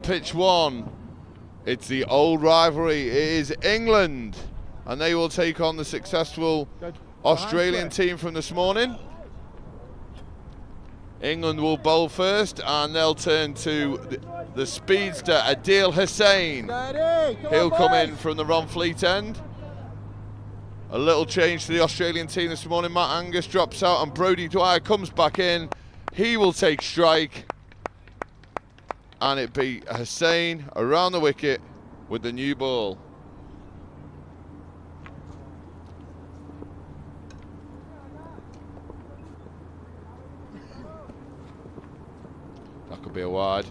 pitch one. It's the old rivalry. It is England, and they will take on the successful Australian team from this morning. England will bowl first, and they'll turn to the speedster Adil Hussain. He'll come in from the Ron Fleet end. A little change to the Australian team this morning. Matt Angus drops out and Brodie Dwyer comes back in. He will take strike, and it be Hussain around the wicket with the new ball. That could be a wide.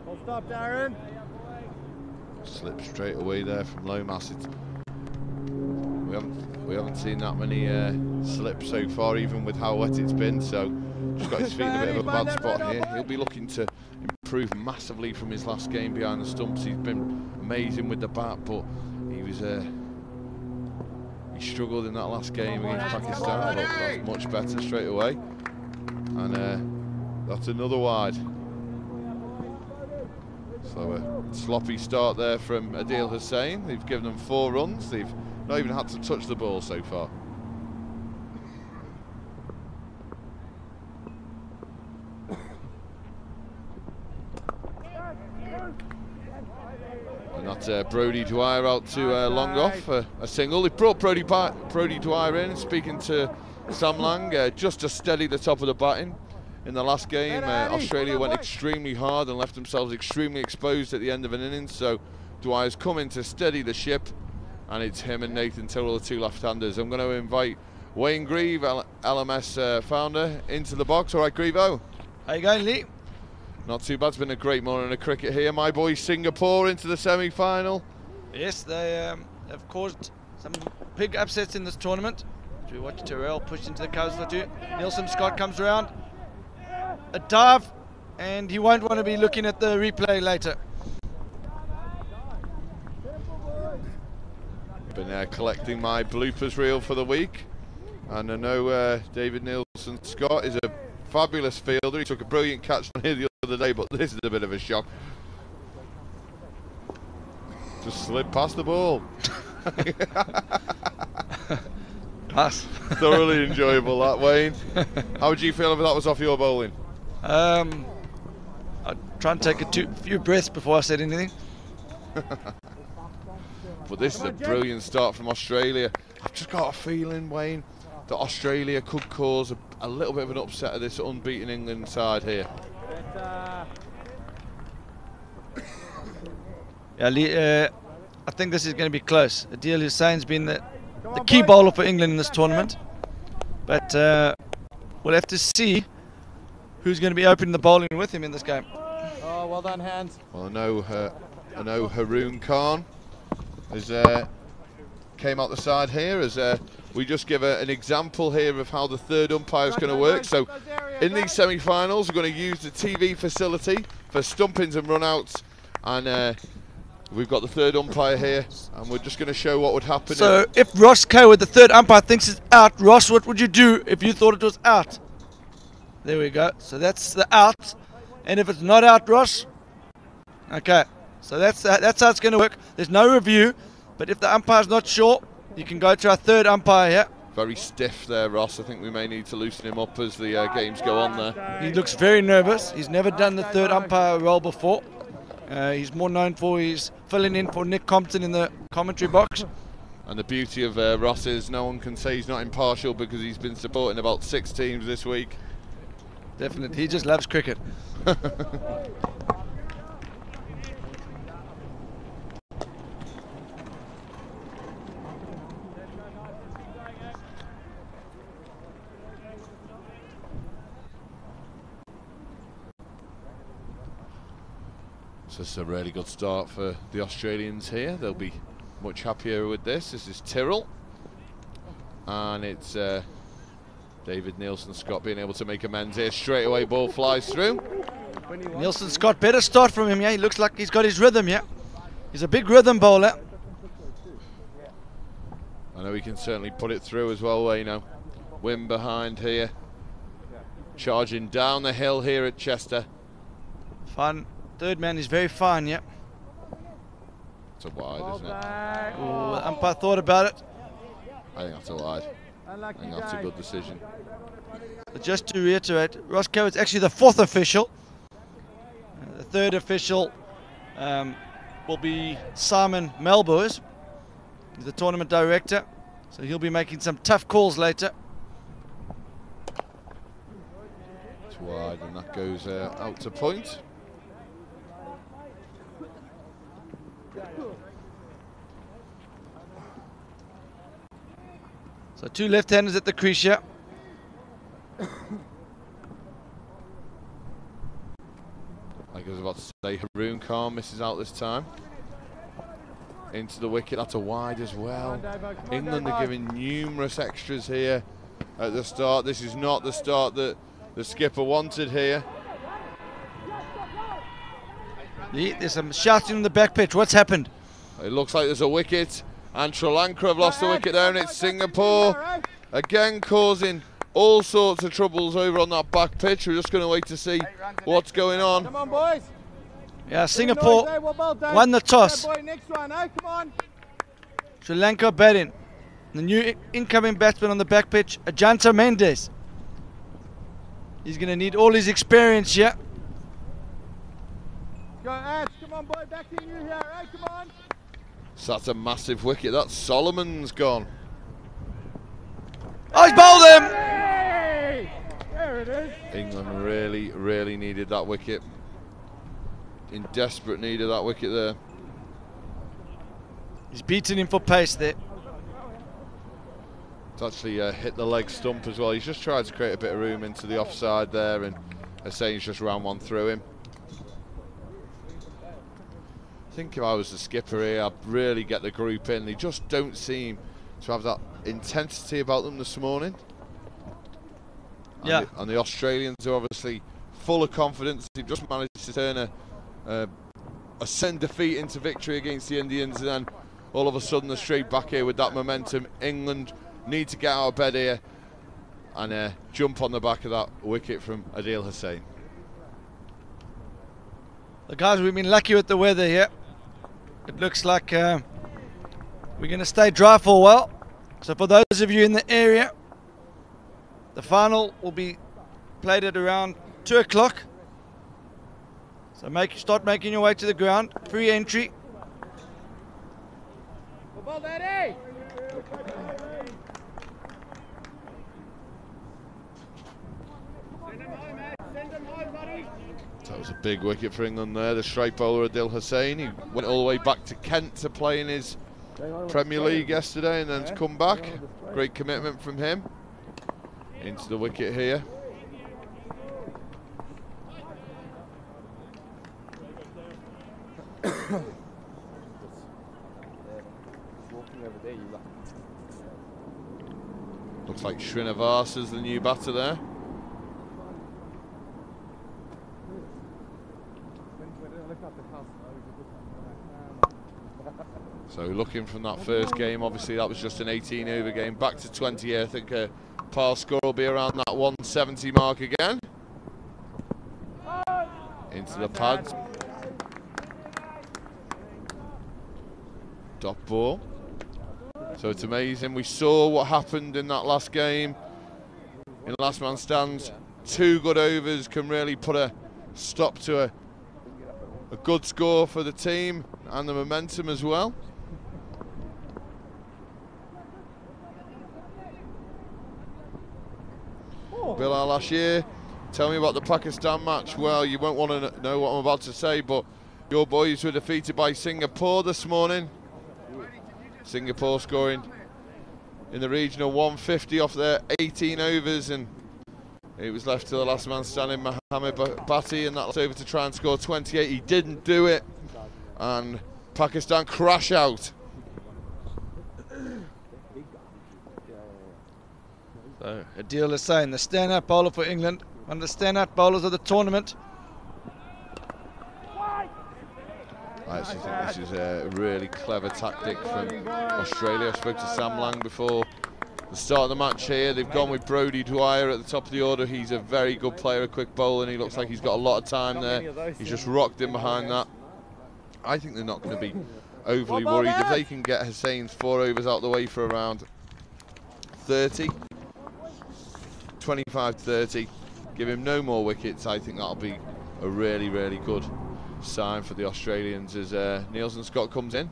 Full stop, Darren. Slip straight away there from Lomas. We haven't seen that many slips so far, even with how wet it's been. So just got his feet in a bit of a bad spot here. He'll be looking to improve massively from his last game behind the stumps. He's been amazing with the bat, but he struggled in that last game against Pakistan. But that's much better straight away, and that's another wide. So a sloppy start there from Adil Hussain. They've given them 4 runs. They've not even had to touch the ball so far. And that's Brodie Dwyer out to long off for a single. They brought Brodie Dwyer in, speaking to Sam Lang, just to steady the top of the batting. In the last game, Australia went extremely hard and left themselves extremely exposed at the end of an innings, so Dwyer's come in to steady the ship, and it's him and Nathan Tyrrell, the 2 left-handers. I'm going to invite Wayne Grieve, LMS founder, into the box. All right, Grievo. How you going, Lee? Not too bad. It's been a great morning of cricket here. My boys Singapore into the semi-final. Yes, they have caused some big upsets in this tournament. We watch Tyrrell push into the covers for 2. Nielsen Scott comes around. A dive, and he won't want to be looking at the replay later. Been collecting my bloopers reel for the week, and I know David Nielsen Scott is a fabulous fielder. He took a brilliant catch on here the other day, but this is a bit of a shock. Just slid past the ball. Nice. Thoroughly enjoyable that, Wayne. How would you feel if that was off your bowling? I'd try and take a few breaths before I said anything. But this is a brilliant start from Australia. I've just got a feeling, Wayne, that Australia could cause a little bit of an upset of this unbeaten England side here. Yeah, Lee, I think this is going to be close. Adil Hussain's been the key bowler for England in this tournament, but we'll have to see who's going to be opening the bowling with him in this game. Oh, well done, Hans. Well, I know Haroon Khan has came out the side here as we just give an example here of how the third umpire is going to work. So in these semi-finals, we're going to use the TV facility for stumpings and run-outs, and we've got the third umpire here, and we're just going to show what would happen. So if Ross Coward, the third umpire, thinks it's out, Ross, what would you do if you thought it was out? There we go. So that's the out. And if it's not out, Ross? Okay. So that's how it's going to work. There's no review. But if the umpire's not sure, you can go to our third umpire here. Very stiff there, Ross. I think we may need to loosen him up as the games go on there. He looks very nervous. He's never done the third umpire role before. He's more known for his filling in for Nick Compton in the commentary box. And the beauty of Ross is no one can say he's not impartial because he's been supporting about 6 teams this week. Definitely. He just loves cricket. So this is a really good start for the Australians here. They'll be much happier with this. This is Tyrrell, and it's David Nielsen Scott being able to make amends here. Straight away ball flies through. Nielsen Scott, better start from him, yeah. He looks like he's got his rhythm, yeah. He's a big rhythm bowler. I know he can certainly put it through as well, you know. Win behind here. charging down the hill here at Chester. Fine. Third man is very fine, yeah. It's a wide, isn't it? Ooh, the umpire thought about it. I think that's a wide. I think that's a good decision. But just to reiterate, Roscoe is actually the fourth official. The third official will be Simon Melbourne. He's the tournament director, so he'll be making some tough calls later. It's wide, and that goes out to point. So two left-handers at the crease here. Like I was about to say, Haroon Khan misses out this time. Into the wicket, that's a wide as well. England are giving numerous extras here at the start. This is not the start that the skipper wanted here. There's some shouting on the back pitch. What's happened? It looks like there's a wicket, and Sri Lanka have lost the wicket there, and it's Singapore again causing all sorts of troubles over on that back pitch. We're just going to wait to see what's going on. Come on, boys. Yeah, Singapore won the toss. Next one, come on. Sri Lanka batting. The new incoming batsman on the back pitch, Ajanta Mendes. He's going to need all his experience here. Go, Ash. Come on, boy. Back to you here. Hey, come on. So that's a massive wicket. That's Solomon's gone. Oh, he's bowled him! Hey! There it is. England really, really needed that wicket. In desperate need of that wicket there. He's beaten him for pace there. It's actually hit the leg stump as well. He's just tried to create a bit of room into the offside there, and Hussein's just ran one through him. I think if I was the skipper here, I'd really get the group in. They just don't seem to have that intensity about them this morning. Yeah. And the Australians are obviously full of confidence. They've just managed to turn a send defeat into victory against the Indians, and then all of a sudden they're straight back here with that momentum. England need to get out of bed here and jump on the back of that wicket from Adil Hussain. The guys, we've been lucky with the weather here. It looks like we're going to stay dry for a while. So for those of you in the area, the final will be played at around 2 o'clock. So start making your way to the ground. Free entry. Football, Daddy. Send him home, mate. Send him home, buddy. That was a big wicket for England there. The strike bowler Adil Hussain. He went all the way back to Kent to play in his Premier League yesterday, and then to come back. Great commitment from him. Into the wicket here. Looks like Srinivasa's the new batter there. So looking from that first game, obviously that was just an 18 over game. Back to 20 here. I think par score will be around that 170 mark again. Into the pads. Dot ball. So it's amazing. We saw what happened in that last game. In last man stands, 2 good overs can really put a stop to a good score for the team and the momentum as well. Bill last year, tell me about the Pakistan match. Well, you won't want to know what I'm about to say, but your boys were defeated by Singapore this morning. Singapore scoring in the region of 150 off their 18 overs, and it was left to the last man standing, Mohamed Bhatti, and that's over to try and score 28. He didn't do it, and Pakistan crash out. So Adil Hussain, the standout bowler for England, one of the standout bowlers of the tournament. I actually think this is a really clever tactic from Australia. I spoke to Sam Lang before the start of the match here. They've gone with Brodie Dwyer at the top of the order. He's a very good player, a quick bowler, and he looks like he's got a lot of time there. He's just rocked in behind that. I think they're not going to be overly worried. If they can get Hussein's 4 overs out the way for around 30, 25-30, give him no more wickets, I think that'll be a really, really good sign for the Australians as Nielsen Scott comes in.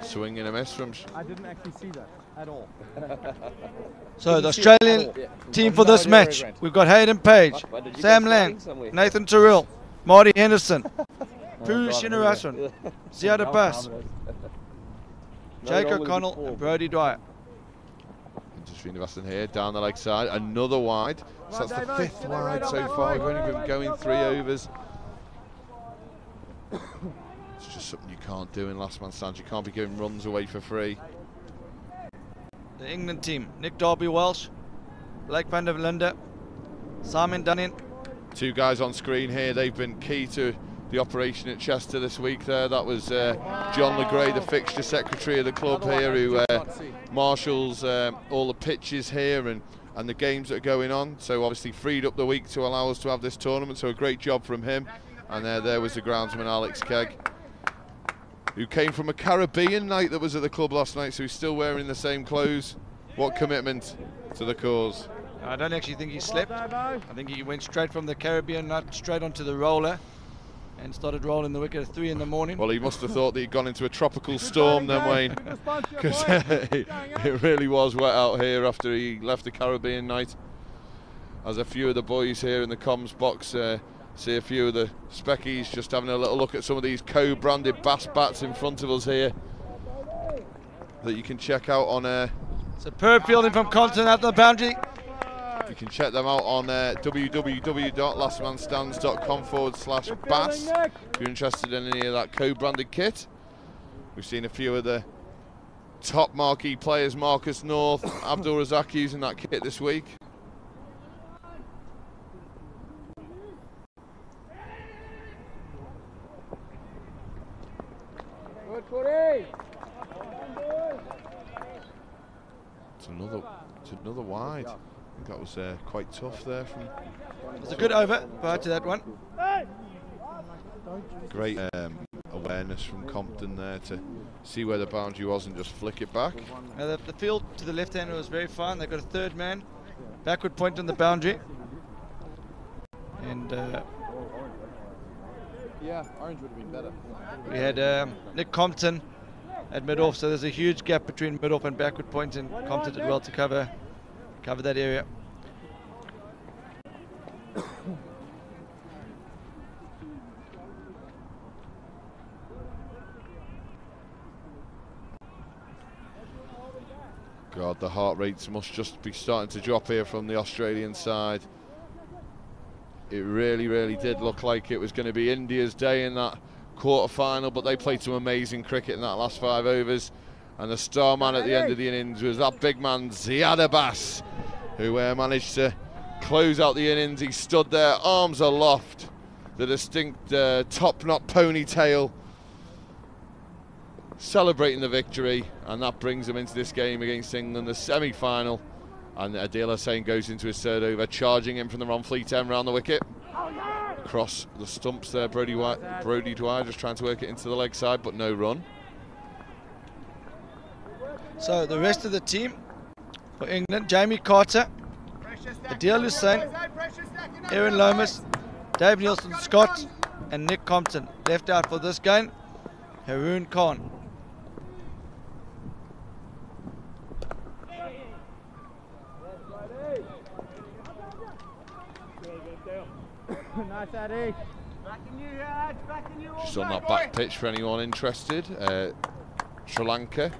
Swing and a miss from... I didn't actually see that at all. So the Australian team for this match, we've got Hayden Page, Sam Lang, Nathan Terrell, Marty Henderson, Pooh Shinarasan, Ziad Abbas, Jake O'Connell and Brodie Dwyer. Just Srinivasan here, down the leg side, another wide. So that's the 5th wide so far. We've only been going 3 overs. It's just something you can't do in last man stands. You can't be giving runs away for free. The England team, Nick Darby-Welsh, Blake van der Linde, Simon Dunning. 2 guys on screen here. They've been key to the operation at Chester this week there. That was John LeGray, the fixture secretary of the club here, who marshals all the pitches here and the games that are going on. So obviously freed up the week to allow us to have this tournament. So a great job from him. And there was the groundsman, Alex Kegg, who came from a Caribbean night that was at the club last night, so he's still wearing the same clothes. What commitment to the cause. I don't actually think he slept. I think he went straight from the Caribbean night straight onto the roller and started rolling the wicket at 3 in the morning. Well, he must have thought that he'd gone into a tropical storm then, Wayne, because it really was wet out here after he left the Caribbean night. As a few of the boys here in the comms box see a few of the speckies just having a little look at some of these co-branded Bass bats in front of us here that you can check out on superb fielding from Compton out the boundary. You can check them out on www.lastmanstands.com/bass if you're interested in any of that co-branded kit. We've seen a few of the top marquee players, Marcus North, Abdul Razak, using that kit this week. It's another wide. I think that was quite tough there from... It was a good over prior to that one. Great awareness from Compton there to see where the boundary was and just flick it back. The field to the left-hander was very fine. They've got a 3rd man, backward point on the boundary. And yeah, orange would have been better. We had Nick Compton at mid-off, so there's a huge gap between mid-off and backward point, and Compton did well to cover that area. God, the heart rates must just be starting to drop here from the Australian side. It really, really did look like it was going to be India's day in that quarter-final, but they played some amazing cricket in that last 5 overs. And the star man at the end of the innings was that big man, Ziad Abbas, who managed to close out the innings. He stood there, arms aloft, the distinct top-knot ponytail, celebrating the victory, and that brings him into this game against England, the semi-final. And Adil Hussain goes into his 3rd over, charging in from the Ron Fleet end round the wicket. Across the stumps there, Brodie Dwyer just trying to work it into the leg side, but no run. So the rest of the team for England, Jamie Carter, Adil Hussain, Aaron Lomas, Dave Nielsen Scott and Nick Compton. Left out for this game, Haroon Khan. Nice, Addy. Backing you, Ad. Backing you. Just on that back pitch for anyone interested. Sri Lanka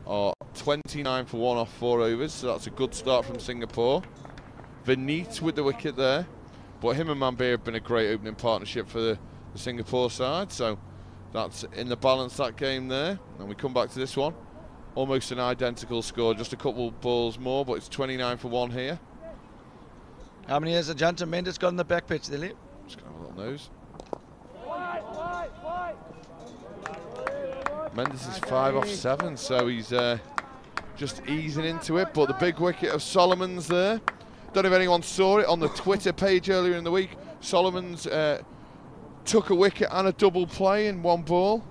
are 29 for 1 off 4 overs, so that's a good start from Singapore. Vineet with the wicket there, but him and Mambir have been a great opening partnership for the Singapore side, so that's in the balance, that game there. And we come back to this one, almost an identical score, just a couple balls more, but it's 29 for 1 here. How many has Ajanta Mendes got on the back pitch, Dilly? Just gonna have a little nose. Mendes is 5 off 7, so he's just easing into it, but the big wicket of Solomon's there. Don't know if anyone saw it on the Twitter page earlier in the week. Solomon's took a wicket and a double play in one ball.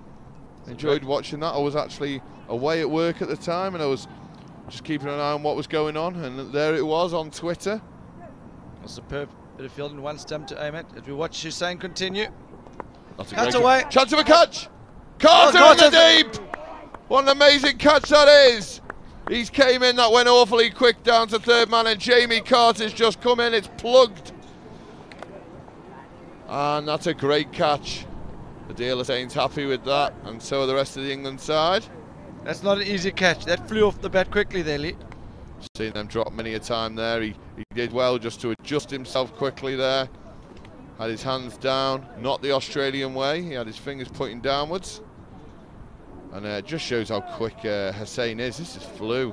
Enjoyed watching that. I was actually away at work at the time and I was just keeping an eye on what was going on, and there it was on Twitter. A superb bit of fielding, one stump to aim at. As we watch Hussain continue. That's a Cut great away. Chance of a catch. Carter in the deep. What an amazing catch that is. He's came in, that went awfully quick down to third man, and Jamie Carter's just come in. It's plugged. And that's a great catch. The dealer Saints happy with that, and so are the rest of the England side. That's not an easy catch. That flew off the bat quickly there, Lee. Seen them drop many a time there. He did well just to adjust himself quickly there. Had his hands down, not the Australian way. He had his fingers pointing downwards. And it just shows how quick Hussain is. This is flew.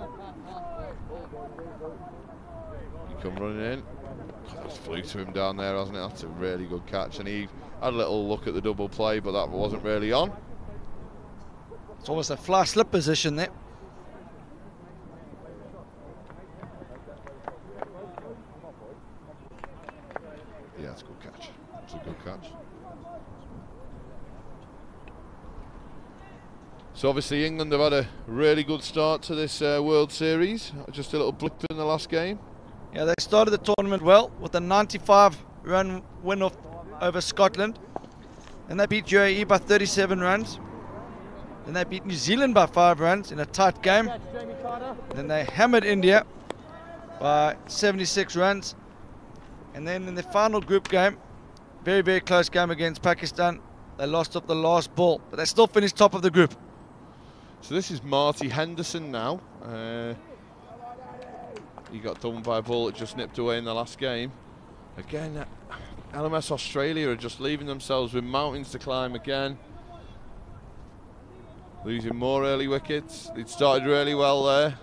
He come running in. God, that's flew to him down there, hasn't it? That's a really good catch. And he had a little look at the double play, but that wasn't really on. It's almost a fly slip position there. Yeah, it's a good catch. It's a good catch. So obviously England have had a really good start to this World Series. Just a little blip in the last game. Yeah, they started the tournament well with a 95-run win off over Scotland. And they beat UAE by 37 runs. Then they beat New Zealand by 5 runs in a tight game. Then they hammered India by 76 runs. And then in the final group game, very, very close game against Pakistan, they lost off the last ball. But they still finished top of the group. So this is Marty Henderson now. He got done by a ball that just nipped away in the last game. Again, LMS Australia are just leaving themselves with mountains to climb again. Losing more early wickets. They'd started really well there.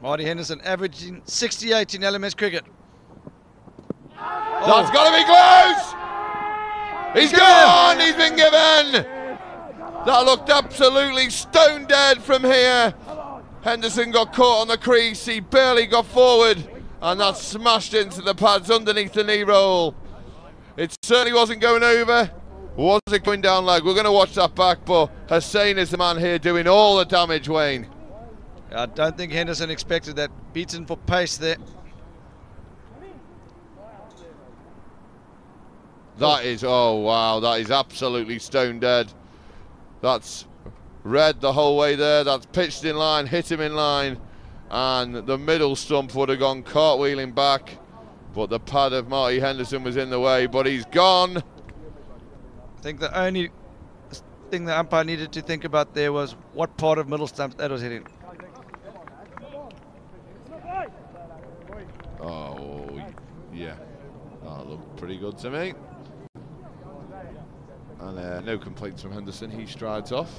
Marty Henderson averaging 68 in LMS cricket. That's got to be close! He's gone! He's been given! That looked absolutely stone dead from here. Henderson got caught on the crease. He barely got forward. And that smashed into the pads underneath the knee roll. It certainly wasn't going over. Was it going down leg? We're going to watch that back, but Hussain is the man here doing all the damage, Wayne. I don't think Henderson expected that. Beaten for pace there. That is, oh wow, that is absolutely stone dead. That's red the whole way there. That's pitched in line, hit him in line, and the middle stump would have gone cartwheeling back, but the pad of Marty Henderson was in the way, but he's gone. I think the only thing the umpire needed to think about there was what part of middle stump that was hitting. Oh, yeah. That looked pretty good to me. And no complaints from Henderson. He strides off.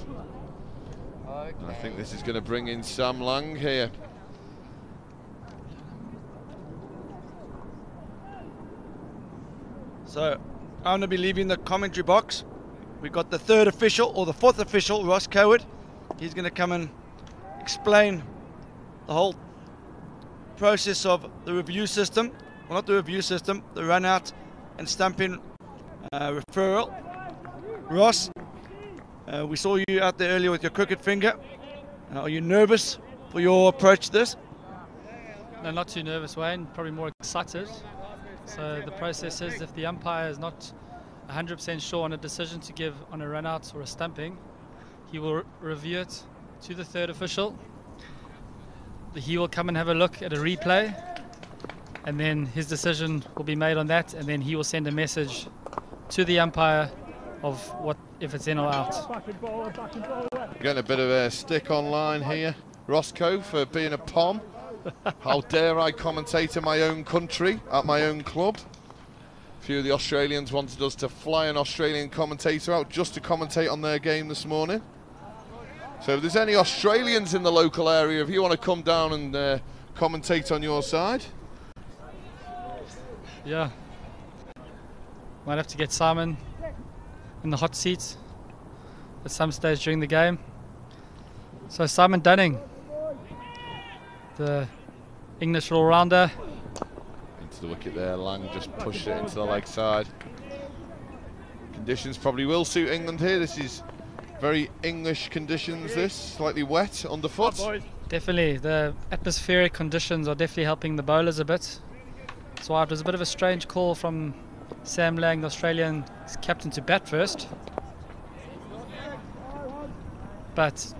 And I think this is going to bring in Sam Lang here. So I'm going to be leaving the commentary box. We've got the third official, or the fourth official, Ross Coward. He's going to come and explain the whole process of the review system. Well, not the review system, the run out and stumping referral. Ross, we saw you out there earlier with your cricket finger. Are you nervous for your approach to this? No, not too nervous, Wayne. Probably more excited. So the process is, if the umpire is not 100% sure on a decision to give on a run out or a stumping, he will review it to the third official. He will come and have a look at a replay, and then his decision will be made on that, and then he will send a message to the umpire of what, if it's in or out. Getting a bit of a stick online here, Roscoe, for being a pom. How dare I commentate in my own country, at my own club. A few of the Australians wanted us to fly an Australian commentator out just to commentate on their game this morning. So if there's any Australians in the local area, if you want to come down and commentate on your side. Yeah. Might have to get Simon in the hot seat at some stage during the game. So Simon Dunning, the English all-rounder. Into the wicket there, Lang just pushed it into the leg side. Conditions probably will suit England here. This is very English conditions, this. Slightly wet underfoot. Definitely, the atmospheric conditions are definitely helping the bowlers a bit. That's why it was a bit of a strange call from Sam Lang, the Australian captain, to bat first. But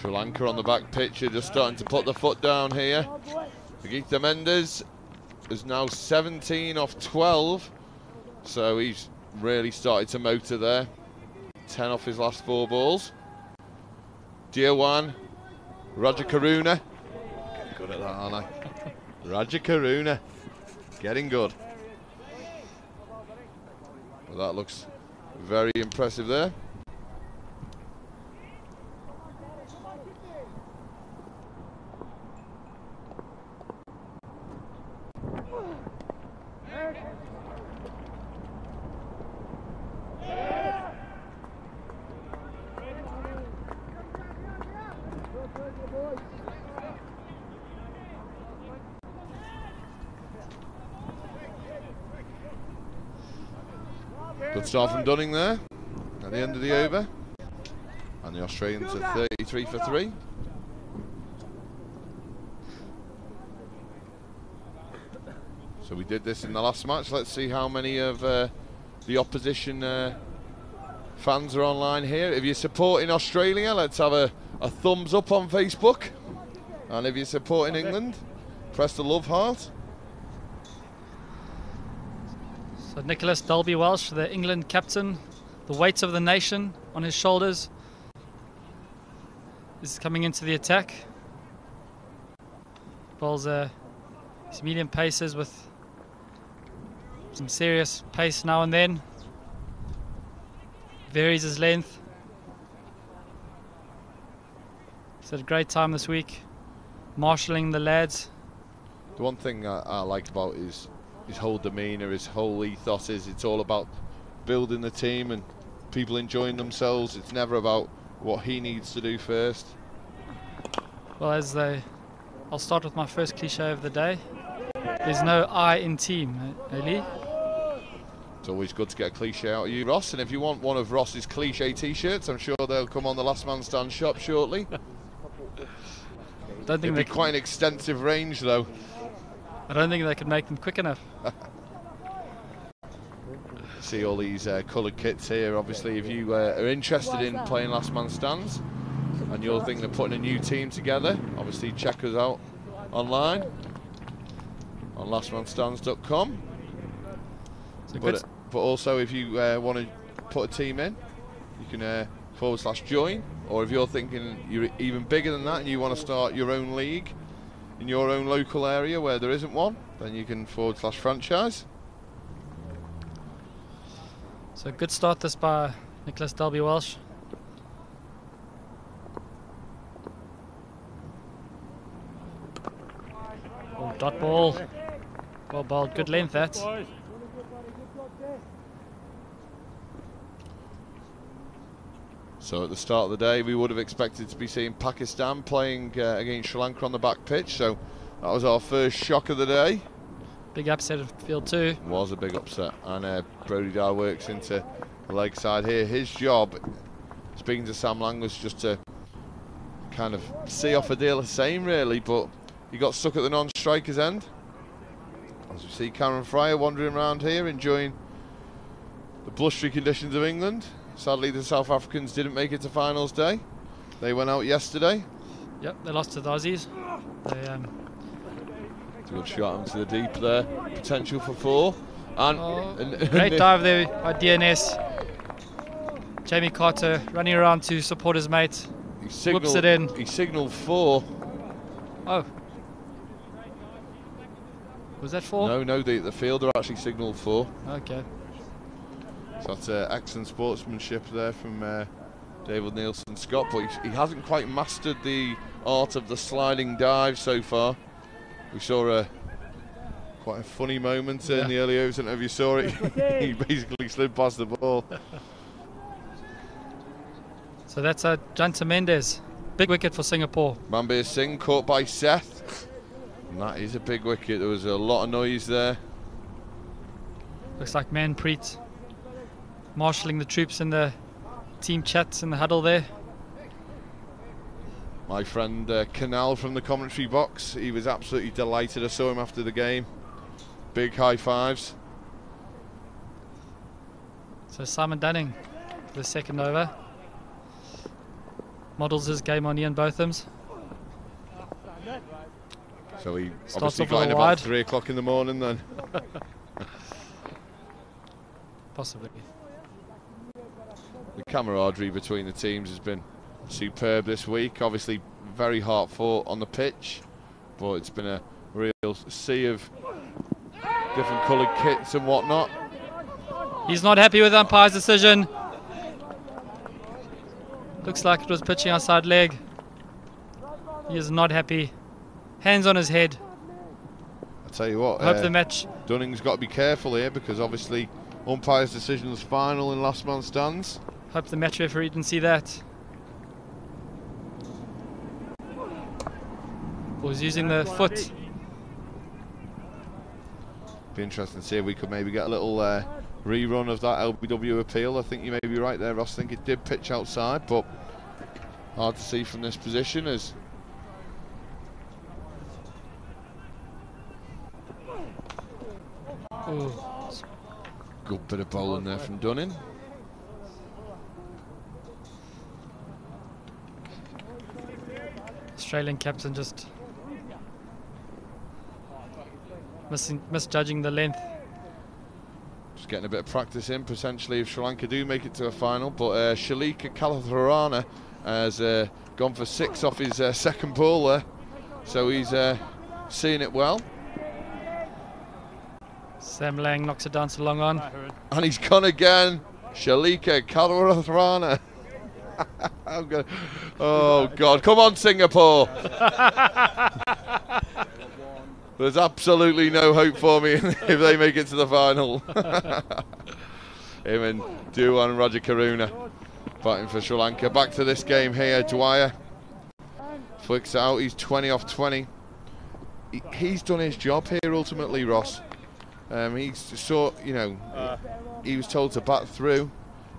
Sri Lanka on the back pitch are just starting to put the foot down here. Agitha Mendes is now 17 off 12, so he's really started to motor there. 10 off his last 4 balls. Dearwan, Raja Karuna. Getting good at that, aren't I? Raja Karuna. Getting good. Well, that looks very impressive there. Good start from Dunning there at the end of the over, and the Australians are 33 for 3. So we did this in the last match. Let's see how many of the opposition fans are online here. If you're supporting Australia, let's have a thumbs up on Facebook, and if you're supporting England, press the love heart. so Nicholas Dalby-Welsh, the England captain, the weight of the nation on his shoulders, is coming into the attack. Bowls his medium paces with some serious pace now and then. Varies his length. He's had a great time this week, marshalling the lads. The one thing I like about his whole demeanour, his whole ethos is it's all about building the team and people enjoying themselves. It's never about what he needs to do first. Well, I'll start with my first cliche of the day. There's no I in team, Lee. It's always good to get a cliche out of you, Ross, and if you want one of Ross's cliche t-shirts, I'm sure they'll come on the Last Man Stand shop shortly. It'd be quite an extensive range though. I don't think they could make them quick enough. See all these coloured kits here. Obviously, if you are interested in playing Last Man Stands and you're thinking of putting a new team together, obviously check us out online on lastmanstands.com. But also, if you want to put a team in, you can /join, or if you're thinking you're even bigger than that and you want to start your own league in your own local area where there isn't one, then you can /franchise. So good start this by Nicholas Dalby-Welsh. Oh, dot ball. Well bowled, good length that. So at the start of the day, we would have expected to be seeing Pakistan playing against Sri Lanka on the back pitch. So that was our first shock of the day. Big upset of field 2. Was a big upset. And Brodie Dyer works into the leg side here. His job, speaking to Sam Lang, was just to kind of see off a deal the same, really. But he got stuck at the non-striker's end. As we see Cameron Fryer wandering around here, enjoying the blustery conditions of England. Sadly, the South Africans didn't make it to finals day. They went out yesterday. Yep, they lost to the Aussies. It's a good shot into the deep there. Potential for 4. And great dive there by DNS. Jamie Carter running around to support his mate. Whoops it in. He signalled 4. Oh. Was that 4? No, the fielder actually signalled 4. Okay. So that's excellent sportsmanship there from David Nielsen Scott, but he hasn't quite mastered the art of the sliding dive so far. We saw quite a funny moment in the early overs. I don't know if you saw it. He basically slid past the ball. So that's a Janta Mendes. Big wicket for Singapore. Manbir Singh caught by Seth. And that is a big wicket. There was a lot of noise there. Looks like Manpreet marshalling the troops in the team chats in the huddle there. My friend Canal from the commentary box, he was absolutely delighted. I saw him after the game. Big high fives. So Simon Dunning for the second over. Models his game on Ian Botham's. So he Starts obviously off got a in little about wide. 3 o'clock in the morning then. Possibly. The camaraderie between the teams has been superb this week. Obviously very hard fought on the pitch, but it's been a real sea of different coloured kits and whatnot. He's not happy with the umpire's decision. Looks like it was pitching outside leg. He is not happy. Hands on his head. I tell you what, Hope the match. Dunning's got to be careful here because obviously umpire's decision was final in last man stands. Hope the match referee didn't see that. Was using the foot. Be interesting to see if we could maybe get a little rerun of that LBW appeal. I think you may be right there, Ross. I think it did pitch outside, but hard to see from this position as Ooh. good bit of bowling there from Dunning. Australian captain just misjudging the length. Just getting a bit of practice in, potentially, if Sri Lanka do make it to a final. But Shalika Kalatharana has gone for 6 off his second ball there. So he's seeing it well. Sam Lang knocks it down to long on. And he's gone again. Shalika Kalatharana. Oh, God. Come on, Singapore. There's absolutely no hope for me if they make it to the final. Him and Dewan and Raja Karuna batting for Sri Lanka. Back to this game here. Dwyer flicks out. He's 20 off 20. He's done his job here ultimately, Ross. He was told to bat through.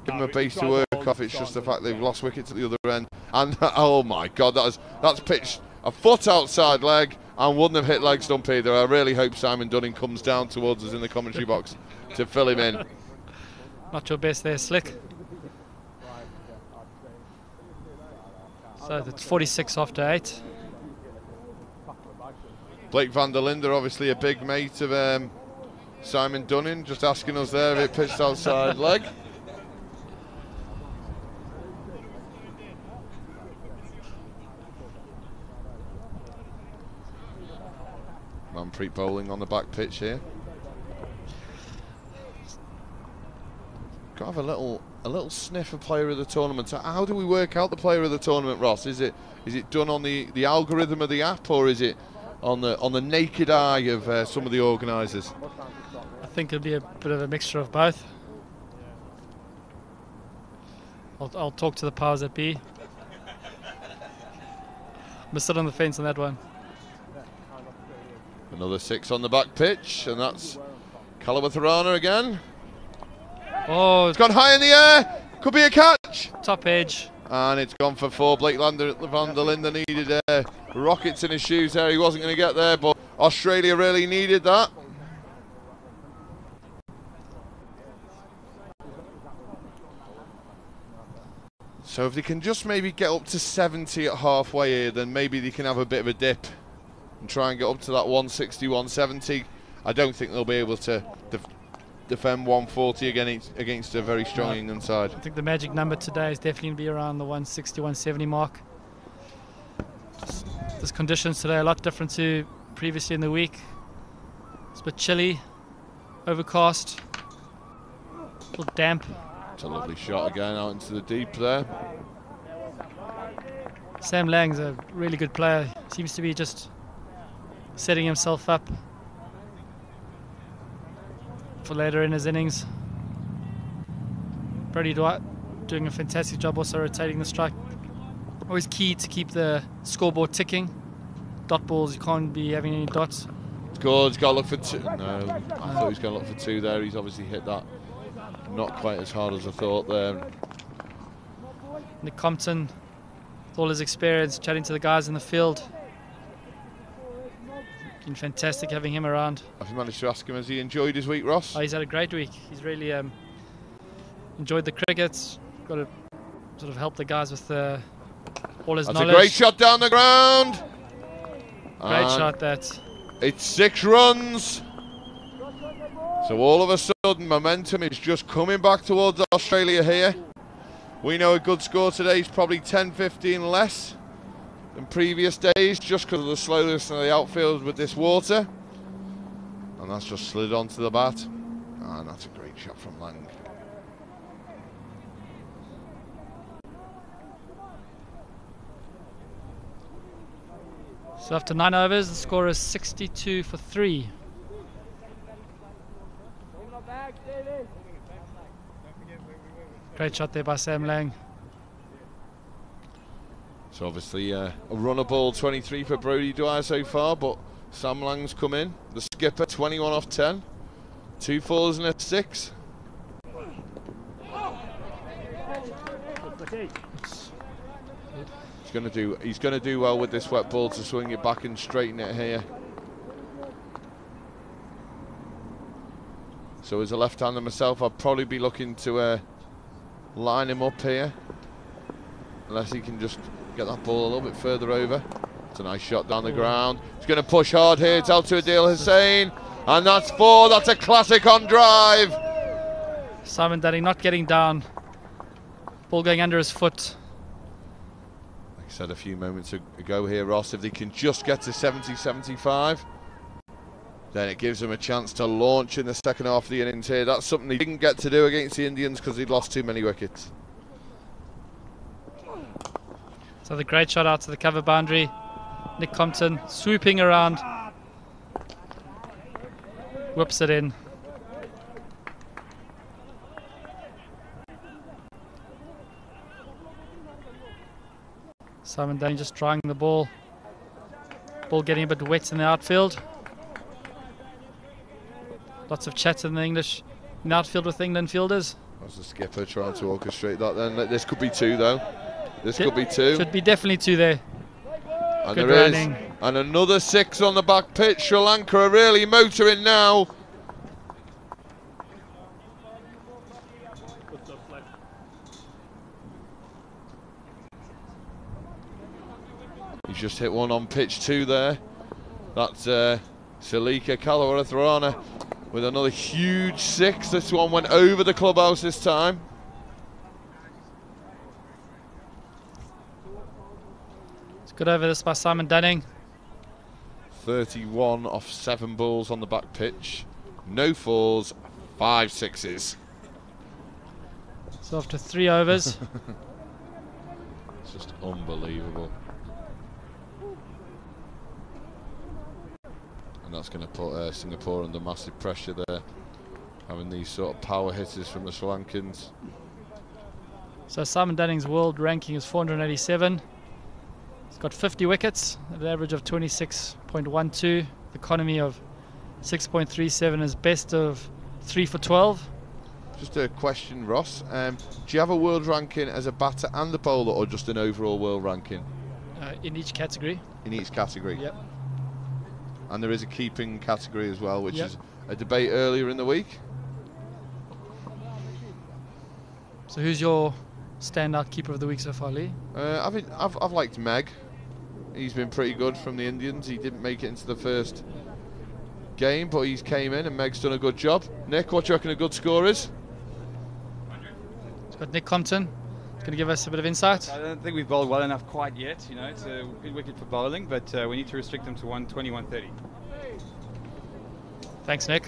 Give him a base to work off. It's just the fact they've lost wickets at the other end. And oh my God, that's pitched a foot outside leg and wouldn't have hit leg stump either. I really hope Simon Dunning comes down towards us in the commentary box to fill him in. Not your best there, Slick. So that's 46 after 8. Blake van der Linde, obviously a big mate of Simon Dunning, just asking us there if it pitched outside leg. Manpreet bowling on the back pitch here. Got to have a little sniff of player of the tournament. So how do we work out the player of the tournament, Ross? Is it done on the algorithm of the app, or is it on the naked eye of some of the organisers? I think it'll be a bit of a mixture of both. I'll talk to the powers that be. I'm gonna sit on the fence on that one. Another 6 on the back pitch, and that's Kalatharana again. Oh, It's gone high in the air. Could be a catch. top edge. And it's gone for 4. Blake van der Linde needed rockets in his shoes there. He wasn't going to get there, but Australia really needed that. So if they can just maybe get up to 70 at halfway here, then maybe they can have a bit of a dip and try and get up to that 160, 170. I don't think they'll be able to defend 140 against a very strong England side. I think the magic number today is definitely going to be around the 160, 170 mark. This conditions today are a lot different to previously in the week. It's a bit chilly, overcast, a little damp. It's a lovely shot again out into the deep there. Sam Lang's a really good player. Seems to be just setting himself up for later in his innings. Brody doing a fantastic job also rotating the strike. Always key to keep the scoreboard ticking. Dot balls, you can't be having any dots. It's good, he's got to look for two. No, I thought he was going to look for two there. He's obviously hit that not quite as hard as I thought there. Nick Compton, with all his experience, chatting to the guys in the field. Been fantastic having him around. Have you managed to ask him, has he enjoyed his week, Ross? Oh, he's had a great week. He's really enjoyed the cricket. Got to sort of help the guys with all his knowledge. That's a great shot down the ground. Great shot, that. It's 6 runs. So all of a sudden, momentum is just coming back towards Australia here. We know a good score today is probably 10-15 less than previous days, just because of the slowness of the outfield with this water. And that's just slid onto the bat. And that's a great shot from Lang. So after 9 overs, the score is 62 for 3. Great shot there by Sam Lang. So obviously a run of ball 23 for Brodie Dwyer so far, but Sam Lang's come in. The skipper, 21 off 10. 2 4s and a 6. He's gonna do well with this wet ball to swing it back and straighten it here. So as a left-hander myself, I'd probably be looking to line him up here, unless he can just get that ball a little bit further over. It's a nice shot down the ground. He's going to push hard here. It's out to Adil Hussain, and that's 4. That's a classic on drive. Simon Dunning not getting down. Ball going under his foot. Like I said a few moments ago here, Ross, if they can just get to 70-75, then it gives them a chance to launch in the second half of the innings here. That's something he didn't get to do against the Indians because he'd lost too many wickets. So the great shot out to the cover boundary. Nick Compton swooping around. Whips it in. Simon Dunning just trying the ball. Ball getting a bit wet in the outfield. Lots of chat in the outfield with England fielders. That's the skipper trying to orchestrate that then. This could be 2 though. This could be 2. Should be definitely 2 there. And good there running. Is. And another 6 on the back pitch. Sri Lanka are really motoring now. He's just hit one on pitch 2 there. That's Salika Kalawaratharana with another huge 6. This one went over the clubhouse this time. It's good over this by Simon Dunning. 31 off 7 balls on the back pitch. No 4s, 5 6s. So after 3 overs. It's just unbelievable. And that's going to put Singapore under massive pressure there, having these sort of power hitters from the Sri Lankans. So Simon Dunning's world ranking is 487. He's got 50 wickets at an average of 26.12, economy of 6.37, his best of 3 for 12. Just a question, Ross. Do you have a world ranking as a batter and a bowler, or just an overall world ranking? In each category. In each category? Yep. And there is a keeping category as well, which is a debate earlier in the week. So who's your standout keeper of the week so far, Lee? I've liked Meg. He's been pretty good from the Indians. He didn't make it into the first game, but he's came in and Meg's done a good job. Nick, what do you reckon a good score is? It's got Nick Compton. Going to give us a bit of insight. I don't think we've bowled well enough quite yet. You know, it's a good wicket for bowling, but we need to restrict them to 120, 130. Thanks, Nick.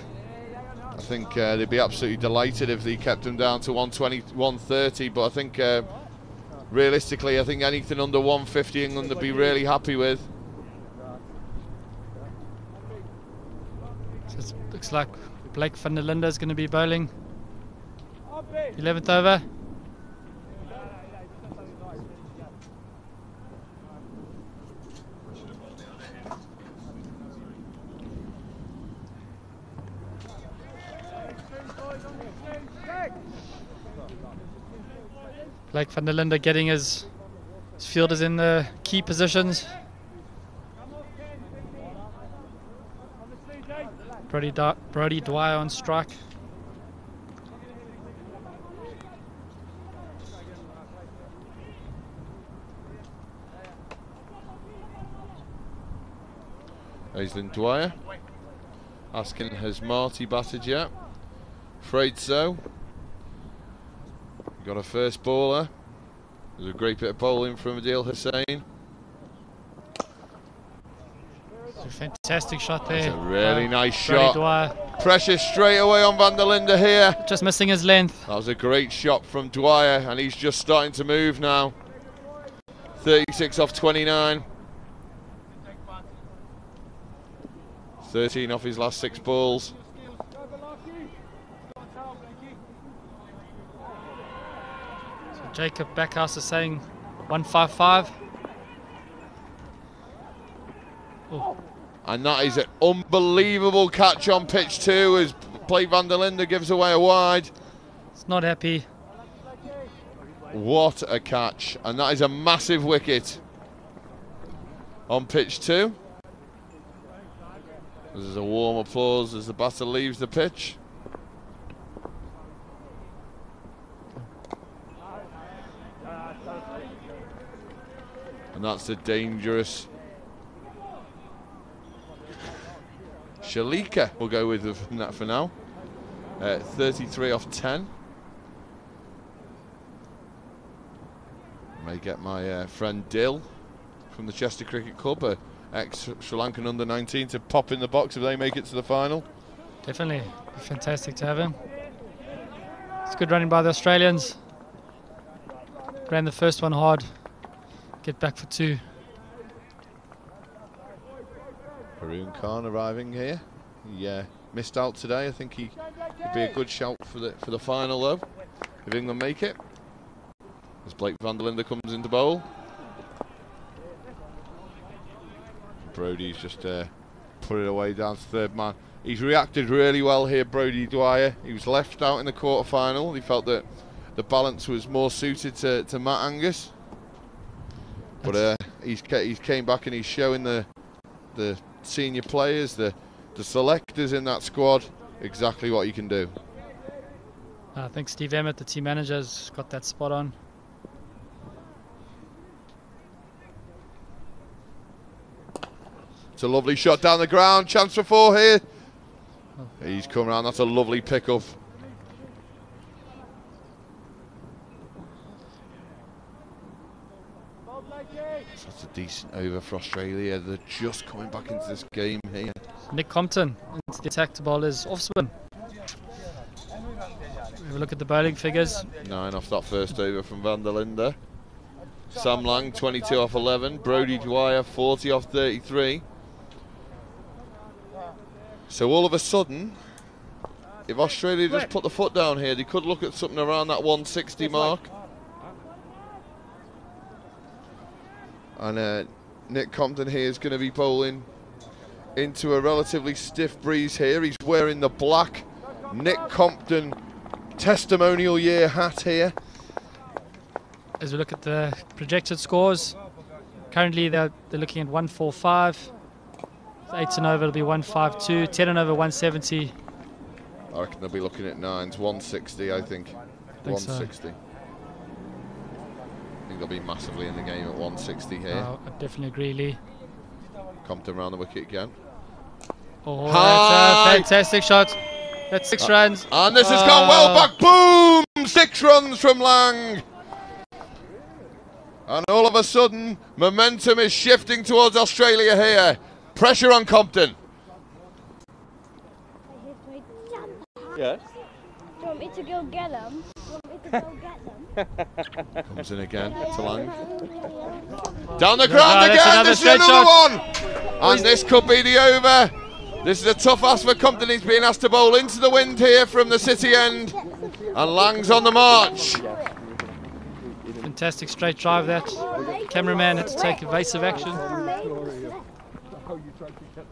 I think they'd be absolutely delighted if they kept them down to 120, 130, but I think realistically, I think anything under 150 England would be really happy with. So it looks like Blake van der Linde is going to be bowling 11th over. Blake van der Linde getting his fielders in the key positions. Brody Dwyer on strike. Aislinn Dwyer asking, has Marty batted yet? Afraid so. Got a first bowler. There's a great bit of bowling from Adil Hussain. It's a fantastic shot there. That's a really nice Brody shot. Dwyer. Pressure straight away on van der Linde here. Just missing his length. That was a great shot from Dwyer, and he's just starting to move now. 36 off 29. 13 off his last 6 balls. So Jacob Backhouse is saying 155. Oh. And that is an unbelievable catch on pitch 2 as Blake van der Linde gives away a wide. It's not happy. What a catch. And that is a massive wicket on pitch 2. There's a warm applause as the batter leaves the pitch. And that's the dangerous Shalika. We'll go with that for now. 33 off 10. May get my friend Dill from the Chester Cricket Club, ex-Sri Lankan under-19, to pop in the box if they make it to the final. Definitely. Fantastic to have him. It's good running by the Australians. Ran the first one hard. Get back for 2. Haroon Khan arriving here. He missed out today. I think he could be a good shout for the final though, if England make it. As Blake van der Linde comes into bowl. Brody's just put it away down to third man. He's reacted really well here, Brody Dwyer. He was left out in the quarter-final. He felt that the balance was more suited to Matt Angus. But he's came back and he's showing the senior players, the selectors in that squad, exactly what you can do. I think Steve Emmett, the team manager, has got that spot on. It's a lovely shot down the ground. Chance for 4 here. He's come around. That's a lovely pickup. So that's a decent over for Australia. They're just coming back into this game here. Nick Compton into the attack to bowl is off spin. Have a look at the bowling figures. 9 off that first over from van der Linde. Sam Lang 22 off 11. Brody Dwyer 40 off 33. So all of a sudden, if Australia just put the foot down here, they could look at something around that 160 mark. And Nick Compton here is going to be bowling into a relatively stiff breeze here. He's wearing the black Nick Compton testimonial year hat here. As we look at the projected scores, currently they're looking at 145. 8 and over, it'll be 152. 10 and over, 170. I reckon they'll be looking at 9s, 160, I think. 160. So. I think they'll be massively in the game at 160 here. I definitely agree, Lee. Compton round the wicket again. Oh, that's a fantastic shot. That's 6 runs. And this has gone well back. Boom! 6 runs from Lang. And all of a sudden, momentum is shifting towards Australia here. Pressure on Compton. Yes. Do you want me to go get them? Comes in again to Lang. Down the ground that's again. This is another shot. one. And this could be the over. This is a tough ask for Compton. He's being asked to bowl into the wind here from the city end. And Lang's on the march. Fantastic straight drive that. Cameraman had to take evasive action.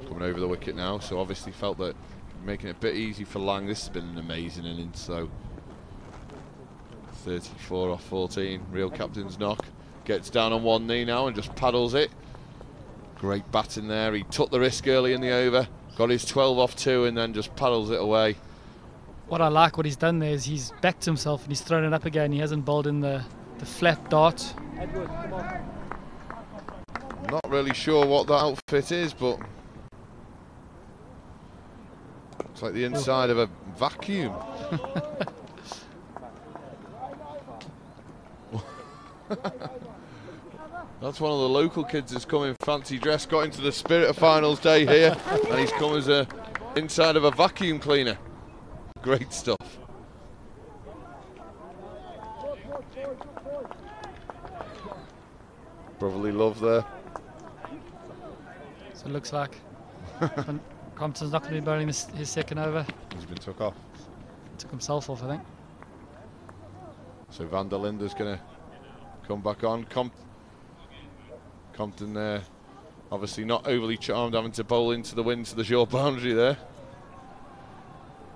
Coming over the wicket now, so obviously felt that making it a bit easy for Lang. This has been an amazing innings, so 34 off 14, real captain's knock. Gets down on one knee now and just paddles it. Great batting there. He took the risk early in the over, got his 12 off 2 and then just paddles it away. What I like what he's done there is he's backed himself and he's thrown it up again. He hasn't bowled in the flat dart. Not really sure what that outfit is, but it's like the inside of a vacuum. That's one of the local kids that's come in fancy dress, got into the spirit of finals day here, and he's come as a inside of a vacuum cleaner. Great stuff. Brotherly love there. So it looks like Compton's not going to be bowling his second over. He's been took off. Took himself off, I think. So Van der Linde's going to come back on. Compton there, obviously not overly charmed having to bowl into the wind to the short boundary there.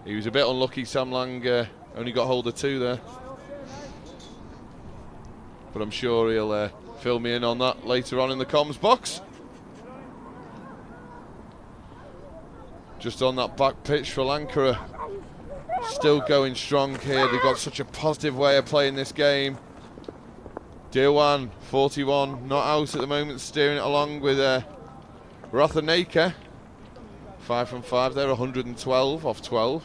He was a bit unlucky, Sam Lang only got hold of 2 there. But I'm sure he'll fill me in on that later on in the comms box. Just on that back pitch, Sri Lanka are still going strong here. They've got such a positive way of playing this game. Dewan, 41, not out at the moment, steering it along with Rathanakar. 5 from 5 there, 112 off 12.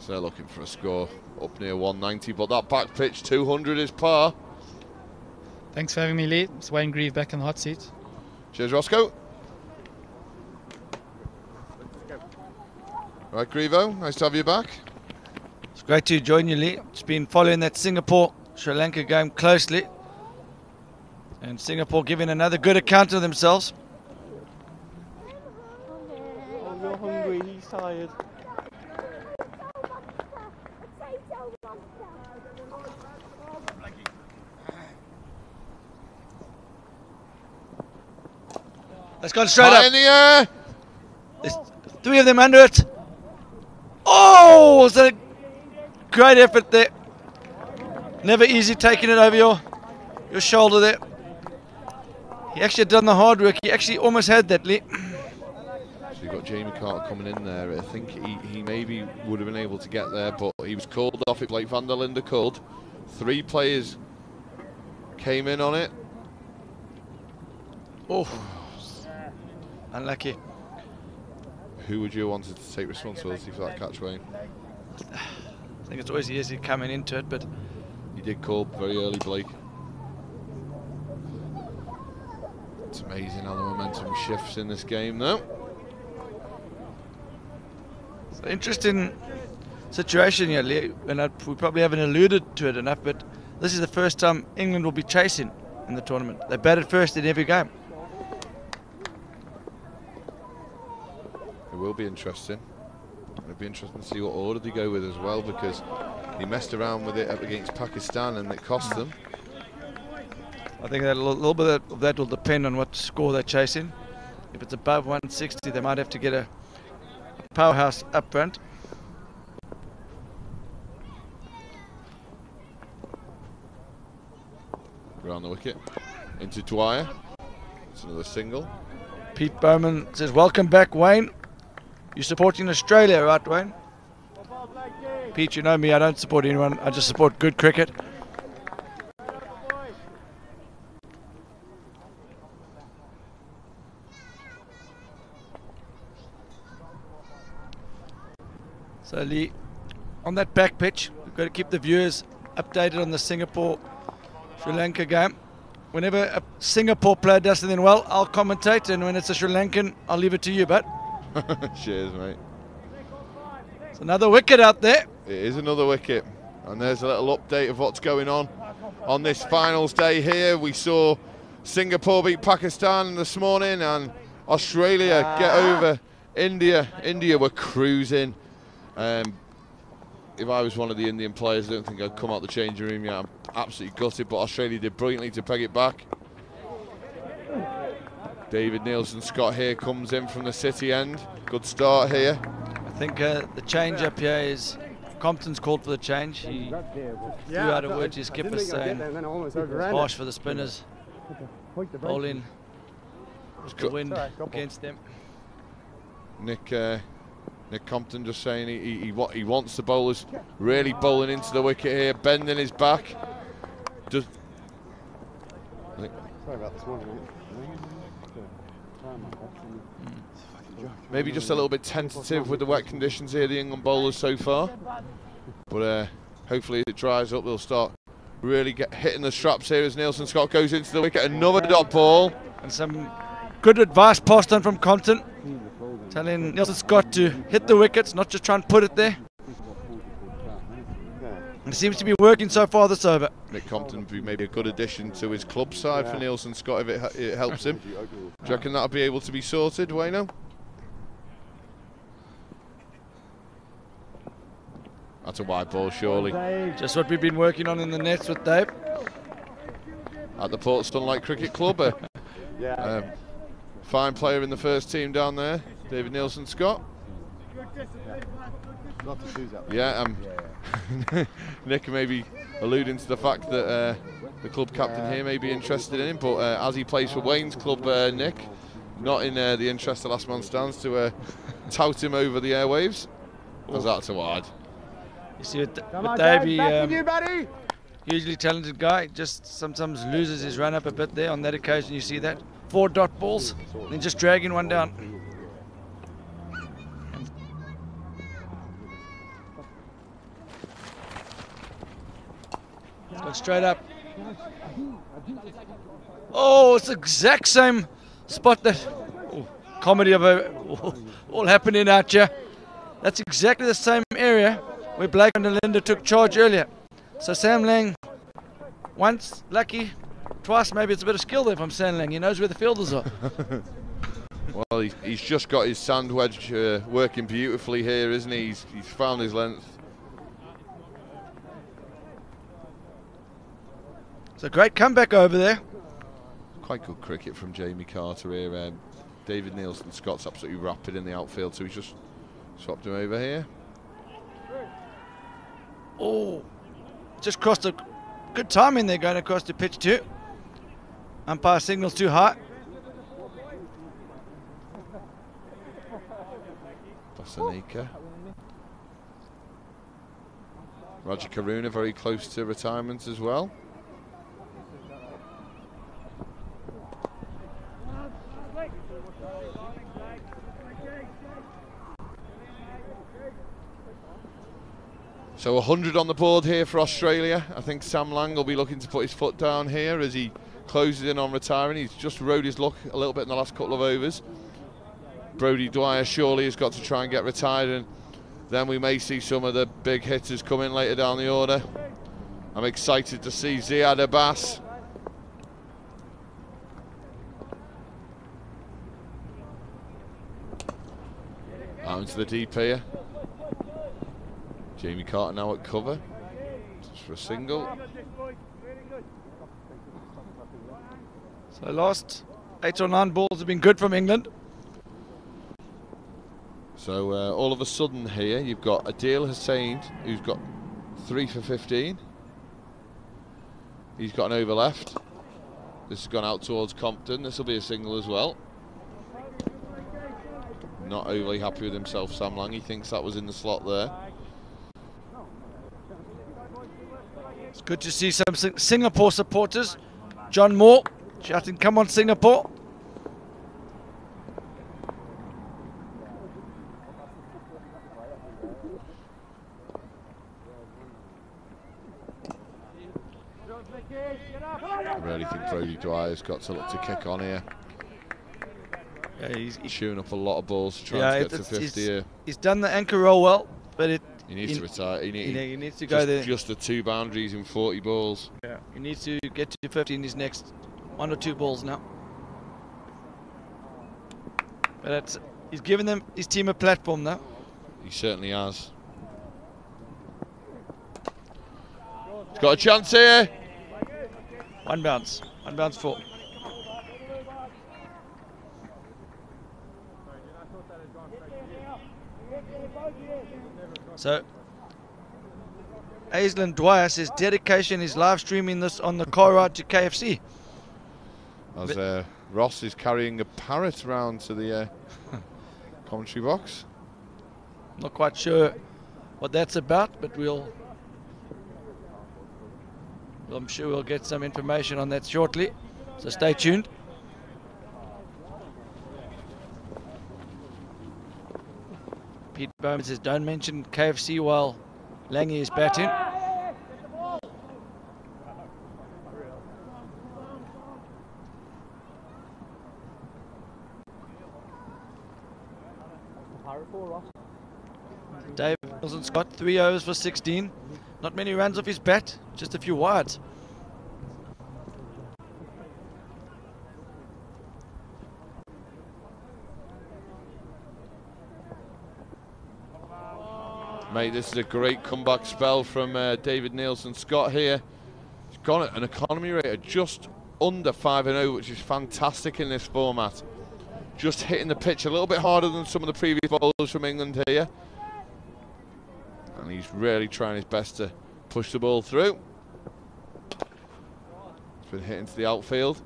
So they're looking for a score up near 190, but that back pitch, 200 is par. Thanks for having me, Lee. It's Wayne Grieve back in the hot seat. Cheers, Roscoe. Right, Grievo, nice to have you back. It's great to join you, Lee. It's been following that Singapore-Sri Lanka game closely. And Singapore giving another good account of themselves. Oh, you're hungry, he's tired. That's gone straight High up. in the air. There's 3 of them under it. Oh, was that a great effort there. Never easy taking it over your shoulder there. He actually had done the hard work. He actually almost had that, Lee. So you've got Jamie Carter coming in there. I think he maybe would have been able to get there, but he was called off it like Van der Linde called. 3 players came in on it. Oh, unlucky. Who would you want to take responsibility for that catch, Wayne? I think it's always easy coming into it, but He did call very early, Blake. It's amazing how the momentum shifts in this game, though. it's an interesting situation here, Lee, and we probably haven't alluded to it enough, but this is the first time England will be chasing in the tournament. They batted first in every game. It will be interesting. It'll be interesting to see what order they go with as well, because he messed around with it up against Pakistan and it cost them. I think that a little bit of that will depend on what score they're chasing. If it's above 160, they might have to get a powerhouse up front. Around the wicket. Into Dwyer. It's another single. Pete Bowman says, welcome back, Wayne. You're supporting Australia, right, Wayne? Pete, you know me, I don't support anyone. I just support good cricket. So, Lee, on that back pitch, we've got to keep the viewers updated on the Singapore-Sri Lanka game. Whenever a Singapore player does something well, I'll commentate, and when it's a Sri Lankan, I'll leave it to you, but Cheers, mate. it's another wicket out there. It is another wicket. And there's a little update of what's going on this finals day here. We saw Singapore beat Pakistan this morning and Australia get over India. India were cruising. If I was one of the Indian players, I don't think I'd come out the changing room yet. I'm absolutely gutted, but Australia did brilliantly to peg it back. David Nielsen Scott here comes in from the city end. Good start here. I think the change up here is Compton's called for the change. He threw out a word to his skipper saying it's harsh for the spinners. Bowling the wind against them. Nick Compton just saying he wants the bowlers really bowling into the wicket here, bending his back. Sorry about this morning, maybe just a little bit tentative with the wet conditions here, the England bowlers so far. But hopefully it dries up, they'll start really hitting the straps here as Nielsen Scott goes into the wicket. Another dot ball. And some good advice passed on from Compton, telling Nielsen Scott to hit the wickets, not just try and put it there. And it seems to be working so far this over. Nick Compton would be maybe a good addition to his club side for Nielsen Scott if it helps him. Do you reckon that'll be able to be sorted, Wayno? That's a wide ball, surely. Just what we've been working on in the nets with Dave. At the Port Stunlight Cricket Club. Fine player in the first team down there, David Nielsen Scott. Yeah, Nick may be alluding to the fact that the club captain here may be interested in him, but as he plays for Wayne's club, Nick, not in the interest of last man stands to tout him over the airwaves. Because that's a wide. You see with Dave, hugely talented guy, just sometimes loses his run up a bit there. On that occasion you see that. 4 dot balls, then just dragging one down. Go straight up. Oh, it's the exact same spot that comedy of all happening out here. That's exactly the same area where Blake and Linda took charge earlier. So Sam Lang, once lucky, twice maybe it's a bit of skill there from Sam Lang. He knows where the fielders are. Well, he's just got his sand wedge working beautifully here, isn't he? He's found his length. It's a great comeback over there. Quite good cricket from Jamie Carter here. David Nielsen Scott's absolutely rapid in the outfield, so he's just swapped him over here. Oh, just crossed a good timing there going across the pitch too. Umpire signals too high. Basanika. Roger Karuna very close to retirement as well. So 100 on the board here for Australia. I think Sam Lang will be looking to put his foot down here as he closes in on retiring. He's just rode his luck a little bit in the last couple of overs. Brodie Dwyer surely has got to try and get retired, and then we may see some of the big hitters come in later down the order. I'm excited to see Ziad Abbas. Out into the deep here. Jamie Carter now at cover, just for a single. So last 8 or 9 balls have been good from England. So all of a sudden here you've got Adil Hussain, who's got 3 for 15. He's got an over left. This has gone out towards Compton. This will be a single as well. Not overly happy with himself, Sam Lang. He thinks that was in the slot there. It's good to see some Singapore supporters. John Moore shouting, "Come on, Singapore." I really think Brodie Dwyer's got to look to kick on here. Yeah, he's chewing up a lot of balls to try and get to 50 here. He's done the anchor roll well, but he needs to retire. He needs to go there. Just the 2 boundaries in 40 balls. Yeah, he needs to get to 50 in his next 1 or 2 balls now. But he's given his team a platform now. He certainly has. He's got a chance here. 1 bounce. 1 bounce 4. So Aislinn Dwyer says dedication is live streaming this on the car ride to KFC. As Ross is carrying a parrot round to the commentary box. Not quite sure what that's about, but I'm sure we'll get some information on that shortly. So stay tuned. Pete Bowman says, don't mention KFC while Lange is batting. Dave Nielsen-Scott, 3 overs for 16. Not many runs off his bat, just a few wides. Mate, this is a great comeback spell from David Nielsen-Scott here. He's gone at an economy rate of just under 5-0, which is fantastic in this format. Just hitting the pitch a little bit harder than some of the previous bowlers from England here. And he's really trying his best to push the ball through. It's been hit into the outfield.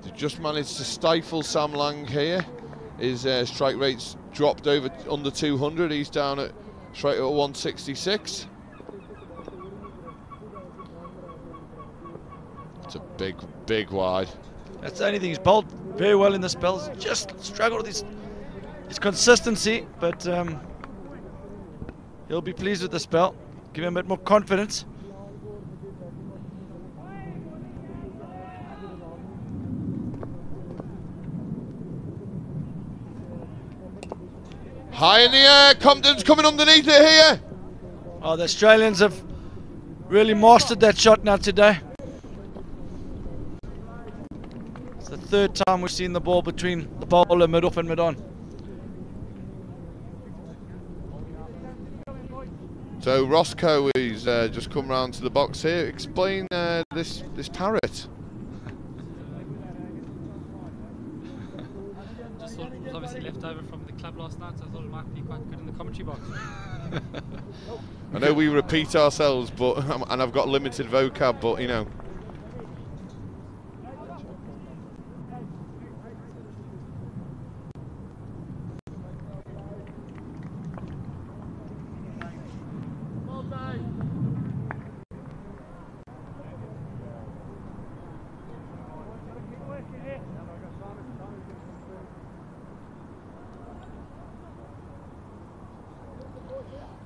They just managed to stifle Sam Lang here. His strike rate's dropped over under 200. He's down at strike rate at 166. It's a big, big wide. That's the only thing. He's bowled very well in the spells. Just struggled with his consistency, but he'll be pleased with the spell. Give him a bit more confidence. High in the air, Compton's coming underneath it here. Oh, the Australians have really mastered that shot now today. It's the third time we've seen the ball between the bowler mid-off and mid-on. So Roscoe is just come round to the box here. Explain this parrot. Just thought it was obviously left over from the club last night, so I thought it might be quite good in the commentary box. I know we repeat ourselves, but and I've got limited vocab, but you know.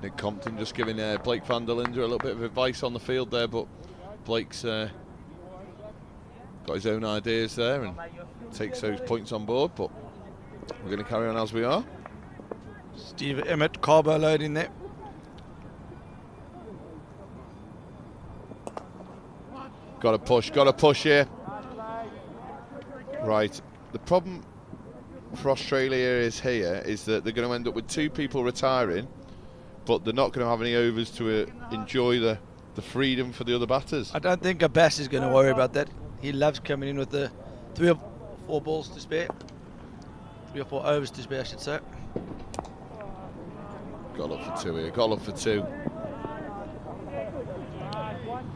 Nick Compton just giving Blake van der Linde a little bit of advice on the field there, but Blake's got his own ideas there and takes those points on board, but we're going to carry on as we are. Steve Emmett, carbo load in there. Got to push here. Right, the problem for Australia is that they're going to end up with 2 people retiring, but they're not going to have any overs to enjoy the freedom for the other batters. I don't think Abbas is going to worry about that. He loves coming in with the 3 or 4 balls to spare. 3 or 4 overs to spare, I should say. Got up for 2 here, got up for 2.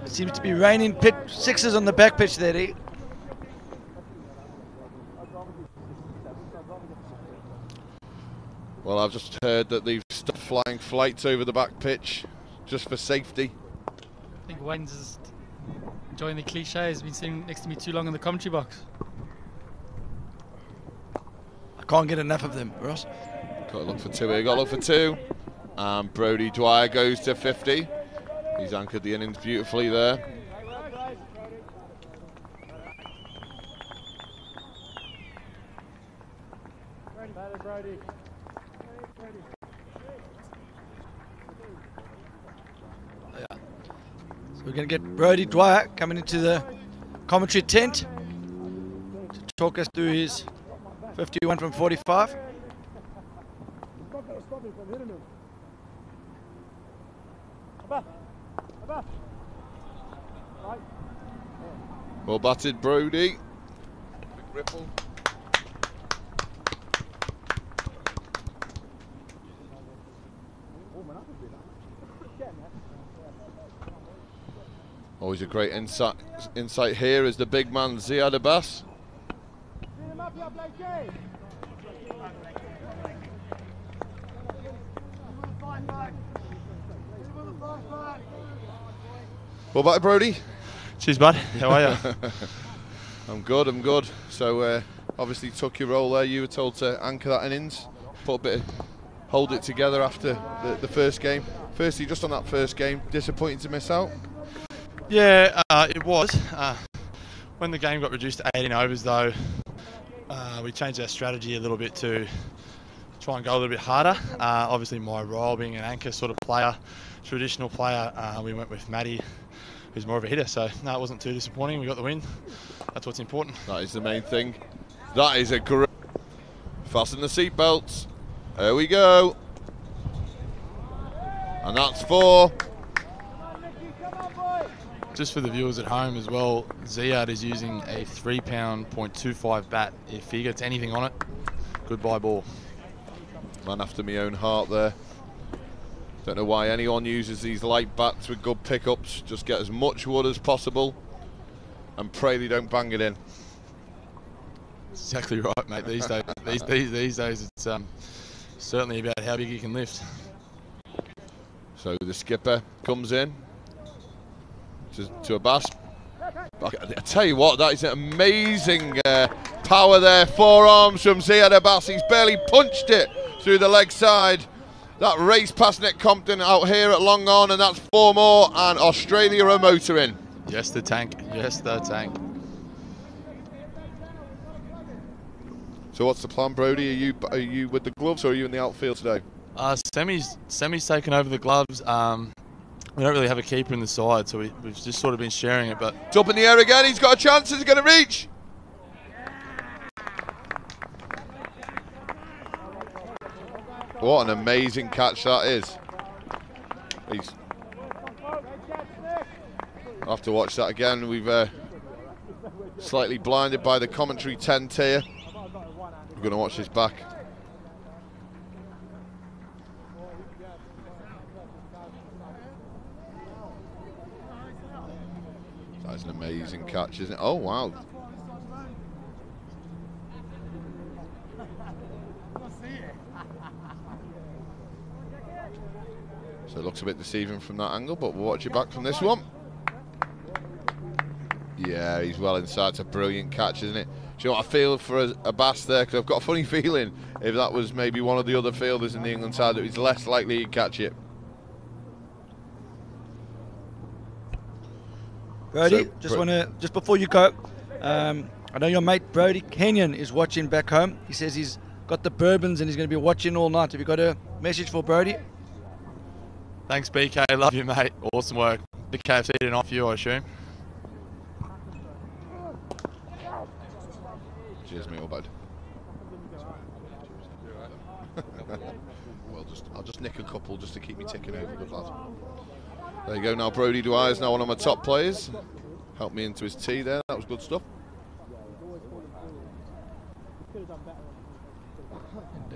It seems to be raining sixes on the back pitch there, eh? Well, I've just heard that they've stopped flying flights over the back pitch just for safety. I think Wayne's is enjoying the cliche. He's been sitting next to me too long in the commentary box. I can't get enough of them, Ross. Got to look for 2 here, got to look for 2. And Brodie Dwyer goes to 50. He's anchored the innings beautifully there. So we're going to get Brodie Dwyer coming into the commentary tent to talk us through his 51 from 45. Well batted, Brodie. Big ripple. Always a great insight here is the big man Ziad Abbas. What about Brody? Cheers, bud. How are you? I'm good, I'm good. So obviously took your role there. You were told to anchor that innings, hold it together after the first game. Firstly, just on that first game, disappointing to miss out? Yeah, it was. When the game got reduced to 18 overs though, we changed our strategy a little bit to try and go a little bit harder. Obviously my role being an anchor sort of player, traditional player, we went with Matty, who's more of a hitter, so no, it wasn't too disappointing. We got the win. That's what's important. That is the main thing. That is a great... Fasten the seatbelts. There we go. And that's 4. Just for the viewers at home as well, Ziad is using a 3 pound .25 bat. If he gets anything on it, goodbye ball. Man after my own heart there. Don't know why anyone uses these light bats with good pickups. Just get as much wood as possible and pray they don't bang it in. Exactly right, mate. These days, these days, it's certainly about how big you can lift. So the skipper comes in to Abbas. I tell you what, that is an amazing power there. Forearms from Ziad Abbas. He's barely punched it through the leg side. That race past Nick Compton out here at long on, and that's 4 more, and Australia are motoring. Yes, the tank. Yes, the tank. So what's the plan, Brody? Are you with the gloves, or are you in the outfield today? Semi's taken over the gloves. We don't really have a keeper in the side, so we've just sort of been sharing it. But it's up in the air again. He's got a chance. He's going to reach. What an amazing catch that is. I'll have to watch that again. We've slightly blinded by the commentary tent here. We're going to watch this back. That's an amazing catch, isn't it? Oh, wow. So it looks a bit deceiving from that angle, but we'll watch it back from this one. Yeah, he's well inside. It's a brilliant catch, isn't it? Do you know what I feel for Abbas there? Because I've got a funny feeling if that was maybe one of the other fielders in the England side, that he's less likely to catch it. Brody, so, just before you go, I know your mate Brody Kenyon is watching back home. He says he's got the bourbons and he's going to be watching all night. Have you got a message for Brody? Thanks, BK. Love you, mate. Awesome work. The KFC tonight for you, I assume. Cheers, mate, all bad. Well, I'll just nick a couple just to keep me ticking over, good lad. There you go. Now Brody Dwyer is now one of my top players. Helped me into his tee there. That was good stuff.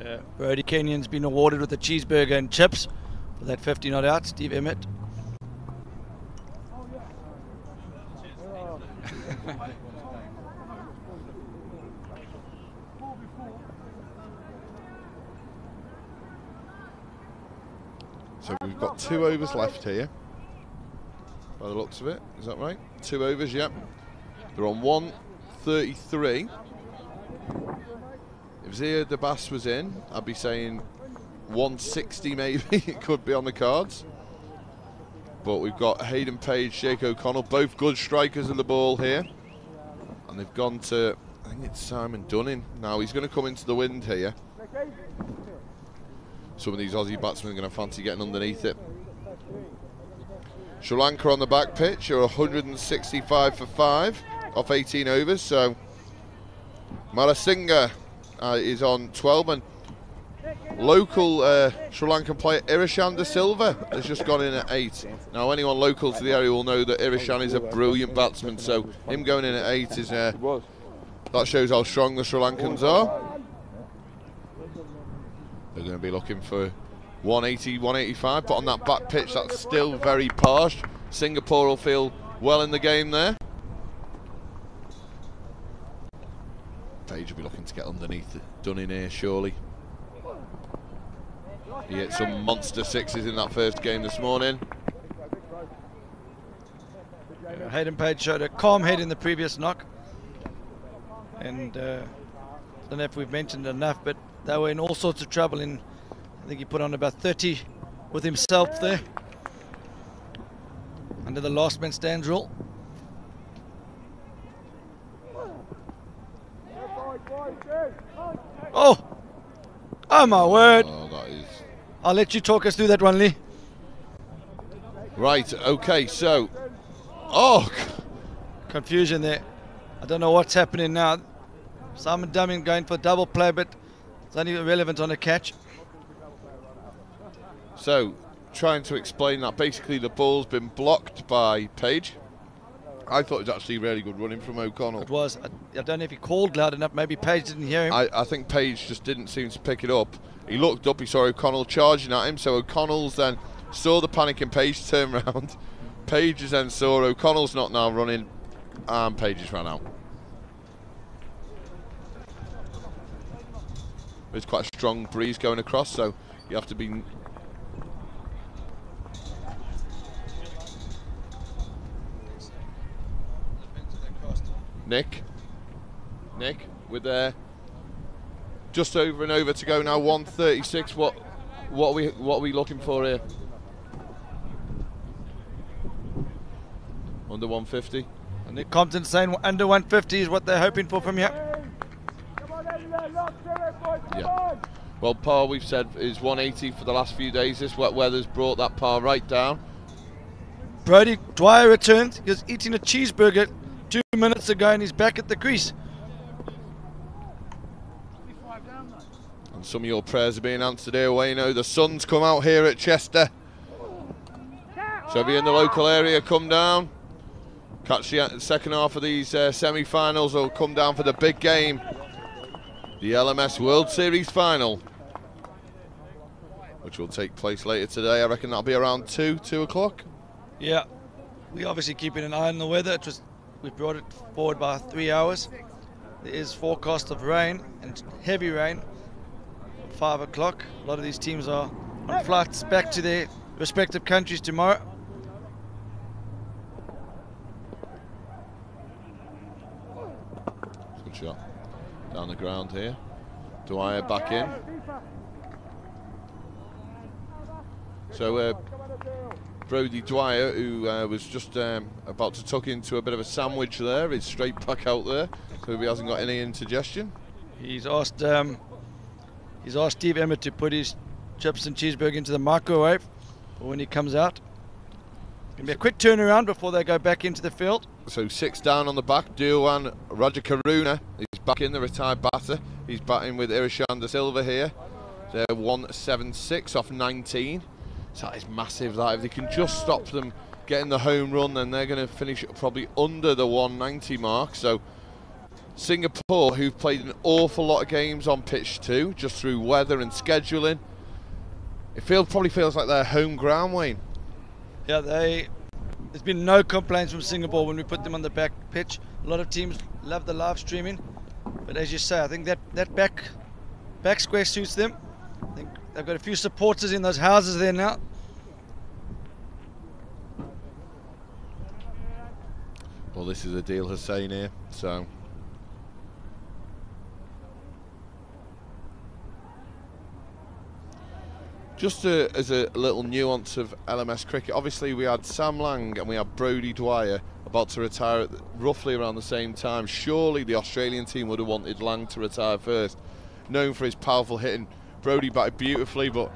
And, Brody Kenyon's been awarded with a cheeseburger and chips for that 50 not out. Steve Emmett. So we've got 2 overs left here, by the looks of it. Is that right? 2 overs, yep. They're on 133. If Ziad Abbas was in, I'd be saying 160 maybe. It could be on the cards. But we've got Hayden Page, Jake O'Connell, both good strikers of the ball here. And they've gone to, I think it's Simon Dunning. Now he's going to come into the wind here. Some of these Aussie batsmen are going to fancy getting underneath it. Sri Lanka on the back pitch are 165 for 5 off 18 overs. So Marasinga is on 12, and local Sri Lankan player Irishan De Silva has just gone in at 8. Now anyone local to the area will know that Irishan is a brilliant batsman, so him going in at 8 is that shows how strong the Sri Lankans are. They're going to be looking for 180, 185, but on that back pitch, that's still very harsh. Singapore will feel well in the game there. Page will be looking to get underneath done in here, surely. He hit some monster sixes in that first game this morning. Hayden Page showed a calm head in the previous knock. And I don't know if we've mentioned enough, but they were in all sorts of trouble. I think he put on about 30 with himself there. Under the last man stands rule. Oh! Oh my word! Oh, that is... I'll let you talk us through that one, Lee. Right, okay, so... Oh! Confusion there. I don't know what's happening now. Simon Dumming going for double play, but it's only relevant on a catch. So, trying to explain that basically the ball's been blocked by Page. I thought it was actually really good running from O'Connell. It was. I don't know if he called loud enough. Maybe Page didn't hear him. I think Page just didn't seem to pick it up. He looked up, he saw O'Connell charging at him, so O'Connell's then saw the panic and Page turned around. Page then saw O'Connell's not now running, and Page just ran out. There's quite a strong breeze going across, so you have to be... Nick, with just over and over to go now. 1:36. What are we looking for here? Under 150. And Nick Compton saying under 150 is what they're hoping for from here. Yeah. Well, par we've said is 180 for the last few days. This wet weather's brought that par right down. Brody Dwyer returns. He was eating a cheeseburger 2 minutes ago and he's back at the crease. And some of your prayers are being answered here, Wayno. The sun's come out here at Chester. So if you're in the local area, come down. Catch the second half of these semi-finals, or come down for the big game. The LMS World Series final, which will take place later today. I reckon that'll be around 2 o'clock. Yeah, we're obviously keeping an eye on the weather. We brought it forward by 3 hours. There is forecast of rain, and heavy rain, 5 o'clock. A lot of these teams are on flights back to their respective countries tomorrow. Good shot. Down the ground here. Dwyer back in. So Brody Dwyer, who was just about to tuck into a bit of a sandwich there, is straight back out there. So he hasn't got any indigestion. He's asked Steve Emmett to put his chips and cheeseburger into the microwave for when he comes out. Gonna be a quick turnaround before they go back into the field. So 6 down on the back. Durwan Rajakaruna is back in, the retired batter. He's batting with Irishanda Silva here. They're 176 off 19. So that is massive. That if they can just stop them getting the home run, then they're going to finish probably under the 190 mark. So Singapore, who've played an awful lot of games on pitch too, just through weather and scheduling, it probably feels like their home ground, Wayne. Yeah, there's been no complaints from Singapore when we put them on the back pitch. A lot of teams love the live streaming, but as you say, I think that back square suits them. I think they've got a few supporters in those houses there now. Well, this is Adil Hussain here, so just as a little nuance of LMS cricket, obviously we had Sam Lang and we had Brody Dwyer about to retire at roughly around the same time. Surely the Australian team would have wanted Lang to retire first, known for his powerful hitting. Brody batted beautifully, but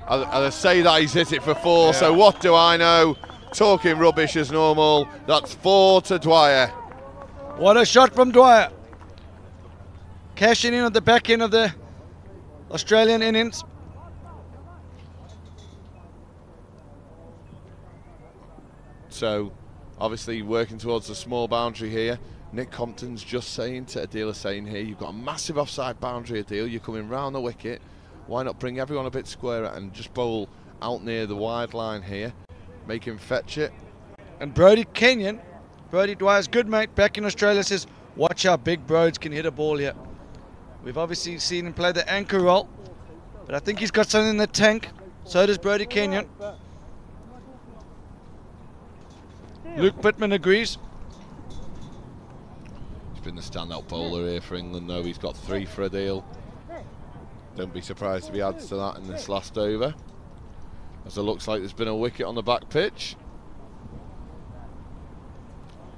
as I say that, he's hit it for 4, so what do I know? Talking rubbish as normal. That's 4 to Dwyer. What a shot from Dwyer. Cashing in at the back end of the Australian innings. So, obviously working towards the small boundary here. Nick Compton's just saying to Adil Hussain here, you've got a massive offside boundary, Adil. You're coming round the wicket. Why not bring everyone a bit squarer and just bowl out near the wide line here? Make him fetch it. And Brody Kenyon Brodie Dwyer's good mate back in Australia says, watch how big Broads can hit a ball here. We've obviously seen him play the anchor role, but I think he's got something in the tank. So does Brodie Kenyon. Luke Pittman agrees. He's been the standout bowler here for England, though. He's got 3 for a deal. Don't be surprised if he adds to that in this last over, as it looks like there's been a wicket on the back pitch.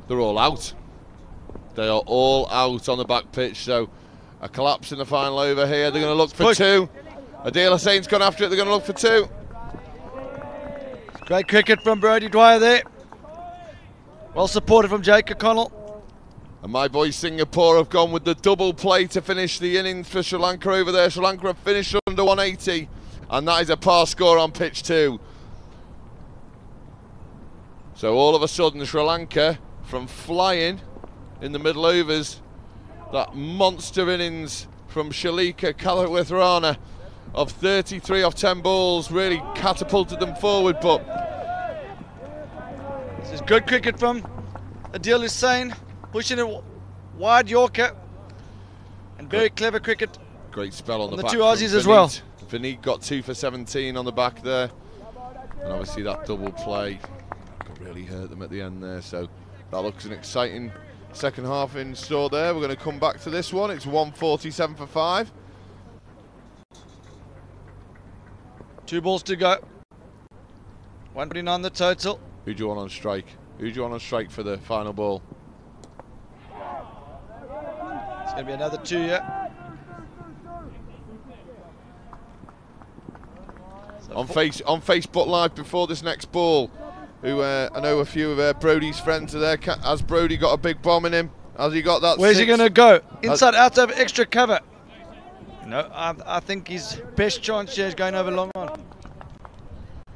They're all out. They are all out on the back pitch, so a collapse in the final over here. They're going to look for 2. Adil Hussein's gone after it. They're going to look for 2. Great cricket from Brodie Dwyer there. Well supported from Jake O'Connell. And my boys Singapore have gone with the double play to finish the innings for Sri Lanka over there. Sri Lanka have finished under 180, and that is a par score on pitch 2. So all of a sudden Sri Lanka, from flying in the middle overs, that monster innings from Shalika Kalawithrana of 33 off 10 balls really catapulted them forward. But this is good cricket from Adil Hussain, pushing it wide Yorker, and very clever cricket. Great spell on the back. 2 Aussies as well. Vineet got 2 for 17 on the back there, and obviously that double play could really hurt them at the end there. So that looks an exciting second half in store there. We're going to come back to this one. It's 147 for 5. 2 balls to go. 149 the total. Who do you want on strike? Who do you want on strike for the final ball? It's going to be another 2, yeah. So on Facebook Live before this next ball, who I know a few of Brodie's friends are there. Has Brodie got a big bomb in him? Has he got that? Where's he going to go? Inside, outside, extra cover. No, I think his best chance here is going over long on.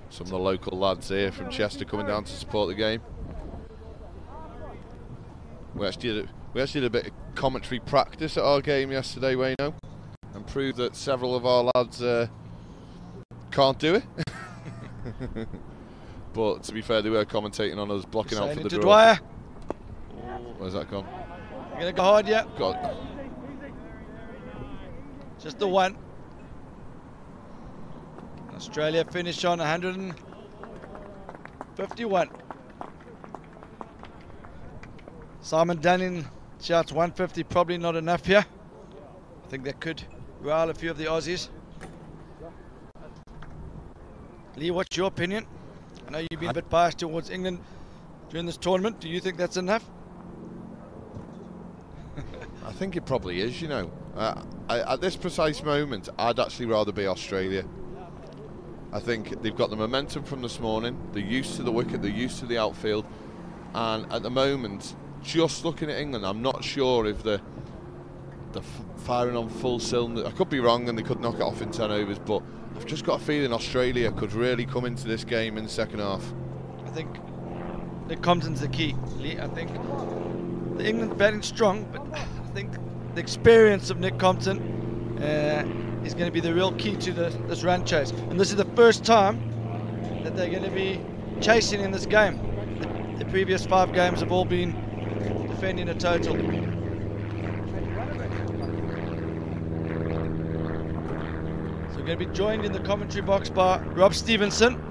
Some of the local lads here from Chester coming down to support the game. We actually did a bit of commentary practice at our game yesterday, Wayno, and proved that several of our lads can't do it. But to be fair, they were commentating on us blocking out for the draw. Dwyer. Where's that gone? You're going to go hard yet? Got just the 1. Australia finish on 151. Simon Dunning shouts 150, probably not enough here. I think that could rile a few of the Aussies. Lee, what's your opinion? I know you've been a bit biased towards England during this tournament. Do you think that's enough? I think it probably is, you know. At this precise moment, I'd actually rather be Australia. I think they've got the momentum from this morning. They're used to the wicket, they're used to the outfield. And at the moment, just looking at England, I'm not sure if they're firing on full cylinder. I could be wrong and they could knock it off in 10 overs, but I've just got a feeling Australia could really come into this game in the second half. I think Nick Compton's the key, Lee. I think the England batting strong, but I think the experience of Nick Compton is going to be the real key to this run chase. And this is the first time that they're going to be chasing in this game. The previous 5 games have all been defending a total. So we're going to be joined in the commentary box by Rob Stevenson.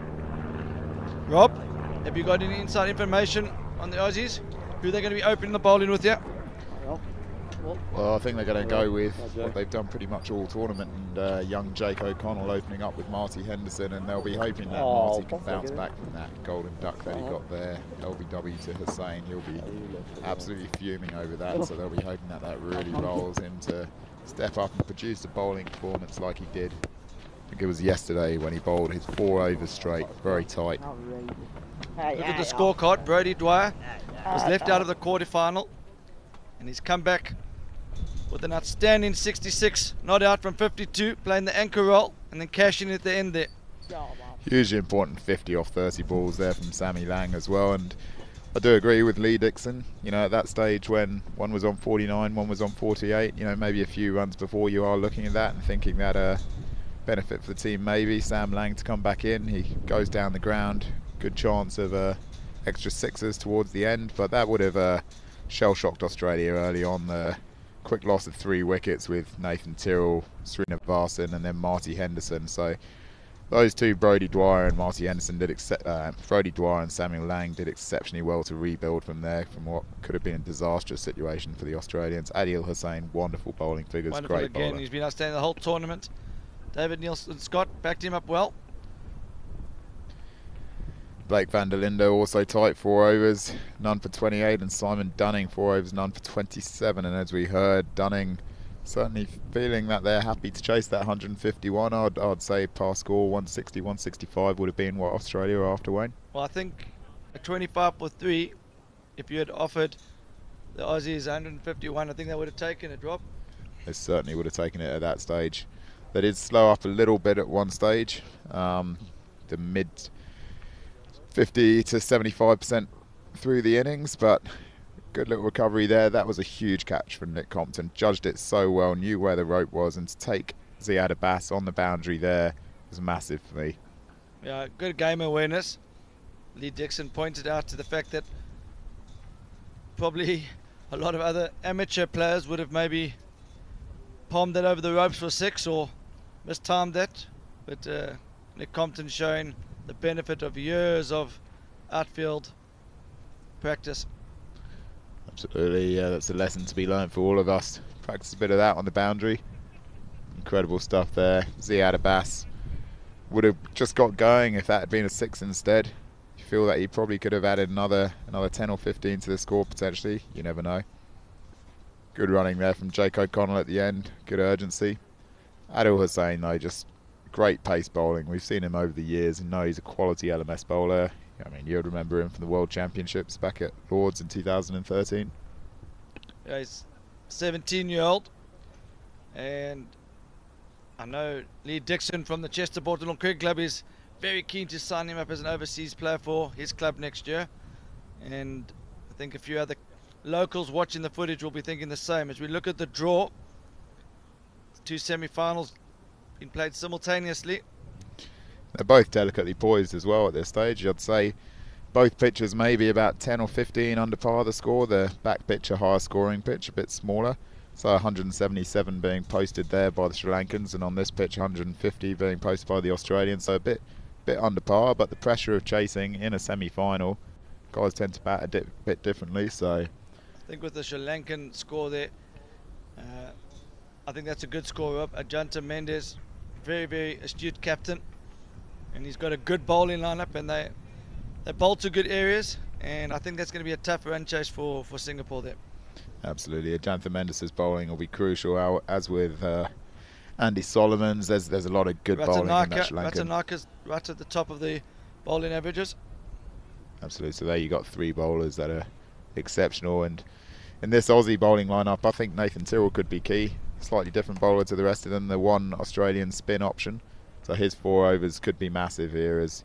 Rob, have you got any inside information on the Aussies? Who they're going to be opening the bowling with here? Well, I think they're going to go with what they've done pretty much all tournament, and young Jake O'Connell opening up with Marty Henderson, and they'll be hoping that Marty can bounce back from that golden duck that he got there. LBW to Hussain, he'll be absolutely fuming over that, so they'll be hoping that that really rolls him to step up and produce a bowling performance like he did. I think it was yesterday when he bowled his 4 overs straight, very tight. Look at the scorecard. Brodie Dwyer was left out of the quarterfinal, and he's come back with an outstanding 66, not out from 52, playing the anchor role and then cashing at the end there. Hugely important 50 off 30 balls there from Sammy Lang as well, and I do agree with Lee Dixon. You know, at that stage when one was on 49, one was on 48, you know, maybe a few runs before you are looking at that and thinking that benefit for the team maybe. Sam Lang to come back in, he goes down the ground, good chance of extra sixes towards the end, but that would have shell-shocked Australia early on. The quick loss of 3 wickets with Nathan Tyrrell, Srinivasan, and then Marty Henderson. So those two, Brodie Dwyer and Marty Henderson, Brodie Dwyer and Samuel Lang did exceptionally well to rebuild from there, from what could have been a disastrous situation for the Australians. Adil Hussain, wonderful bowling figures, Wonderful great again. bowler. He's been outstanding the whole tournament. David Nielsen-Scott backed him up well. Blake van der Linde also tight, 4 overs, none for 28, and Simon Dunning 4 overs, none for 27. And as we heard, Dunning certainly feeling that they're happy to chase that 151. I'd say past score 160, 165 would have been what Australia are after, Wayne. Well, I think a 25 for 3, if you had offered the Aussies 151, I think they would have taken it, Rob. They certainly would have taken it at that stage. They did slow up a little bit at one stage, the mid 50 to 75% through the innings, but good little recovery there. That was a huge catch from Nick Compton. Judged it so well, knew where the rope was, and to take Ziad Abbas on the boundary there was massive for me. Yeah, good game awareness. Lee Dixon pointed out to the fact that probably a lot of other amateur players would have maybe palmed that over the ropes for 6 or mistimed that, but Nick Compton showing the benefit of years of outfield practice. Absolutely, yeah, that's a lesson to be learned for all of us. Practice a bit of that on the boundary. Incredible stuff there. Ziad Abbas would have just got going if that had been a 6 instead. You feel that he probably could have added another 10 or 15 to the score potentially. You never know. Good running there from Jake O'Connell at the end. Good urgency. Adil Hussain though, just great pace bowling. We've seen him over the years and know he's a quality LMS bowler. I mean, you'd remember him from the World Championships back at Lords in 2013. Yeah, he's 17-year-old, and I know Lee Dixon from the Chester Boughton Cricket Club is very keen to sign him up as an overseas player for his club next year, and I think a few other locals watching the footage will be thinking the same. As we look at the draw, 2 semi-finals been played simultaneously. They're both delicately poised as well at this stage. I'd say both pitches maybe about 10 or 15 under par the score. The back pitch a higher scoring pitch, a bit smaller. So 177 being posted there by the Sri Lankans, and on this pitch 150 being posted by the Australians. So a bit under par, but the pressure of chasing in a semi-final, guys tend to bat a bit differently. So I think with the Sri Lankan score there, I think that's a good score up. Ajanta Mendes, very, very astute captain, and he's got a good bowling lineup, and they bowl to good areas, and I think that's going to be a tough run chase for Singapore there. Absolutely, Ajantha Mendes' bowling will be crucial, as with Andy Solomons. There's a lot of good bowling in that Sri Lankan. Ratanaka's right at the top of the bowling averages. Absolutely, so there you got 3 bowlers that are exceptional, and in this Aussie bowling lineup, I think Nathan Tyrrell could be key. Slightly different bowler to the rest of them, the one Australian spin option. So his 4 overs could be massive here as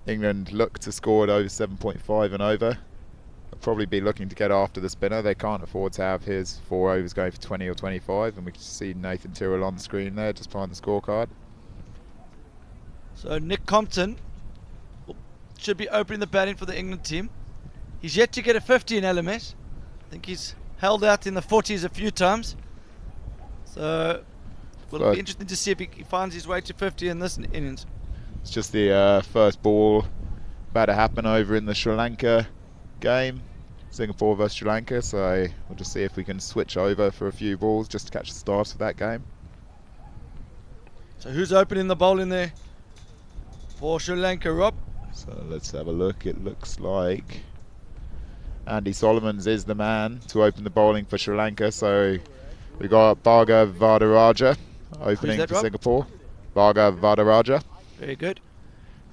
England look to score at over 7.5 and over. They'll probably be looking to get after the spinner. They can't afford to have his 4 overs going for 20 or 25, and we can see Nathan Tyrrell on the screen there just behind the scorecard. So Nick Compton should be opening the batting for the England team. He's yet to get a 50 in LMS. I think he's held out in the 40s a few times. So will be interesting to see if he finds his way to 50 in this innings. It's just the first ball about to happen over in the Sri Lanka game, Singapore versus Sri Lanka, so we'll just see if we can switch over for a few balls just to catch the start of that game. So who's opening the bowling there for Sri Lanka, Rob? So let's have a look. It looks like Andy Solomons is the man to open the bowling for Sri Lanka, so we got Bhargav Vadaraja opening for Singapore. Bhargav Vadaraja. Very good.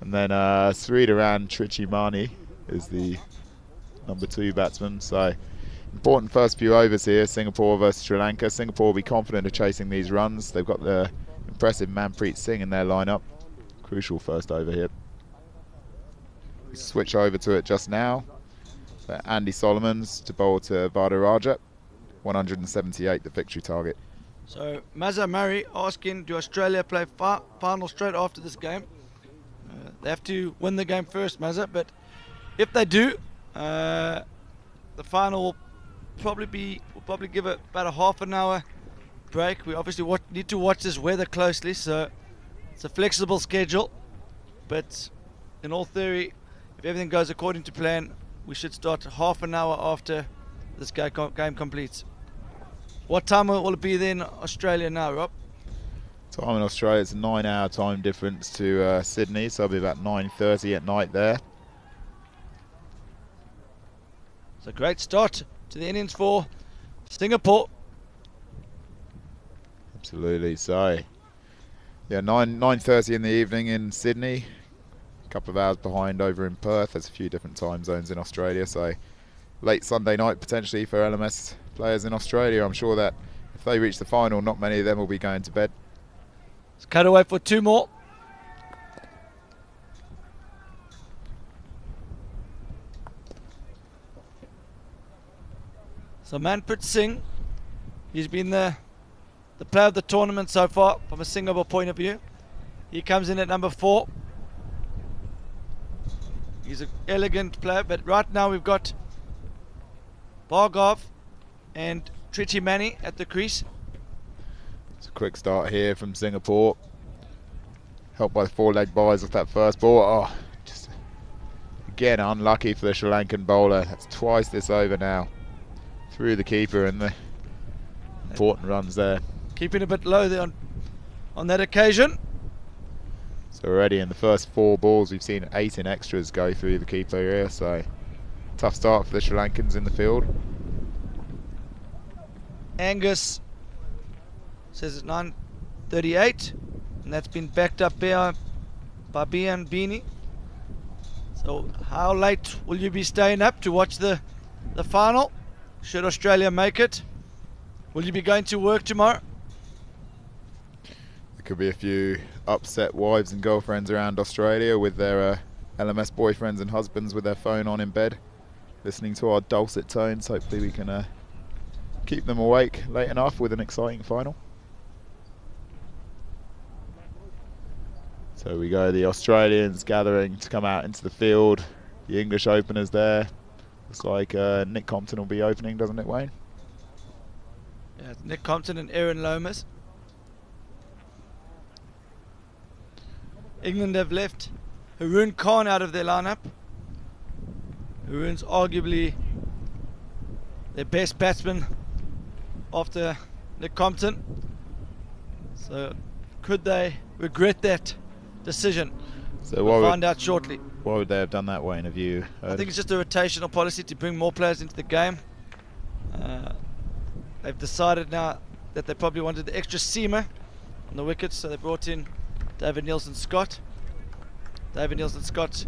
And then Sridharan Trichimani is the number 2 batsman. So important first few overs here, Singapore versus Sri Lanka. Singapore will be confident of chasing these runs. They've got the impressive Manpreet Singh in their lineup. Crucial first over here. We switch over to it just now. So Andy Solomons to bowl to Vadaraja. 178 the victory target. So Mazza Murray asking, do Australia play final straight after this game? They have to win the game first, Mazza, but if they do, the final will probably give it about a half an hour break. We obviously need to watch this weather closely, so it's a flexible schedule, but in all theory, if everything goes according to plan, we should start half an hour after this game completes. What time will it be then, Australia now, Rob? Time in Australia, it's a 9-hour time difference to Sydney, so it'll be about 9:30 at night there. It's a great start to the innings for Singapore. Absolutely. So, yeah, 9:30 in the evening in Sydney. A couple of hours behind over in Perth. There's a few different time zones in Australia, so late Sunday night potentially for LMS players in Australia. I'm sure that if they reach the final, not many of them will be going to bed. Let's cut away for two more. So Manpreet Singh, he's been the player of the tournament so far from a Singapore point of view. He comes in at number 4. He's an elegant player, but right now we've got Bhargav and Trichy Mani at the crease. It's a quick start here from Singapore. Helped by the 4-leg buys off that first ball. Oh, just again unlucky for the Sri Lankan bowler. That's twice this over now. Through the keeper, and the important runs there. Keeping a bit low there on that occasion. So already in the first 4 balls we've seen 8 in extras go through the keeper here, so tough start for the Sri Lankans in the field. Angus says it's 9:38, and that's been backed up by Bian Beanie. So how late will you be staying up to watch the final? Should Australia make it? Will you be going to work tomorrow? There could be a few upset wives and girlfriends around Australia with their LMS boyfriends and husbands with their phone on in bed, listening to our dulcet tones. Hopefully we can keep them awake late enough with an exciting final. So we go, the Australians gathering to come out into the field. The English openers there. Looks like Nick Compton will be opening, doesn't it, Wayne? Yeah, Nick Compton and Aaron Lomas. England have left Haroon Khan out of their lineup. Haroon's arguably their best batsman after Nick Compton. So could they regret that decision? So we'll find out shortly. Why would they have done that, Wayne? Have you heard? I think it's just a rotational policy to bring more players into the game. They've decided now that they probably wanted the extra seamer on the wickets, so they brought in David Nielsen-Scott. David Nielsen-Scott,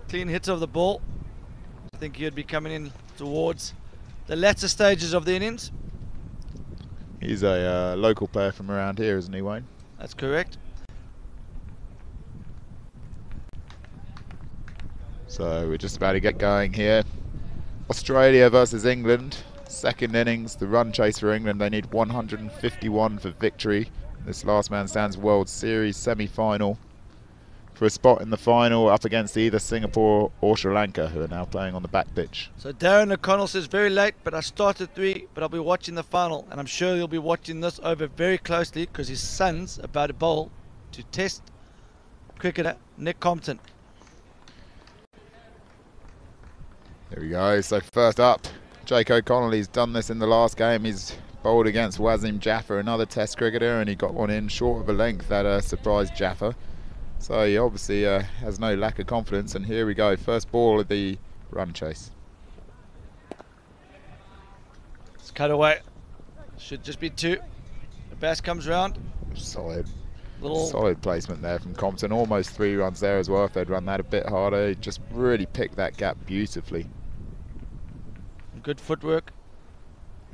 clean hitter of the ball. I think he would be coming in towards the latter stages of the innings. He's a local player from around here, isn't he, Wayne? That's correct. So we're just about to get going here. Australia versus England. Second innings, the run chase for England. They need 151 for victory. This last man stands World Series semi-final for a spot in the final up against either Singapore or Sri Lanka, who are now playing on the back pitch. So Darren O'Connell says very late, but I start at 3, but I'll be watching the final, and I'm sure he'll be watching this over very closely because his son's about to bowl to test cricketer Nick Compton. There we go. So first up, Jake O'Connell. He's done this in the last game. He's bowled against Wasim Jaffer, another test cricketer, and he got one in short of a length that surprised Jaffer. So he obviously has no lack of confidence, and here we go. First ball of the run chase. It's cut away. Should just be 2. The bass comes round. Solid placement there from Compton. Almost 3 runs there as well. If they'd run that a bit harder, he just really picked that gap beautifully. Good footwork.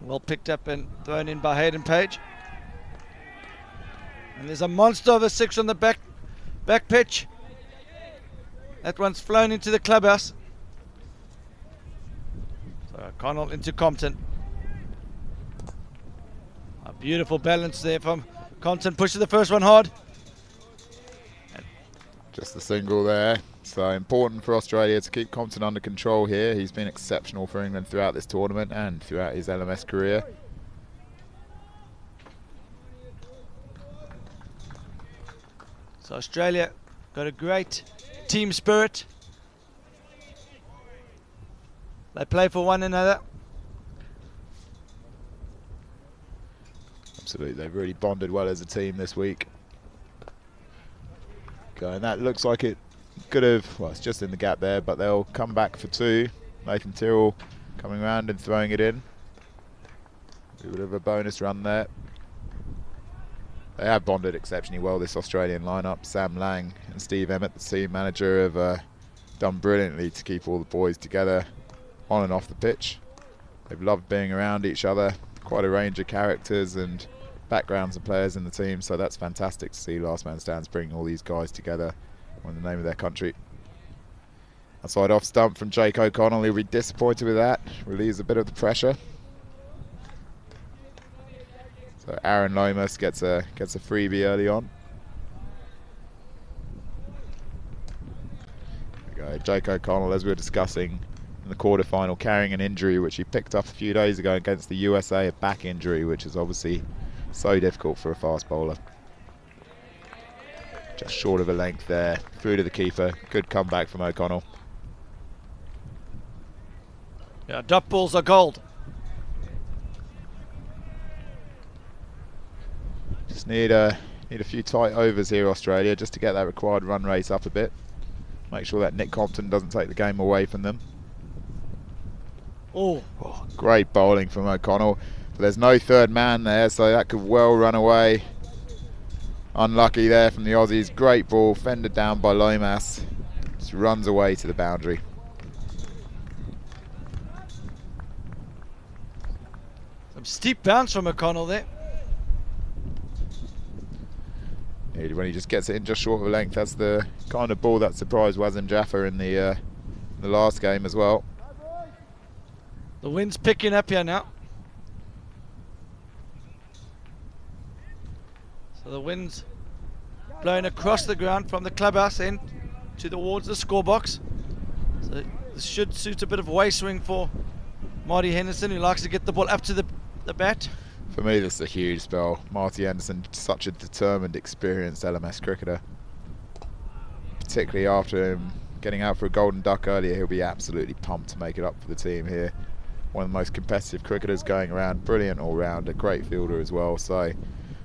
Well picked up and thrown in by Hayden Page. And there's a monster of a 6 on the back pitch. That one's flown into the clubhouse. So O'Connell into Compton. A beautiful balance there from Compton. Pushes the first one hard. Just the single there. So important for Australia to keep Compton under control here. He's been exceptional for England throughout this tournament and throughout his LMS career. So Australia got a great team spirit. They play for one another. Absolutely, they've really bonded well as a team this week. Okay, and that looks like it could have, well, it's just in the gap there, but they'll come back for two. Nathan Tyrrell coming around and throwing it in. A bit of a bonus run there. They have bonded exceptionally well, this Australian lineup. Sam Lang and Steve Emmett, the team manager, have done brilliantly to keep all the boys together on and off the pitch. They've loved being around each other. Quite a range of characters and backgrounds of players in the team, so that's fantastic to see Last Man Stands bringing all these guys together in the name of their country. Outside off stump from Jake O'Connell, he'll be disappointed with that. Relieves a bit of the pressure. So Aaron Lomas gets a freebie early on. There we go. Jake O'Connell, as we were discussing in the quarterfinal, carrying an injury which he picked up a few days ago against the USA, a back injury, which is obviously so difficult for a fast bowler. Just short of a length there, through to the keeper. Good comeback from O'Connell. Yeah, dot balls are gold. Just need a few tight overs here, Australia, just to get that required run rate up a bit. Make sure that Nick Compton doesn't take the game away from them. Oh, great bowling from O'Connell. But there's no third man there, so that could well run away. Unlucky there from the Aussies. Great ball, fended down by Lomas. Just runs away to the boundary. Some steep bounce from O'Connell there. Yeah, when he just gets it in just short of a length, that's the kind of ball that surprised Wasim Jaffer in the last game as well. The wind's picking up here now. So the wind's blowing across the ground from the clubhouse end towards the scorebox. So this should suit a bit of way swing for Marty Henderson, who likes to get the ball up to the bat. For me, this is a huge spell. Marty Henderson, such a determined, experienced LMS cricketer. Particularly after him getting out for a golden duck earlier, he'll be absolutely pumped to make it up for the team here. One of the most competitive cricketers going around. Brilliant all-rounder, great fielder as well. So I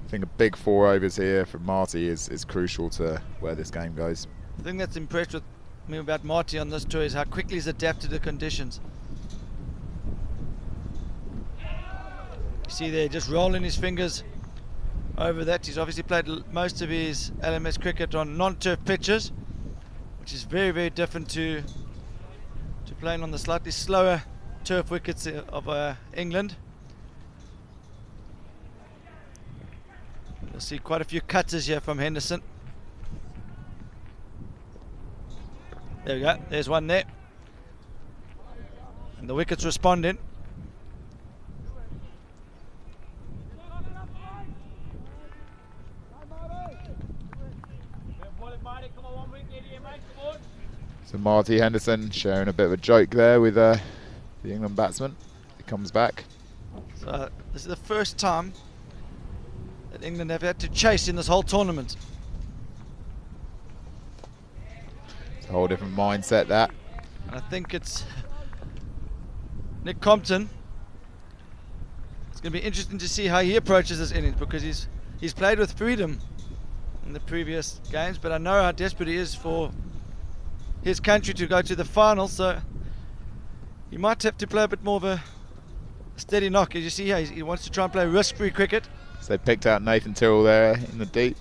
think a big 4 overs here from Marty is crucial to where this game goes. The thing that's impressed with me about Marty on this tour is how quickly he's adapted to conditions. You see there, just rolling his fingers over that. He's obviously played most of his LMS cricket on non-turf pitches, which is very, very different to playing on the slightly slower turf wickets of England. You'll see quite a few cutters here from Henderson. There we go, there's one there. And the wicket's responding. So Marty Henderson sharing a bit of a joke there with the England batsman. He comes back. So this is the first time that England have had to chase in this whole tournament. It's a whole different mindset, that. And I think it's Nick Compton. It's going to be interesting to see how he approaches this innings, because he's played with freedom in the previous games, but I know how desperate he is for his country to go to the final, so he might have to play a bit more of a steady knock. As you see here, he wants to try and play risk-free cricket. So they picked out Nathan Tyrrell there in the deep.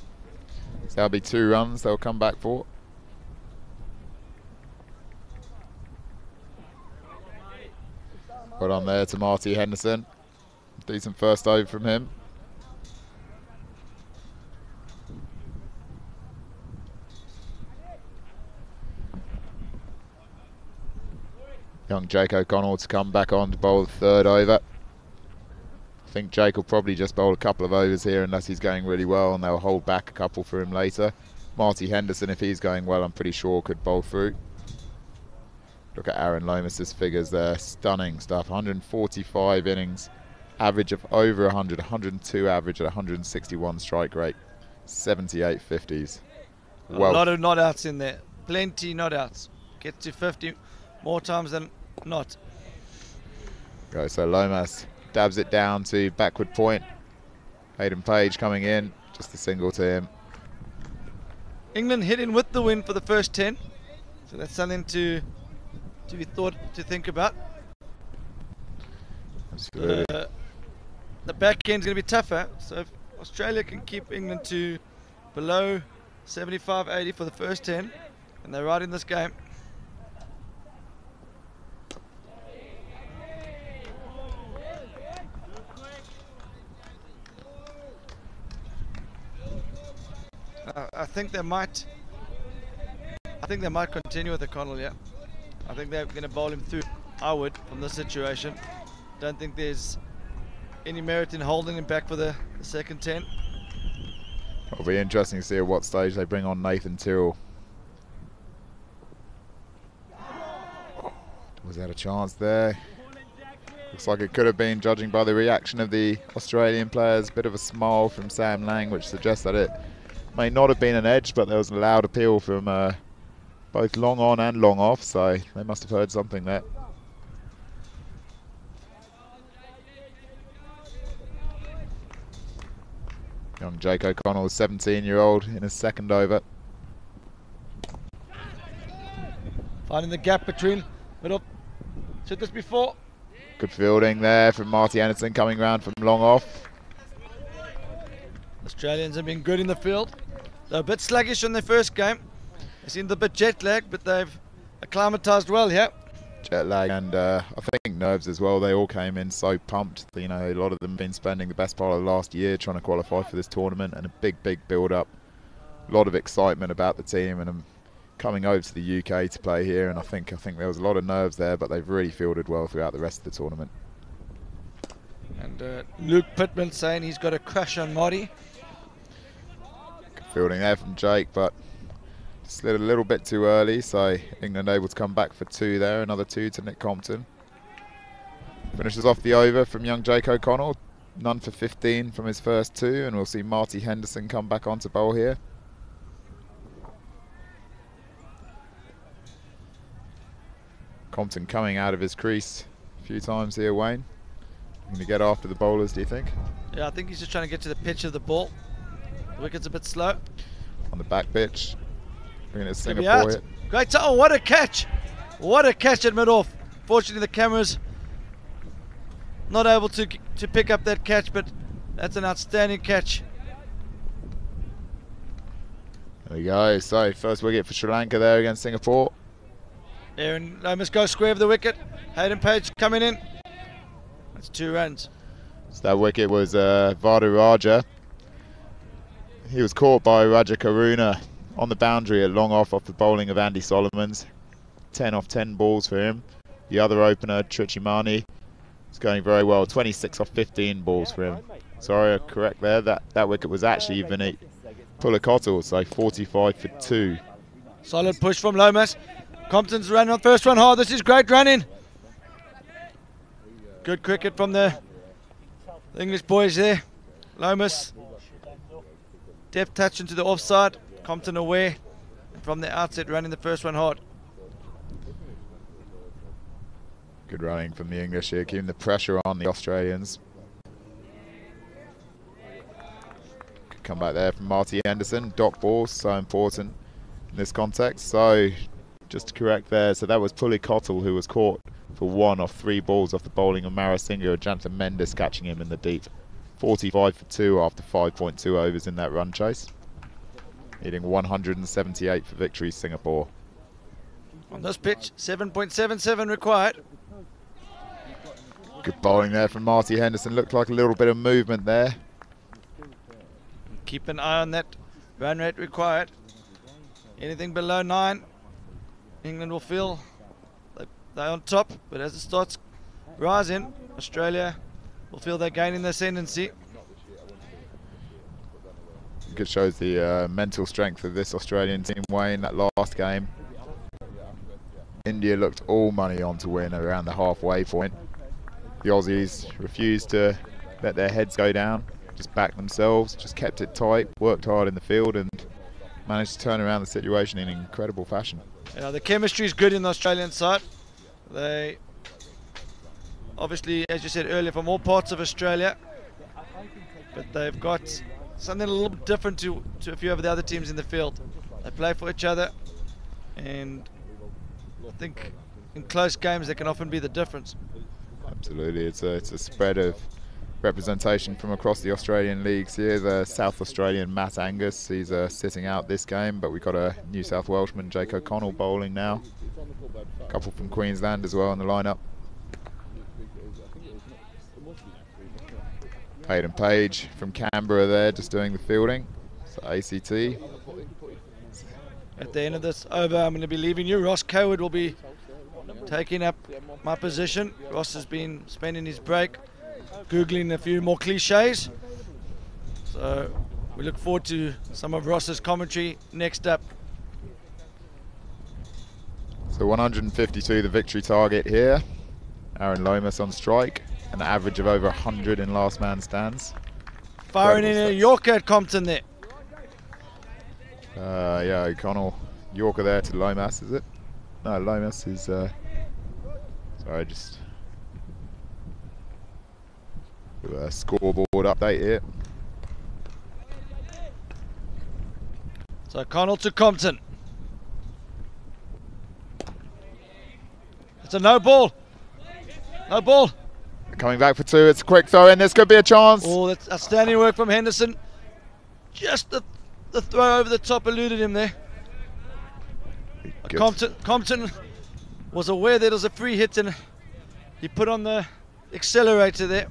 So that'll be 2 runs they'll come back for. Well on there to Marty Henderson. Decent first over from him. Young Jake O'Connell to come back on to bowl the 3rd over. I think Jake will probably just bowl a couple of overs here unless he's going really well, and they'll hold back a couple for him later. Marty Henderson, if he's going well, I'm pretty sure could bowl through. Look at Aaron Lomas's figures there. Stunning stuff. 145 innings. Average of over 100. 102 average at 161 strike rate. 78 50s. A lot of not outs in there. Plenty not outs. Get to 50 more times than not. Go, so Lomas dabs it down to backward point. Hayden Page coming in. Just a single to him. England hit in with the win for the first 10. So that's something to be thought, to think about. Absolutely. The back end's going to be tougher. So if Australia can keep England to below 75-80 for the first 10, and they're right in this game. I think they might continue with O'Connell, yeah. I think they're going to bowl him through. I would, from this situation. Don't think there's any merit in holding him back for the second 10. It'll be interesting to see at what stage they bring on Nathan Tyrrell. Was that a chance there? Looks like it could have been, judging by the reaction of the Australian players. Bit of a smile from Sam Lang, which suggests that it may not have been an edge, but there was a loud appeal from both long on and long off, so they must have heard something there. Young Jake O'Connell, 17-year-old, in his second over. Finding the gap between middle. Said this before. Good fielding there from Marty Anderson, coming round from long off. Australians have been good in the field. They're a bit sluggish in their first game. They seemed a bit jet lagged, but they've acclimatised well here. Jet lag and I think nerves as well. They all came in so pumped. You know, a lot of them have been spending the best part of the last year trying to qualify for this tournament, and a big build-up. A lot of excitement about the team, and them coming over to the UK to play here. And I think there was a lot of nerves there, but they've really fielded well throughout the rest of the tournament. And Luke Pittman saying he's got a crush on Marty. Good fielding there from Jake, but slid a little bit too early, so England able to come back for 2 there. Another 2 to Nick Compton. Finishes off the over from young Jake O'Connell. None for 15 from his first 2, and we'll see Marty Henderson come back onto bowl here. Compton coming out of his crease a few times here, Wayne. Going to get after the bowlers, do you think? Yeah, I think he's just trying to get to the pitch of the ball. The wicket's a bit slow. On the back pitch. Bringing it to Singapore here. Great. Oh, what a catch. What a catch at mid-off. Fortunately, the camera's not able to pick up that catch, but that's an outstanding catch. There we go. So, first wicket for Sri Lanka there against Singapore. Aaron Lomas goes square of the wicket. Hayden Page coming in. That's 2 runs. So that wicket was Vadu Raja. He was caught by Raja Karuna on the boundary at long off the bowling of Andy Solomons. 10 off 10 balls for him. The other opener, Trichimani, is going very well. 26 off 15 balls for him. Sorry, correct there. That wicket was actually Vinny Pulikottle, so 45 for 2. Solid push from Lomas. Compton's running on first one hard. This is great running. Good cricket from the English boys there. Lomas, depth touch into the offside. Compton aware. And from the outset, running the first one hard. Good running from the English here, keeping the pressure on the Australians. Good come back there from Marty Anderson. Dot ball, so important in this context. So, just to correct there, so that was Pulikottle who was caught for 1 off 3 balls off the bowling of Marasinga. Jansen Mendes catching him in the deep. 45 for 2 after 5.2 overs in that run chase. Needing 178 for victory, Singapore. On this pitch, 7.77 required. Good bowling there from Marty Henderson. Looked like a little bit of movement there. Keep an eye on that run rate required. Anything below 9, England will feel they're on top, but as it starts rising, Australia will feel they're gaining the ascendancy. think it shows the mental strength of this Australian team, Wayne. That last game, India looked all money on to win around the halfway point. The Aussies refused to let their heads go down, just backed themselves, just kept it tight, worked hard in the field and managed to turn around the situation in incredible fashion. Yeah, the chemistry is good in the Australian side. They obviously, as you said earlier, from all parts of Australia, but they've got something a little bit different to a few of the other teams in the field. They play for each other, and I think in close games they can often be the difference. Absolutely, it's a spread of representation from across the Australian leagues here. The South Australian Matt Angus, he's sitting out this game, but we've got a New South Welshman, Jake O'Connell, bowling now. A couple from Queensland as well in the lineup. Hayden Page from Canberra there, just doing the fielding. So ACT. At the end of this over, I'm going to be leaving you. Ross Coward will be taking up my position. Ross has been spending his break Googling a few more cliches. So we look forward to some of Ross's commentary next up. So 152 the victory target here. Aaron Lomas on strike. An average of over 100 in last man stands. Firing in a Yorker at Compton there. Yeah, O'Connell, Yorker there to Lomas, is it? No, Lomas is... sorry, just... do a scoreboard update here. So O'Connell to Compton. It's a no ball. No ball. Coming back for two, it's a quick throw in, this could be a chance. Oh, that's outstanding work from Henderson. Just the throw over the top eluded him there. Compton was aware that it was a free hit and he put on the accelerator there.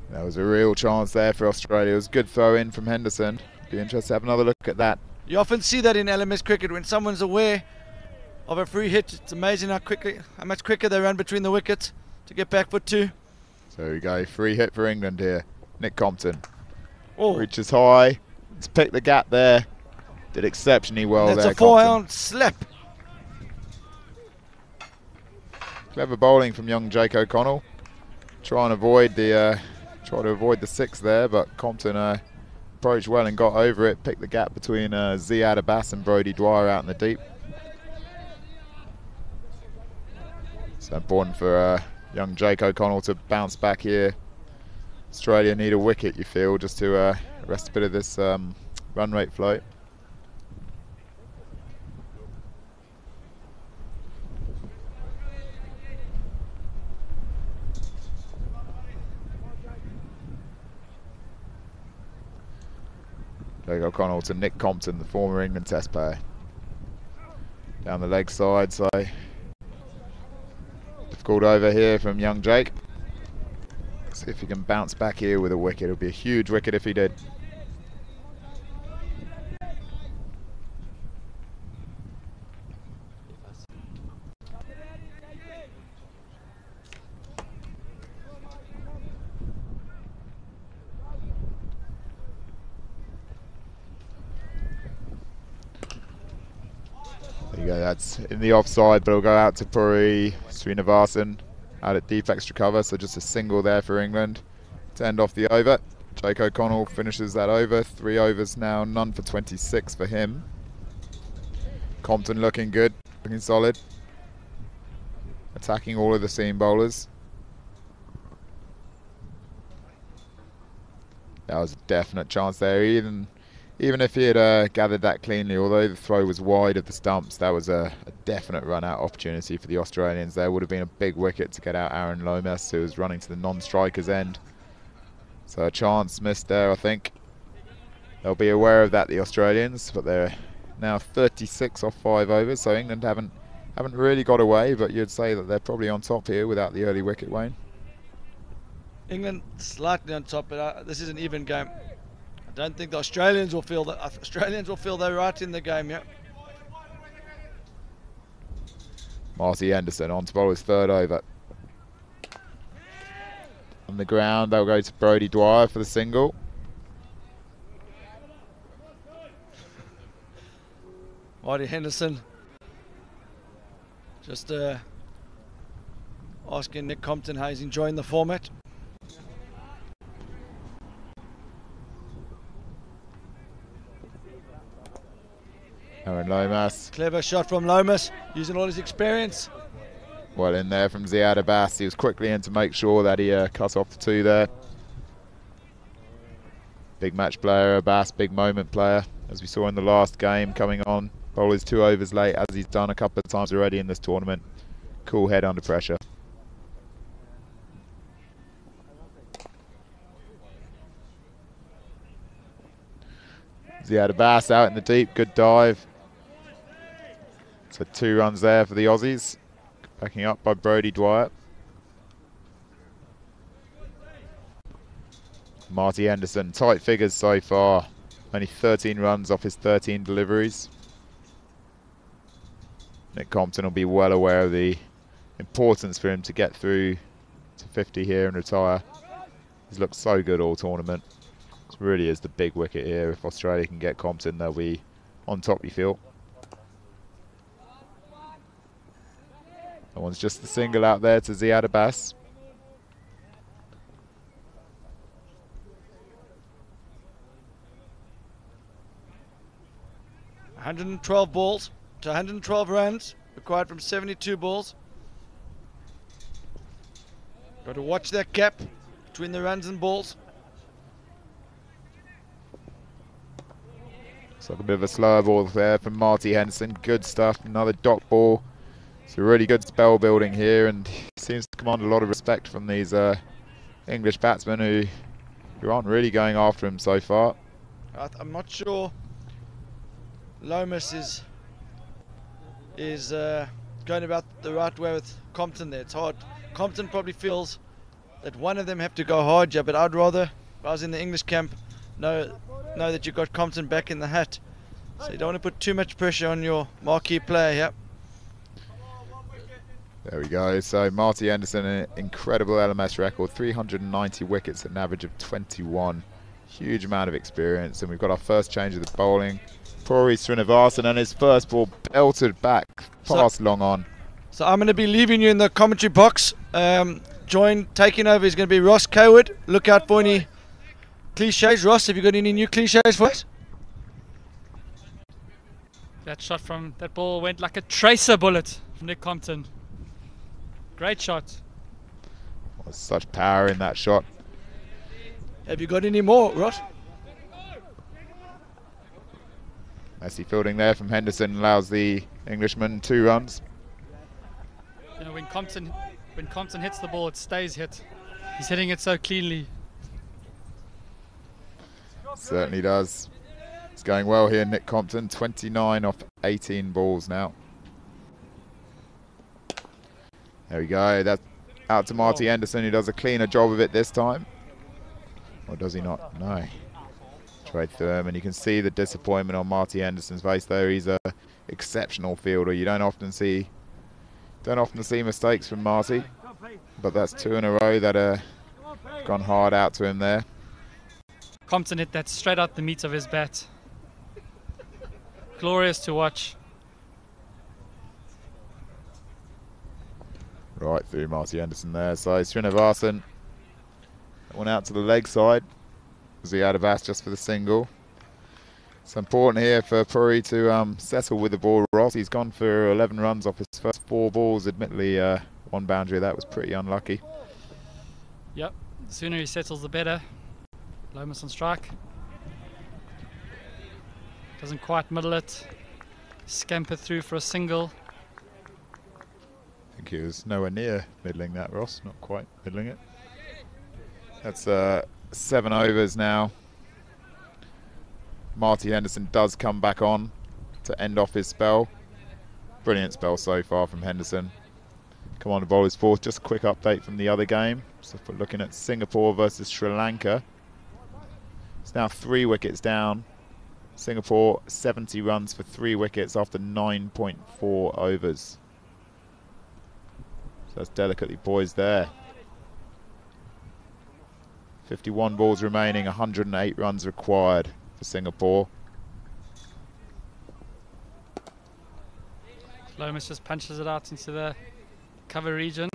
That was a real chance there for Australia. It was a good throw in from Henderson. Be interested to have another look at that. You often see that in LMS cricket when someone's aware of a free hit. It's amazing how much quicker they run between the wickets to get back for two. So there we go, free hit for England here. Nick Compton. Oh. Reaches high. He's picked the gap there. Did exceptionally well there. That's a 4-ounce slap. Clever bowling from young Jake O'Connell. Try to avoid the six there, but Compton approached well and got over it. Picked the gap between Ziad Abbas and Brodie Dwyer out in the deep. So important for young Jake O'Connell to bounce back here. Australia need a wicket, you feel, just to arrest a bit of this run rate flow. Jake O'Connell to Nick Compton, the former England Test player. Down the leg side, so difficult over here from young Jake. See if he can bounce back here with a wicket. It would be a huge wicket if he did. There you go, that's in the offside, but it'll go out to Puri Srinivasan out at deep extra cover, so just a single there for England to end off the over. Jake O'Connell finishes that over. 3 overs now, none for 26 for him. Compton looking good, looking solid. Attacking all of the seam bowlers. That was a definite chance there. Even if he had gathered that cleanly, although the throw was wide of the stumps, that was a definite run-out opportunity for the Australians. There would have been a big wicket to get out Aaron Lomas, who was running to the non-striker's end. So a chance missed there, I think. They'll be aware of that, the Australians, but they're now 36 off 5 overs, so England haven't really got away, but you'd say that they're probably on top here without the early wicket, Wayne. England slightly on top, but this is an even game. I don't think the Australians will feel that. Australians will feel they're right in the game, yeah. Marty Henderson on to bowl his 3rd over. On the ground, they'll go to Brodie Dwyer for the single. Marty Henderson just asking Nick Compton how he's enjoying the format. Aaron Lomas. Clever shot from Lomas, using all his experience. Well in there from Ziad Abbas. He was quickly in to make sure that he cut off the 2 there. Big match player, Abbas, big moment player. As we saw in the last game, coming on. Bowlers 2 overs late, as he's done a couple of times already in this tournament. Cool head under pressure. Ziad Abbas out in the deep, good dive. So 2 runs there for the Aussies. Backing up by Brodie Dwyer. Marty Henderson, tight figures so far. Only 13 runs off his 13 deliveries. Nick Compton will be well aware of the importance for him to get through to 50 here and retire. He's looked so good all tournament. This really is the big wicket here. If Australia can get Compton, they'll be on top, you feel. That one's just the single out there to Ziad Abbas. $112 balls to 112 runs required from 72 balls. Got to watch that gap between the runs and balls. It's like a bit of a slower ball there from Marty Henderson. Good stuff. Another dot ball. It's a really good spell building here, and he seems to command a lot of respect from these English batsmen who aren't really going after him so far. I'm not sure Lomas is going about the right way with Compton there. It's hard. Compton probably feels that one of them have to go hard, yeah, but I'd rather, if I was in the English camp, know that you've got Compton back in the hat. So you don't want to put too much pressure on your marquee player here. There we go. So Marty Henderson, an incredible LMS record, 390 wickets at an average of 21. Huge amount of experience. And we've got our first change of the bowling. Puri Srinivasan, and his first ball belted back past long on. So I'm going to be leaving you in the commentary box. Taking over is going to be Ross Cawood. Look out for any cliches. Ross, have you got any new cliches for us? That shot from that ball went like a tracer bullet from Nick Compton. Great shot. Oh, such power in that shot. Have you got any more, Ross? Messy fielding there from Henderson allows the Englishman 2 runs. You know, when Compton hits the ball, it stays hit. He's hitting it so cleanly. Certainly does. It's going well here, Nick Compton. 29 off 18 balls now. There we go. That's out to Marty Henderson, who does a cleaner job of it this time. Or does he not? No. Straight through him, and you can see the disappointment on Marty Henderson's face there. He's a exceptional fielder. You don't often see mistakes from Marty, but that's 2 in a row that are gone hard out to him there. Compton hit that straight out the meat of his bat. Glorious to watch. Right through Marty Henderson there. So Srinivasan, that one out to the leg side. Ziad Abbas just for the single. It's important here for Puri to settle with the ball. Ross, he's gone for 11 runs off his first 4 balls. Admittedly, one boundary that was pretty unlucky. Yep, the sooner he settles the better. Lomas on strike. Doesn't quite middle it. Scamper through for a single. I think he was nowhere near middling that, Ross. Not quite middling it. That's 7 overs now. Marty Henderson does come back on to end off his spell. Brilliant spell so far from Henderson. Come on to bowl his 4th. Just a quick update from the other game. So if we're looking at Singapore versus Sri Lanka, it's now 3 wickets down. Singapore 70 runs for 3 wickets after 9.4 overs. So that's delicately poised there. 51 balls remaining, 108 runs required for Singapore. Lomas just punches it out into the cover region.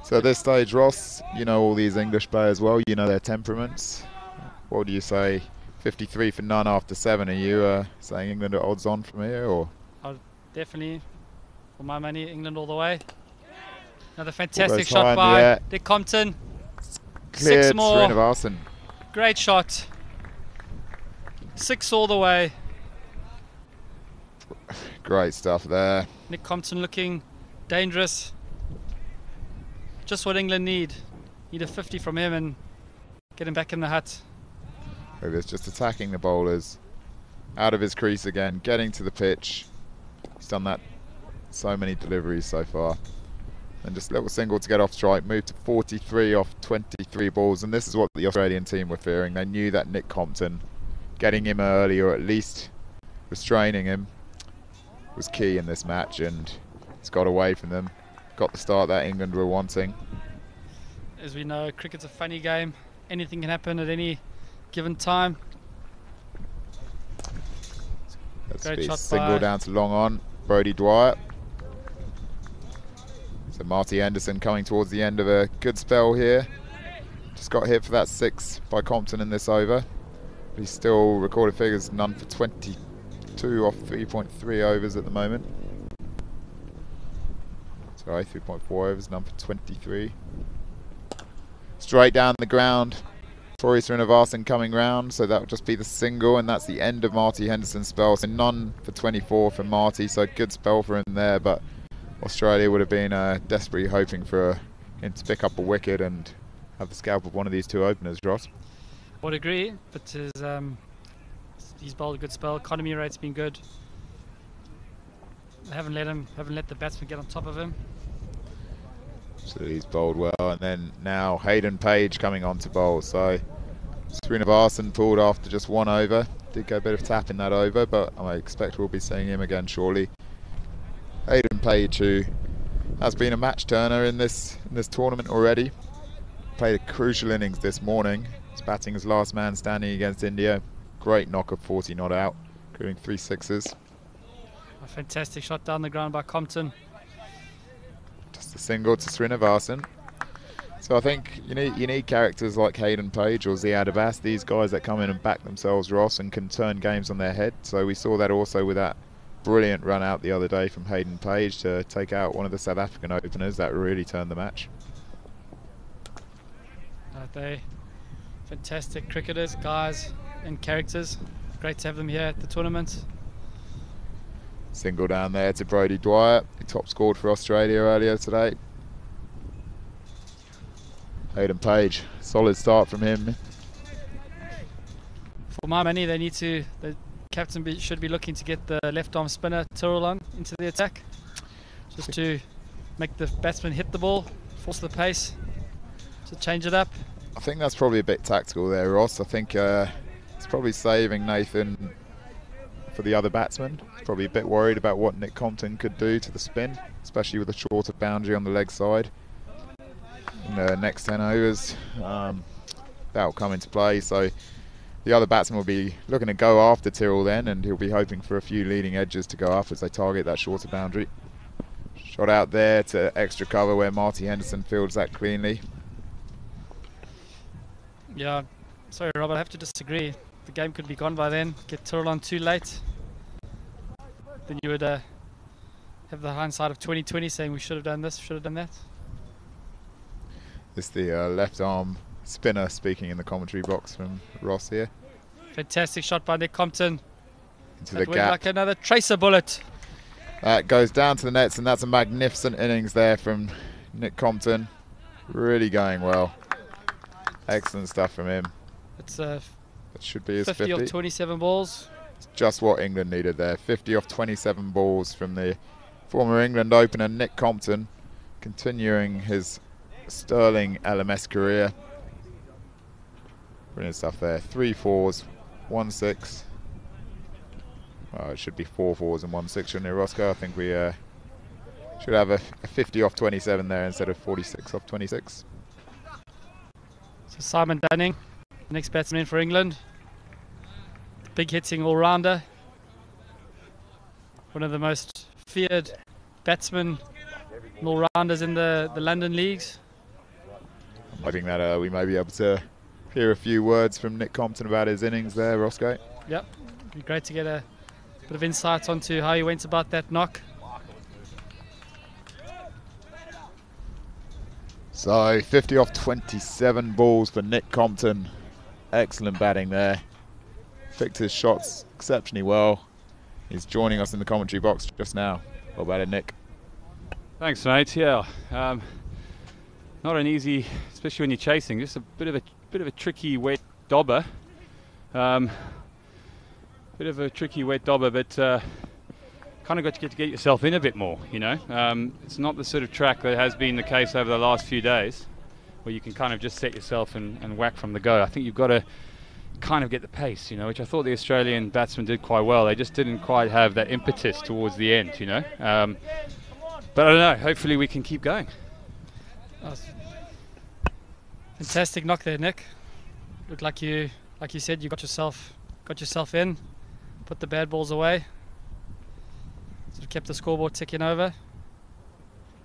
So at this stage, Ross, you know all these English players well, you know their temperaments. What do you say? 53 for none after 7. Are you saying England are odds on from here, or? I'll definitely, for my money, England all the way. Another fantastic shot by Dick Compton. Cleared 6 more. Srinivasan. Great shot. 6 all the way. Great stuff there. Nick Compton looking dangerous. Just what England need. Need a 50 from him and get him back in the hut. He's just attacking the bowlers. Out of his crease again, getting to the pitch. He's done that so many deliveries so far. And just a little single to get off strike. Moved to 43 off 23 balls. And this is what the Australian team were fearing. They knew that Nick Compton, getting him early or at least restraining him, was key in this match. And it's got away from them. Got the start that England were wanting. As we know, cricket's a funny game. Anything can happen at any given time. That's Great a shot single by down to long on. Brodie Dwyer. So Marty Henderson coming towards the end of a good spell here. Just got hit for that 6 by Compton in this over. But he's still recorded figures none for 22 off 3.3 overs at the moment. Sorry, 3.4 overs, none for 23. Straight down the ground. Torrey Srinivasan coming round, so that will just be the single, and that's the end of Marty Henderson's spell. So none for 24 from Marty, so good spell for him there, but Australia would have been desperately hoping for him to pick up a wicket and have the scalp of one of these 2 openers, Ross. Would agree, but he's bowled a good spell. Economy rate's been good. They haven't let the batsman get on top of him. So he's bowled well, and then now Hayden Page coming on to bowl. So Srinivasan pulled after just 1 over. Did get a bit of tap in that over, but I expect we'll be seeing him again shortly. Hayden Page, who has been a match turner in this tournament already, played a crucial innings this morning. He's batting as last man standing against India. Great knock of 40 not out, including 3 sixes. A fantastic shot down the ground by Compton. Just a single to Srinivasan. So I think you need characters like Hayden Page or Ziad Abbas, these guys that come in and back themselves, Ross, and can turn games on their head. So we saw that also with that brilliant run out the other day from Hayden Page to take out one of the South African openers. That really turned the match. They fantastic cricketers, guys, and characters. Great to have them here at the tournament. Single down there to Brodie Dwyer, who top scored for Australia earlier today. Hayden Page, solid start from him. For my money, the captain should be looking to get the left arm spinner Tyrrell on into the attack, just to make the batsman hit the ball, force the pace, to change it up. I think that's probably a bit tactical there, Ross. I think it's probably saving Nathan for the other batsman. He's probably a bit worried about what Nick Compton could do to the spin, especially with a shorter boundary on the leg side. In the next 10 overs, that will come into play. So the other batsman will be looking to go after Tyrrell then, and he'll be hoping for a few leading edges to go up as they target that shorter boundary. Shot out there to extra cover where Marty Henderson fields that cleanly. Yeah, sorry Robert, I have to disagree. The game could be gone by then. Get Tyrrell on too late, then you would have the hindsight of 2020 saying we should have done this, should have done that. It's the left arm spinner speaking in the commentary box from Ross here. Fantastic shot by Nick Compton. Into That the went gap. like another tracer bullet. That goes down to the nets, and that's a magnificent innings there from Nick Compton. Really going well. Excellent stuff from him. It's That should be his 50 50. of 27 balls. It's just what England needed there. 50 off 27 balls from the former England opener Nick Compton, continuing his sterling LMS career. Brilliant stuff there. 3 fours, 1 6. Well, it should be 4 fours and 1 6, shouldn't it, Roscoe? I think we should have a 50 off 27 there instead of 46 off 26. So Simon Dunning, next batsman for England. Big hitting all-rounder. one of the most feared batsmen and all-rounders in the London leagues. I'm hoping that we may be able to hear a few words from Nick Compton about his innings there, Roscoe. Yep, it'd be great to get a bit of insight onto how he went about that knock. So 50 off 27 balls for Nick Compton. Excellent batting there. Picked his shots exceptionally well. He's joining us in the commentary box just now. Well batted, Nick. Thanks, mate. Yeah, not an easy, especially when you're chasing. Just a bit of a tricky wet dobber. But kind of got to get yourself in a bit more. You know, it's not the sort of track that has been the case over the last few days, where you can kind of just set yourself and whack from the go. I think you've got to kind of get the pace, you know, which I thought the Australian batsmen did quite well. They just didn't quite have that impetus towards the end, you know. But I don't know. Hopefully we can keep going. Fantastic knock there, Nick. Looked like you said, you got yourself in, put the bad balls away, sort of kept the scoreboard ticking over,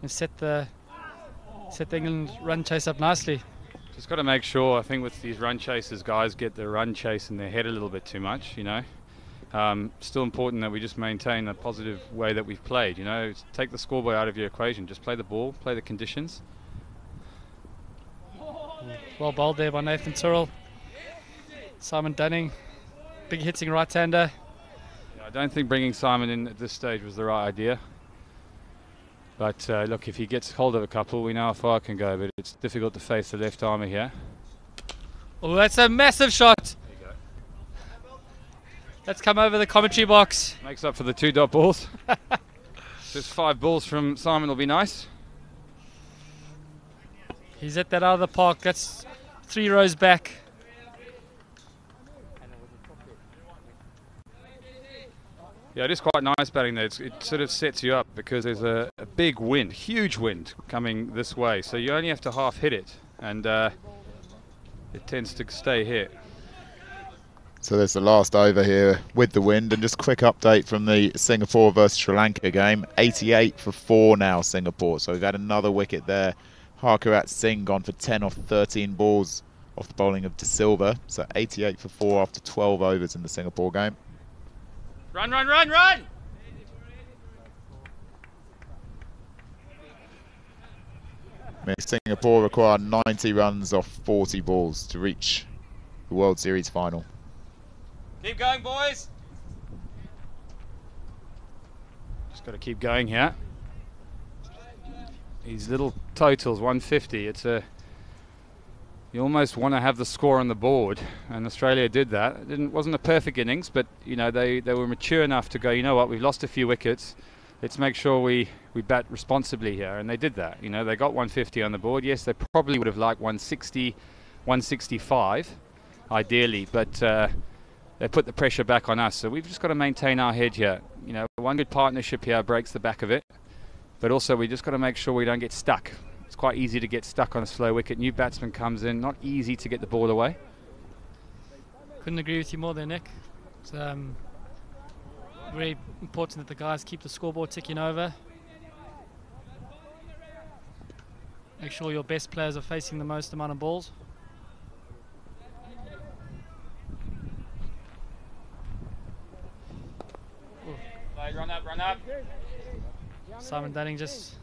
and set the England run chase up nicely. Just got to make sure, I think with these run chasers, guys get the run chase in their head a little bit too much, you know. Still important that we just maintain a positive way that we've played, you know. Take the scoreboard out of your equation, just play the ball, play the conditions. Well bowled there by Nathan Tyrrell. Simon Dunning, big hitting right-hander. Yeah, I don't think bringing Simon in at this stage was the right idea. But look, if he gets hold of a couple, we know how far it can go, but it's difficult to face the left armour here. Oh, that's a massive shot. There you go. Let's come over the commentary box. Makes up for the 2 dot balls. Just 5 balls from Simon will be nice. He's hit that out of the park. That's 3 rows back. Yeah, it is quite nice batting there. It sort of sets you up because there's a big wind, huge wind coming this way. So you only have to half hit it, and it tends to stay here. So there's the last over here with the wind, and just a quick update from the Singapore versus Sri Lanka game. 88 for 4 now, Singapore. So we've had another wicket there. Harkarat Singh gone for 10 off 13 balls off the bowling of De Silva. So 88 for 4 after 12 overs in the Singapore game. Run, run, run, run! Singapore require 90 runs off 40 balls to reach the World Series final. Keep going, boys. Just got to keep going here. These little totals, 150. It's you almost want to have the score on the board, and Australia did that. It wasn't a perfect innings, but you know they were mature enough to go, you know what, we've lost a few wickets. Let's make sure we bat responsibly here, and they did that. You know, they got 150 on the board. Yes, they probably would have liked 160, 165, ideally, but they put the pressure back on us. So we've just got to maintain our head here. You know, one good partnership here breaks the back of it, but also we just got to make sure we don't get stuck. It's quite easy to get stuck on a slow wicket. New batsman comes in, not easy to get the ball away. Couldn't agree with you more there, Nick. It's very important that the guys keep the scoreboard ticking over. Make sure your best players are facing the most amount of balls. Run up, run up. Simon Dunning just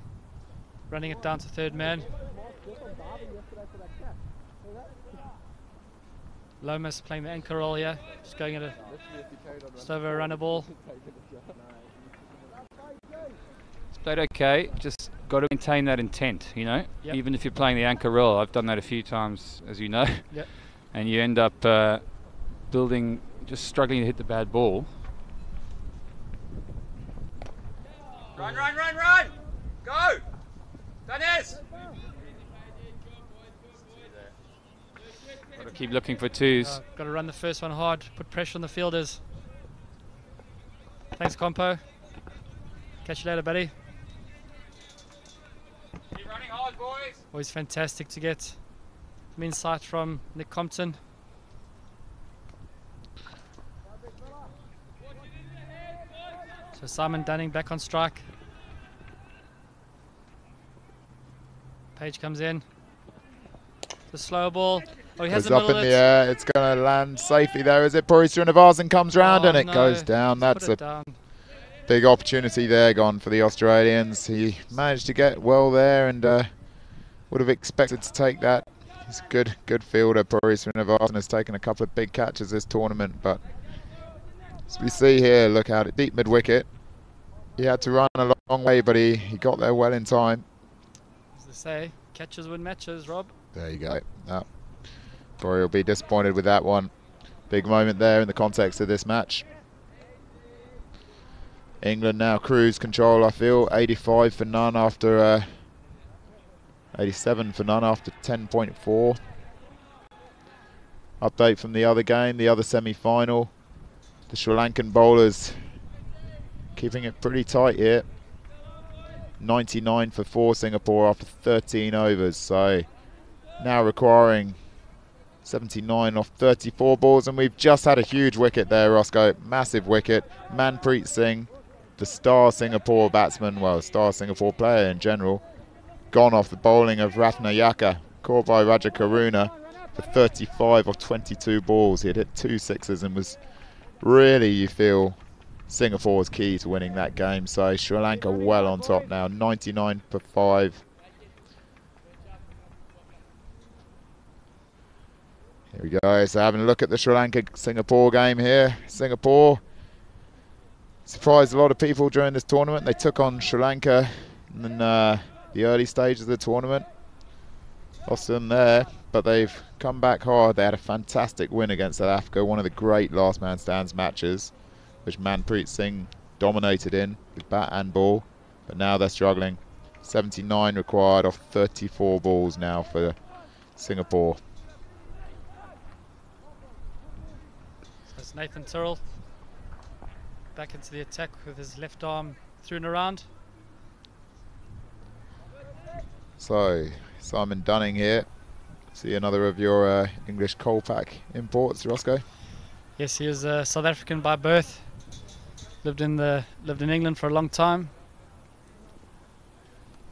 running it down to third man. Lomas playing the anchor role here, just going at just over a runner ball. It's played okay, just got to maintain that intent, you know. Yep. Even if you're playing the anchor role. I've done that a few times, as you know. Yep. And you end up building, just struggling to hit the bad ball. Run, run, run, run! Go! Dennis! Got to keep looking for twos. Got to run the first one hard, put pressure on the fielders. Thanks, Compo. Catch you later, buddy. Keep running hard, boys. Always fantastic to get some insight from Nick Compton. So Simon Dunning back on strike. Page comes in. The slow ball. Oh, he has Goes up in the air. It's going to land safely there, is it? Puri Srinivasan comes round and it goes down. That's a big opportunity there gone for the Australians. He managed to get well there and would have expected to take that. He's a good fielder. Puri Srinivasan has taken a couple of big catches this tournament, but as we see here, look out, deep mid-wicket. He had to run a long way, but he got there well in time. As they say, catches win matches, Rob. There you go. No. Puri will be disappointed with that one. Big moment there in the context of this match. England now cruise control, I feel. 85 for none after 87 for none after 10.4. Update from the other game, the other semi-final. The Sri Lankan bowlers keeping it pretty tight here. 99 for 4 Singapore after 13 overs, so now requiring 79 off 34 balls, and we've just had a huge wicket there, Roscoe. Massive wicket. Manpreet Singh, the star Singapore batsman, well, star Singapore player in general, gone off the bowling of Ratnayaka, caught by Raja Karuna for 35 off 22 balls. He had hit 2 sixes and was really, you feel, Singapore's key to winning that game. So Sri Lanka well on top now, 99 for 5. Here we go, so having a look at the Sri Lanka-Singapore game here. Singapore surprised a lot of people during this tournament. They took on Sri Lanka in the early stages of the tournament. Lost them there, but they've come back hard. They had a fantastic win against South Africa, one of the great last man stands matches, which Manpreet Singh dominated in with bat and ball, but now they're struggling. 79 required off 34 balls now for Singapore. So it's Nathan Tyrrell back into the attack with his left arm through and around. So Simon Dunning here. See another of your English Colpack imports, Roscoe. Yes, he is South African by birth. Lived in England for a long time.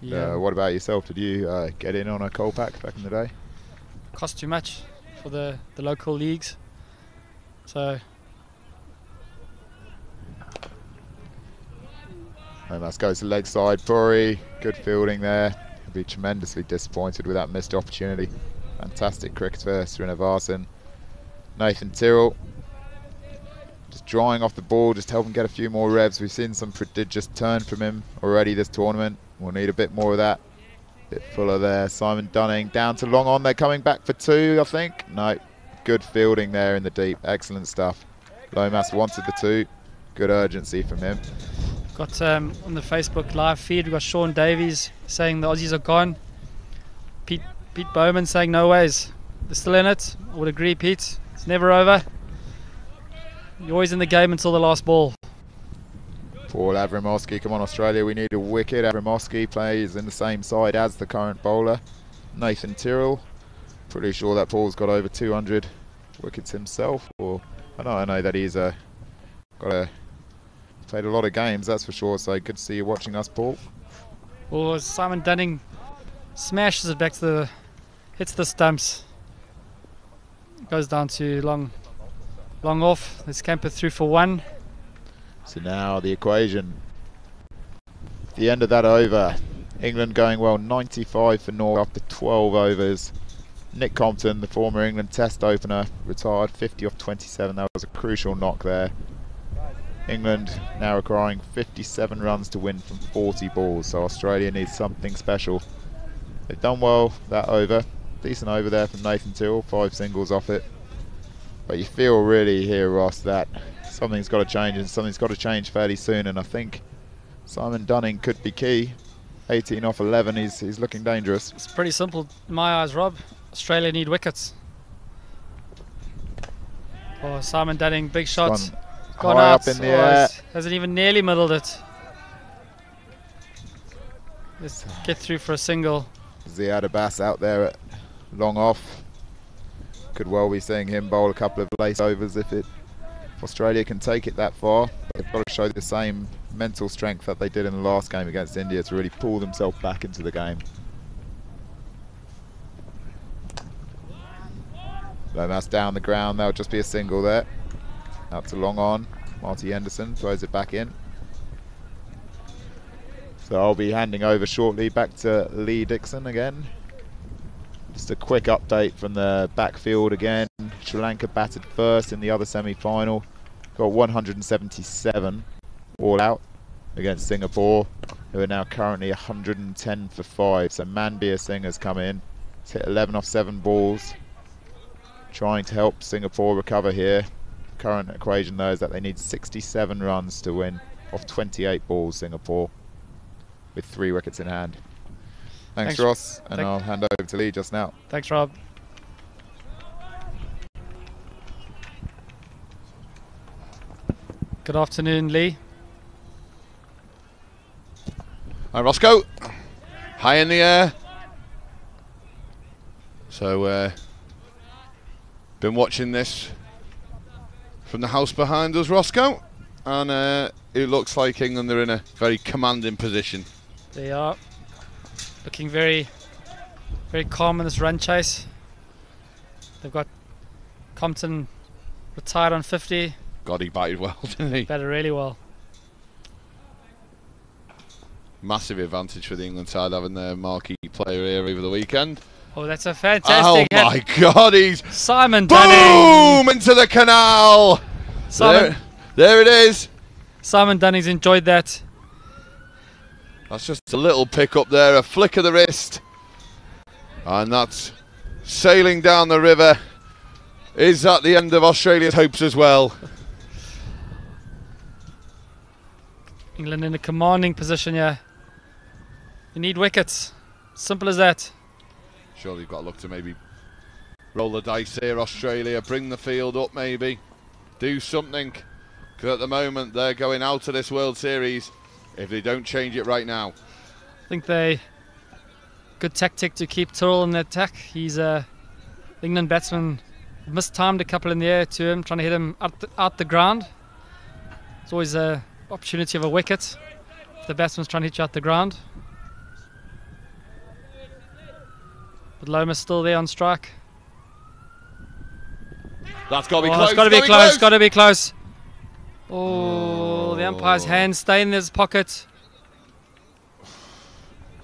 Yeah. What about yourself? Did you get in on a Colpack back in the day? Cost too much for the local leagues. So. And that goes to leg side. Puri, good fielding there. He'll be tremendously disappointed with that missed opportunity. Fantastic cricketer, Srinivasan. Nathan Tyrrell just drawing off the ball, just helping get a few more revs. We've seen some prodigious turn from him already this tournament. We'll need a bit more of that. Bit fuller there. Simon Dunning down to long on. They're coming back for 2, I think. No, good fielding there in the deep. Excellent stuff. Lomas wanted the 2. Good urgency from him. Got on the Facebook live feed, we've got Sean Davies saying the Aussies are gone. Pete Bowman saying no ways. They're still in it. I would agree, Pete. It's never over. You're always in the game until the last ball. Paul Avramovsky, come on Australia, we need a wicket. Avramovsky plays in the same side as the current bowler, Nathan Tyrrell. Pretty sure that Paul's got over 200 wickets himself. Or I know that he's played a lot of games, that's for sure. So good to see you watching us, Paul. Well, Simon Dunning smashes it back to hits the stumps. Goes down to long off. Let's camp it through for 1. So now the equation. The end of that over. England going well, 95 for Norway after 12 overs. Nick Compton, the former England Test opener, retired 50 off 27. That was a crucial knock there. England now requiring 57 runs to win from 40 balls, so Australia needs something special. They've done well that over. Decent over there from Nathan Tyrrell, 5 singles off it. But you feel really here, Ross, that something's got to change, and something's got to change fairly soon, and I think Simon Dunning could be key. 18 off 11, he's looking dangerous. It's pretty simple in my eyes, Rob. Australia need wickets. Oh, Simon Dunning, big shots. Gone high out. Up in the air. Hasn't even nearly middled it. Just get through for a single. Ziad Abbas out there at long off. Could well be seeing him bowl a couple of late overs if Australia can take it that far. They've got to show the same mental strength that they did in the last game against India to really pull themselves back into the game. So that's down the ground. There'll just be a single there. Out to long on. Marty Henderson throws it back in. So I'll be handing over shortly back to Lee Dixon again. Just a quick update from the backfield again. Sri Lanka batted first in the other semi-final. Got 177 all out against Singapore, who are now currently 110 for 5. So Manbir Singh has come in. He's hit 11 off 7 balls. Trying to help Singapore recover here. Current equation though is that they need 67 runs to win off 28 balls, Singapore, with 3 wickets in hand. Thanks Ross, and I'll hand over to Lee just now. Thanks, Rob. Good afternoon, Lee. Hi, Roscoe. High in the air. So, been watching this from the house behind us, Roscoe, and it looks like England are in a very commanding position. They are looking very, very calm in this run chase. They've got Compton retired on 50. God, he batted well, didn't he? Batted really well. Massive advantage for the England side having their marquee player here over the weekend. Oh, that's a fantastic hit. Oh my God, he's Simon boom Dunning into the canal. There it is. Simon Dunning's enjoyed that. That's just a little pick up there, a flick of the wrist, and that's sailing down the river. Is at the end of Australia's hopes as well. England in a commanding position here. You need wickets. Simple as that. Surely you've got to look to maybe roll the dice here, Australia. Bring the field up maybe. Do something. Because at the moment they're going out of this World Series if they don't change it right now. I think good tactic to keep Tyrrell in the attack. He's England batsman mistimed a couple in the air to him, trying to hit him out the ground. It's always a opportunity of a wicket if the batsman's trying to hit you out the ground. But Loma's still there on strike. That's got to be close. It's got to be close. Got to be close. Oh, the umpire's hands stay in his pocket.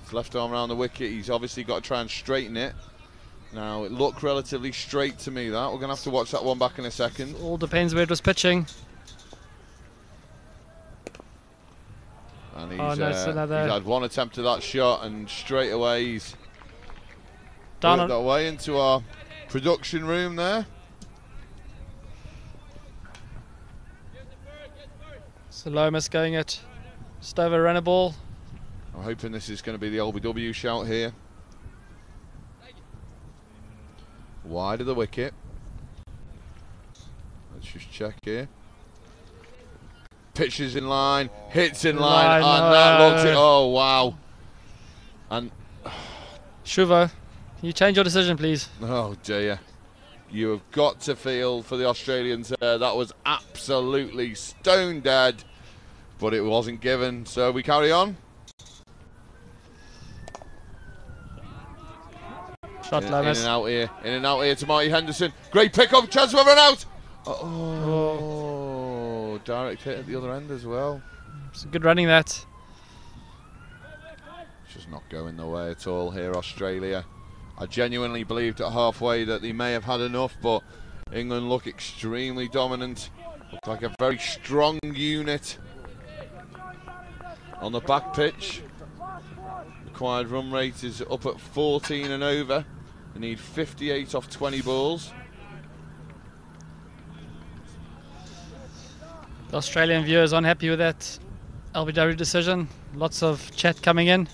His left arm around the wicket. He's obviously got to try and straighten it. Now, it looked relatively straight to me, that. We're going to have to watch that one back in a second. All depends where it was pitching. And he's had one attempt at that shot, and straight away he's worked that way into our production room there. So Lomas going at just over run a ball. I'm hoping this is going to be the LBW shout here. Wide of the wicket. Let's just check here. Pitches in line, hits in line, and that looks it. Oh wow! And Shuvo, can you change your decision, please? Oh dear, you have got to feel for the Australians there. That was absolutely stone dead, but it wasn't given. So we carry on. Shot Lomas. In and out here to Marty Henderson. Great pick up, chance of a run out. Oh, direct hit at the other end as well. It's good running that. It's just not going the way at all here, Australia. I genuinely believed at halfway that they may have had enough, but England look extremely dominant. Look like a very strong unit on the back pitch. Required run rate is up at 14 and over. They need 58 off 20 balls. The Australian viewers unhappy with that LBW decision. Lots of chat coming in.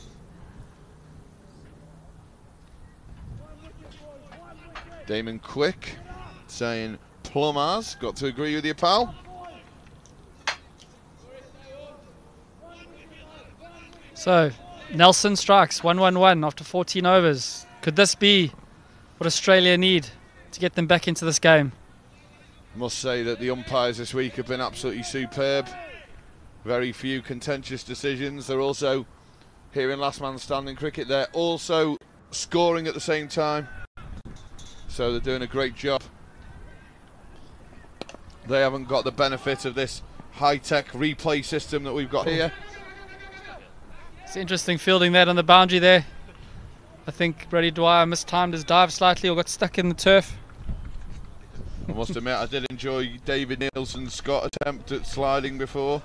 Damon Quick saying Plummer's got to agree with you, pal. So Nelson strikes 1-1-1 after 14 overs. Could this be what Australia need to get them back into this game? Must say that the umpires this week have been absolutely superb. very few contentious decisions. They're also here in last man standing cricket. They're also scoring at the same time, so they're doing a great job. They haven't got the benefit of this high-tech replay system that we've got here. It's interesting fielding that on the boundary there. I think Brady Dwyer mistimed his dive slightly or got stuck in the turf. I must admit, I did enjoy David Nielsen's Scott attempt at sliding before.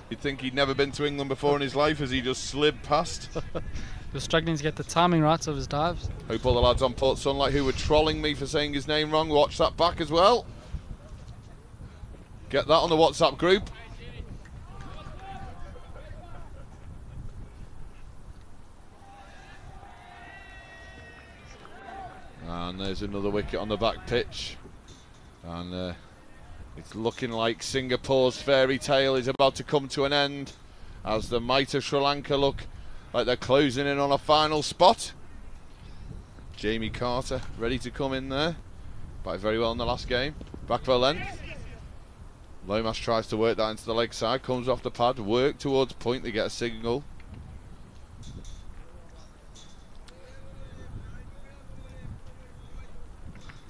You'd think he'd never been to England before in his life as he just slid past. He was struggling to get the timing right of his dives. Hope all the lads on Port Sunlight who were trolling me for saying his name wrong watch that back as well. Get that on the WhatsApp group. And there's another wicket on the back pitch. And it's looking like Singapore's fairy tale is about to come to an end as the might of Sri Lanka look like they're closing in on a final spot. Jamie Carter ready to come in there. Batted very well in the last game. Back for length. Lomas tries to work that into the leg side, comes off the pad, work towards point, they get a signal.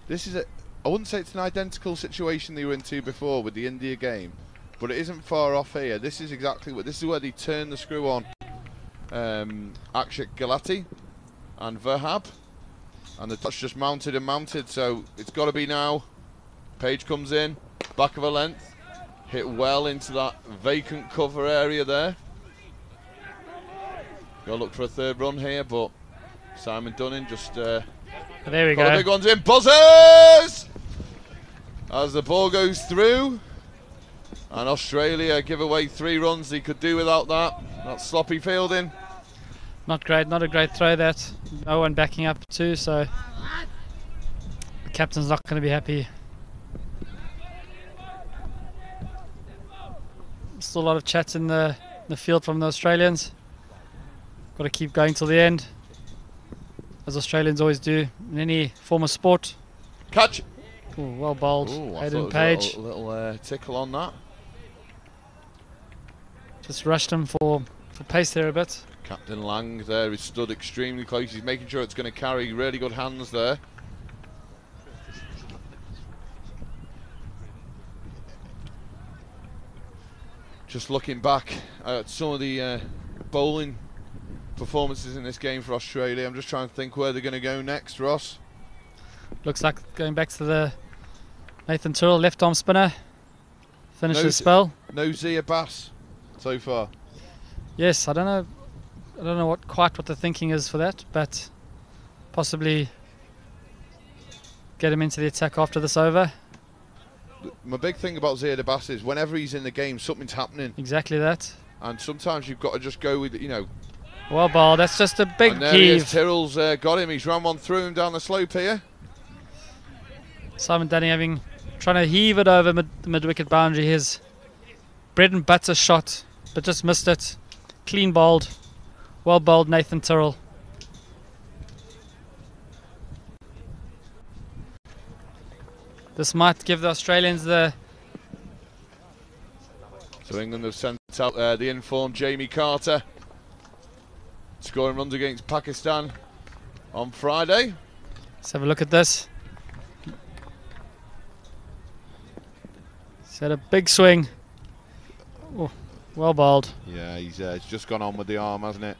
This is I wouldn't say it's an identical situation they were into before with the India game, but it isn't far off here. This is exactly what, this is where they turn the screw on Akshit Gulati and Verhab, and the touch just mounted and mounted, so it's got to be now. Page comes in, back of a length, hit well into that vacant cover area there. Got to look for a third run here, but Simon Dunning just there we go. The big ones in, buzzers! As the ball goes through, and Australia give away 3 runs. They could do without that. That's sloppy fielding. Not great, not a great throw that. No one backing up too, so the captain's not going to be happy. Still a lot of chats in the field from the Australians. Got to keep going till the end, as Australians always do in any form of sport. Catch! Ooh, well bowled. Ooh, Hayden Page. A little tickle on that. Just rushed him for pace there a bit. Captain Lang there is stood extremely close. He's making sure it's going to carry. Really good hands there. Just looking back at some of the bowling performances in this game for Australia, I'm just trying to think where they're going to go next, Ross. Looks like going back to the Nathan Tyrrell, left arm spinner. Finished his spell. No Zia Bass so far. Yes, I don't know quite what the thinking is for that, but possibly get him into the attack after this over. My big thing about Zia Bass is whenever he's in the game, something's happening. Exactly that. And sometimes you've got to just go with, Well ball, that's just a big and there heave. He is. Tyrrell's got him. He's run one through him down the slope here. Simon Dunning trying to heave it over the mid-wicket boundary. His bread and butter shot, but just missed it. Clean bowled. Well bowled, Nathan Tyrrell. This might give the Australians the... So England have sent out the informed Jamie Carter, scoring runs against Pakistan on Friday. Let's have a look at this. He's had a big swing. Oh, well bowled. Yeah, he's just gone on with the arm, hasn't it?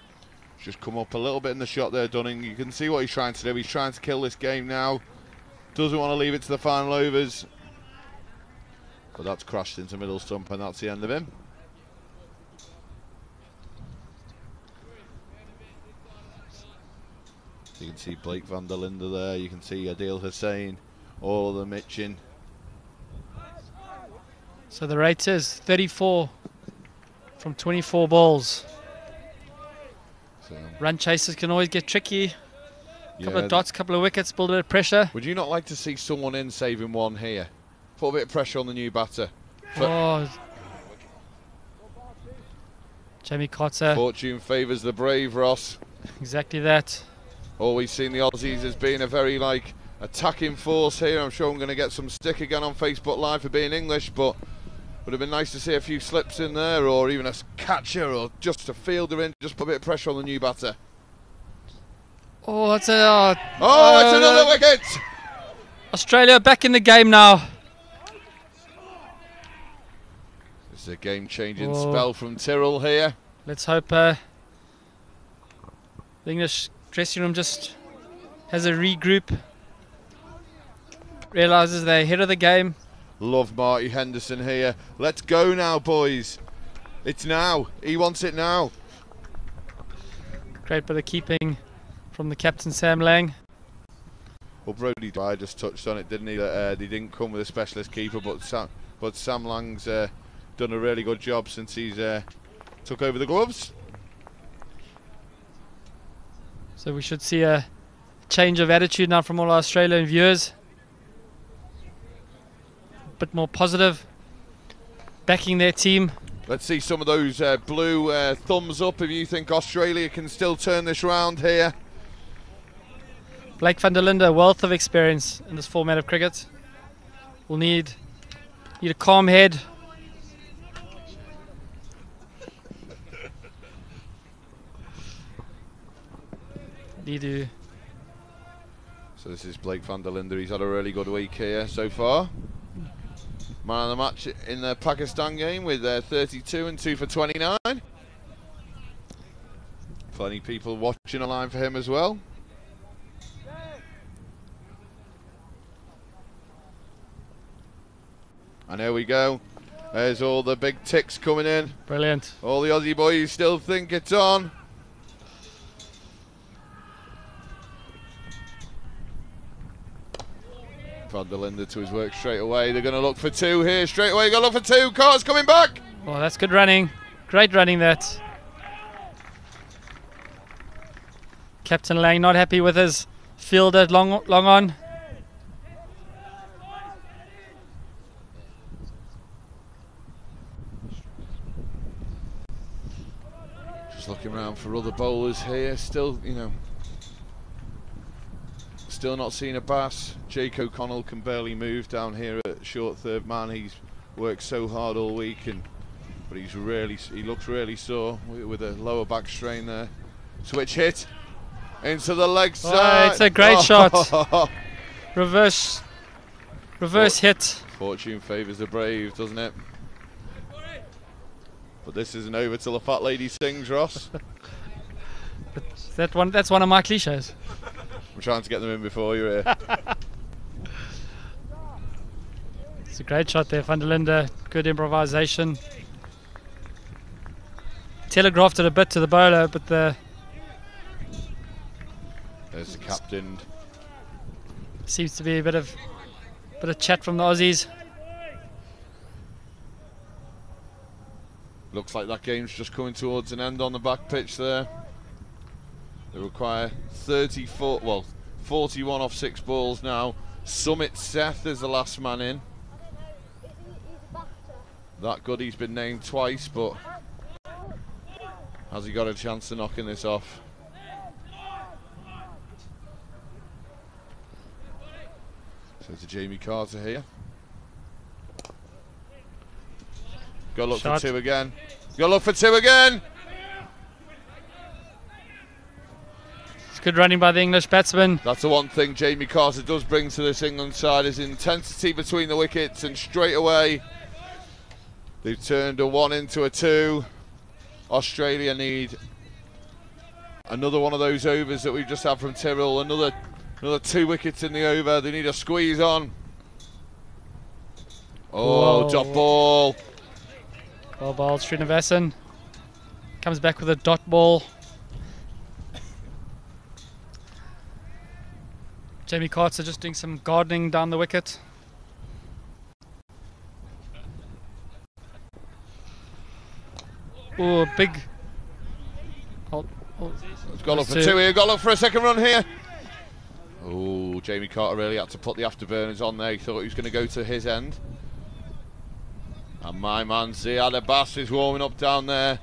He's just come up a little bit in the shot there, Dunning. You can see what he's trying to do. He's trying to kill this game now. Doesn't want to leave it to the final overs. But that's crashed into middle stump, and that's the end of him. So you can see Blake van der Linde there. You can see Adil Hussain, all of them itching. So the rate is 34 from 24 balls. So run chasers can always get tricky. Couple yeah, of dots, couple of wickets, build a bit of pressure. Would you not like to see someone in saving one here? Put a bit of pressure on the new batter. Oh. Jamie Carter. Fortune favours the brave, Ross. Exactly that. Always seen the Aussies as being a very attacking force here. I'm sure I'm going to get some stick again on Facebook Live for being English, but Would have been nice to see a few slips in there, or even a catcher, or just a fielder in, just put a bit of pressure on the new batter. Oh, it's another wicket! Australia back in the game now. It's a game-changing spell from Tyrrell here. Let's hope the English dressing room just has a regroup, realises they're ahead of the game. Love Marty Henderson here. Let's go now, boys. It's now. He wants it now. Great bit of keeping from the captain, Sam Lang. Well, Brody Dwyer just touched on it, didn't he? That he didn't come with a specialist keeper, but Sam Lang's done a really good job since he's took over the gloves. So we should see a change of attitude now from all our Australian viewers. A bit more positive, backing their team. Let's see some of those blue thumbs up if you think Australia can still turn this round here. Blake van der Linde, a wealth of experience in this format of cricket. We'll need a calm head. So this is Blake van der Linde. He's had a really good week here so far. Man of the match in the Pakistan game with 32 and 2 for 29. Plenty of people watching online for him as well. And here we go. There's all the big ticks coming in. Brilliant. All the Aussie boys still think it's on. Van der Linde to his work straight away. They're going to look for two here. Straight away, going to look for two. Carter's coming back. Oh, that's good running. Great running that. Captain Lang not happy with his fielder long on. Just looking around for other bowlers here. Still, you know, still not seeing a bass. Jake O'Connell can barely move down here at short third man. He's worked so hard all week, but he looks really sore with a lower back strain there. Switch hit into the leg side. Oh, it's a great shot. Reverse hit. Fortune favours the brave, doesn't it? But this isn't over till the fat lady sings, Ross. That's one of my cliches. I'm trying to get them in before you're here. It's a great shot there, Van der Linde. Good improvisation. Telegraphed it a bit to the bowler, but there's the captain. Seems to be a bit of chat from the Aussies. Looks like that game's just coming towards an end on the back pitch there. They require 41 off 6 balls now. Summit Seth is the last man in. That good, he's been named twice, but has he got a chance of knocking this off? So to Jamie Carter here. Got to look for two again. Got to look for two again. Good running by the English batsman. That's the one thing Jamie Carter does bring to this England side, is intensity between the wickets, and straight away they've turned a 1 into a 2. Australia need another one of those overs that we've just had from Tyrrell. Another 2 wickets in the over. They need a squeeze on. Oh, dot ball. Well bowled, Srinivasan. Comes back with a dot ball. Jamie Carter just doing some gardening down the wicket. Oh, big. Got to look for two here. Got to look for a second run here. Oh, Jamie Carter really had to put the afterburners on there. He thought he was going to go to his end. And my man Ziad Abbas is warming up down there.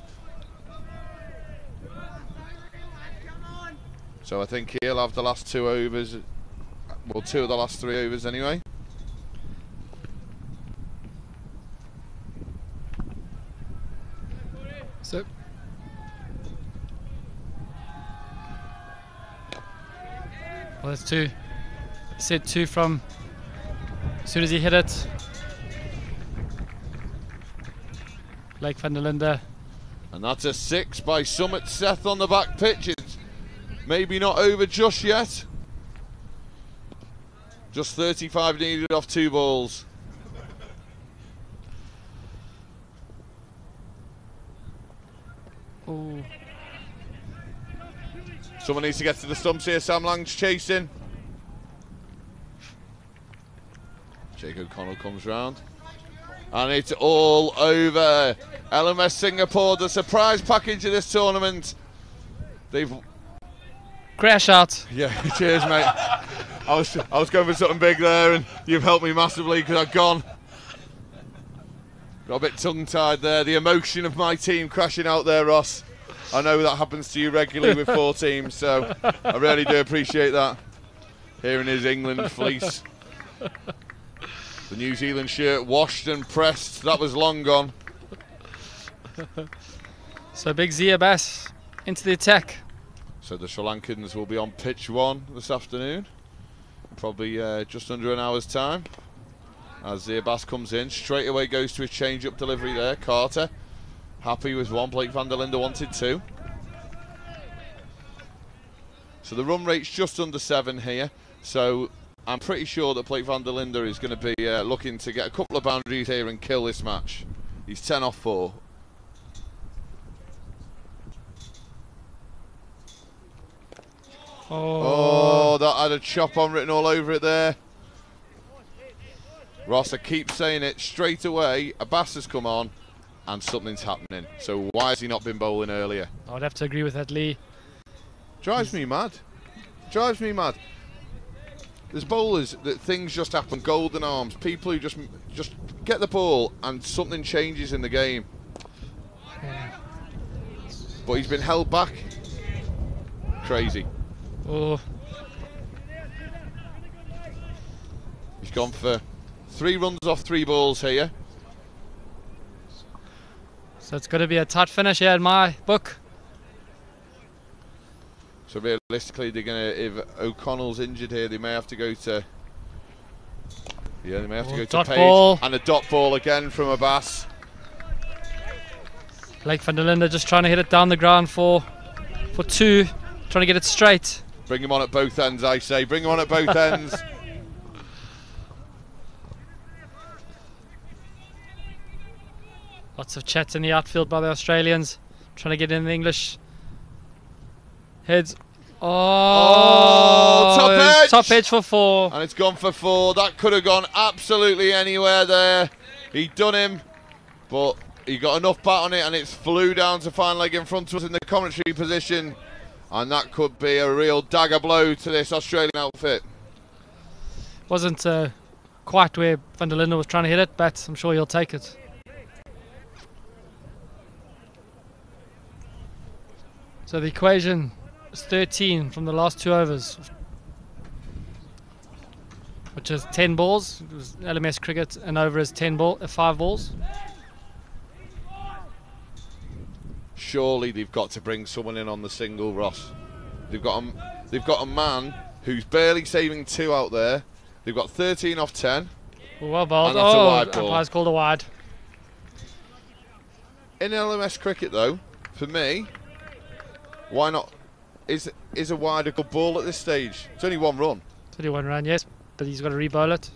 So I think he'll have the last 2 overs. Well, 2 of the last 3 overs anyway. So well, that's two. He said two from as soon as he hit it. Blake van der Linde. And that's a 6 by Summit Seth on the back pitch. It's maybe not over just yet. Just 35 needed off 2 balls. Ooh. Someone needs to get to the stumps here. Sam Lang's chasing. Jake O'Connell comes round. And it's all over. LMS Singapore, the surprise package of this tournament. They've... Crash out. Yeah, cheers, mate. I was going for something big there, and you've helped me massively because I've gone. Got a bit tongue-tied there. The emotion of my team crashing out there, Ross. I know that happens to you regularly with 4 teams, so I really do appreciate that. Here in his England fleece. The New Zealand shirt washed and pressed. That was long gone. So Big Zia Bass into the attack. So the Sri Lankans will be on pitch 1 this afternoon. Probably just under an hour's time. As Zia Bass comes in, straight away goes to his change-up delivery there. Carter happy with 1. Blake van der Linde wanted 2. So the run rate's just under 7 here. So I'm pretty sure that Blake van der Linde is going to be looking to get a couple of boundaries here and kill this match. He's 10 off 4. Oh, that had a chop on written all over it there. Ross, I keep saying it straight away. Abbas has come on and something's happening. So why has he not been bowling earlier? I'd have to agree with that, Lee. Drives me mad. Drives me mad. There's bowlers that things just happen. Golden arms. People who just get the ball and something changes in the game. But he's been held back. Crazy. Oh. He's gone for 3 runs off 3 balls here. So it's going to be a tight finish here in my book. So realistically, they're going to, if O'Connell's injured here, they may have to go to... Yeah, they may have to go to Page. Ball. And a dot ball again from Abbas. Blake van der Linde just trying to hit it down the ground for 2. Trying to get it straight. Bring him on at both ends, I say. Bring him on at both ends. Lots of chats in the outfield by the Australians. Trying to get in the English heads. Oh, top edge for 4. And it's gone for 4. That could have gone absolutely anywhere there. He done him, but he got enough bat on it and it flew down to fine leg in front of us in the commentary position. And that could be a real dagger blow to this Australian outfit. Wasn't quite where van der Linde was trying to hit it, but I'm sure he'll take it. So the equation is 13 from the last 2 overs, which is 10 balls. It was LMS cricket, and over is 5 balls. Surely they've got to bring someone in on the single, Ross. They've got a man who's barely saving 2 out there. They've got 13 off 10. Well bowled. And that's a wide ball. Umpire's called a wide. In LMS cricket, though, for me, why not? Is a wide a good ball at this stage? It's only 1 run. It's only 1 run, yes, but he's got to re-bowl it.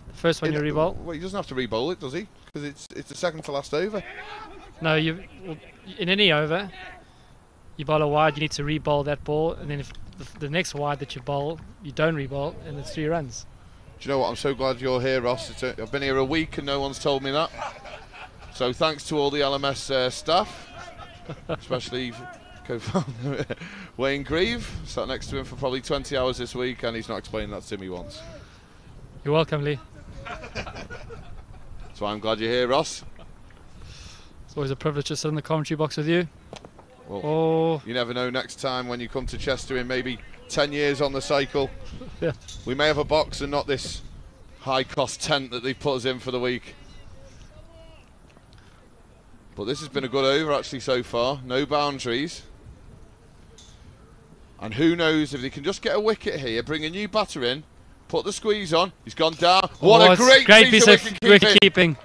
The first one you re-bowl. Well, he doesn't have to re-bowl it, does he? Because it's the second to last over. No, in any over, you bowl a wide, you need to re-bowl that ball, and then if the next wide that you bowl, you don't re-bowl, and it's 3 runs. Do you know what? I'm so glad you're here, Ross. I've been here a week and no one's told me that. So thanks to all the LMS staff, especially co-founder Wayne Grieve. Sat next to him for probably 20 hours this week, and he's not explained that to me once. You're welcome, Lee. So I'm glad you're here, Ross. It's always a privilege to sit in the commentary box with you. Well, you never know, next time when you come to Chester in maybe 10 years on the cycle, yeah, we may have a box and not this high-cost tent that they've put us in for the week. But this has been a good over actually so far. No boundaries. And who knows if they can just get a wicket here, bring a new batter in, put the squeeze on. He's gone down. What a great piece of wicket keeping.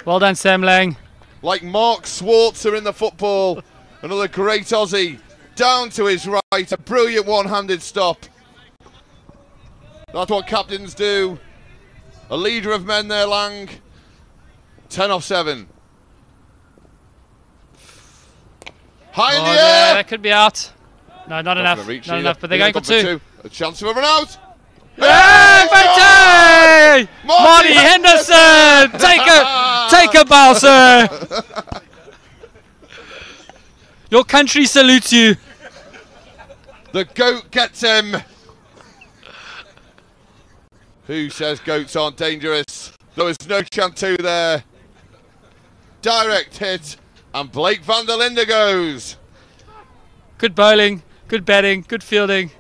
Well done, Sam Lang. Like Mark Schwarzer in the football. Another great Aussie. Down to his right. A brilliant one-handed stop. That's what captains do. A leader of men there, Lang. 10 off 7. High in the air. That could be out. No, not enough. Not enough, but they're going for 2. A chance of a run out. Hey, Marty Henderson! Take a bow, sir. Your country salutes you. The goat gets him. Who says goats aren't dangerous? There was no chance to there. Direct hit, and Blake van der Linde goes. Good bowling, good batting, good fielding.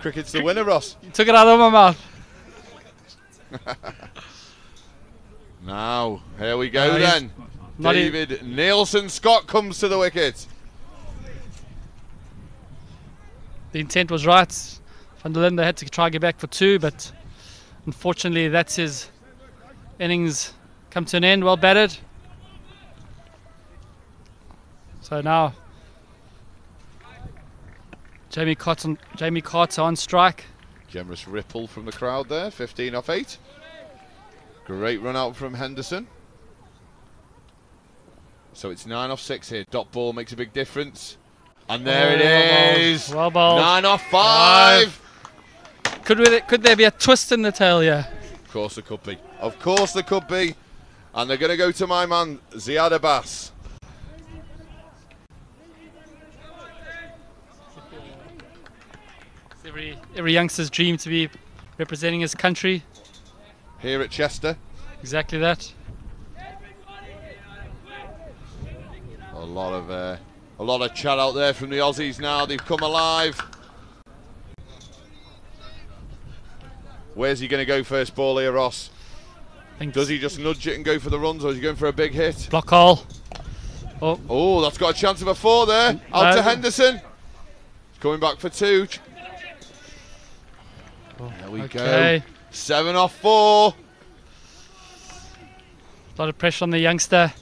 Cricket's the winner, Ross. You took it out of my mouth. Now, here we go then. David Nielsen Scott comes to the wicket. The intent was right. Van der Linde had to try and get back for 2, but unfortunately that's his innings come to an end. Well batted. So now Jamie Carter on strike. Generous ripple from the crowd there. 15 off 8. Great run out from Henderson. So it's 9 off 6 here. Dot ball makes a big difference. And there it is. Well bowled. 9 off 5. Could there be a twist in the tail here? Of course there could be. Of course there could be. And they're going to go to my man, Ziad Abbas. Every youngster's dream to be representing his country. Here at Chester. Exactly that. A lot of chat out there from the Aussies now. They've come alive. Where's he going to go first ball here, Ross? Does he just nudge it and go for the runs, or is he going for a big hit? Block hole. Oh, that's got a chance of a 4 there. Out to Henderson. Coming back for 2. There we go. 7 off 4. A lot of pressure on the youngster.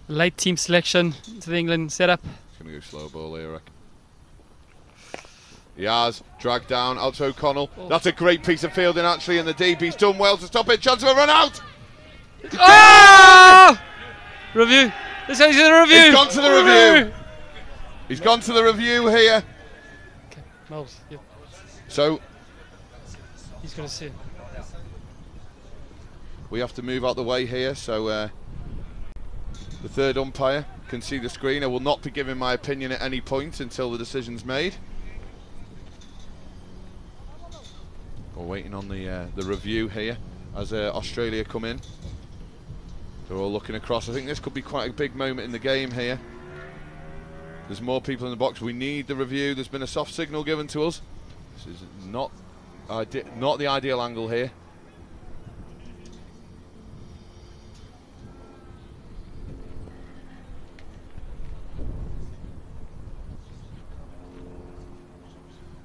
Late team selection to the England setup. He's going to go slow ball here, I reckon. He has dragged down out to O'Connell. That's a great piece of fielding actually in the deep. He's done well to stop it. Chance of a run out. Ah! Review. This is a review. He's gone to the review. He's gone to the review here. Okay, Miles. Yep. So he's going to see it. We have to move out the way here. So the third umpire can see the screen. I will not be giving my opinion at any point until the decision's made. We're waiting on the review here as Australia come in. They're all looking across. I think this could be quite a big moment in the game here. There's more people in the box. We need the review. There's been a soft signal given to us. This is not the ideal angle here.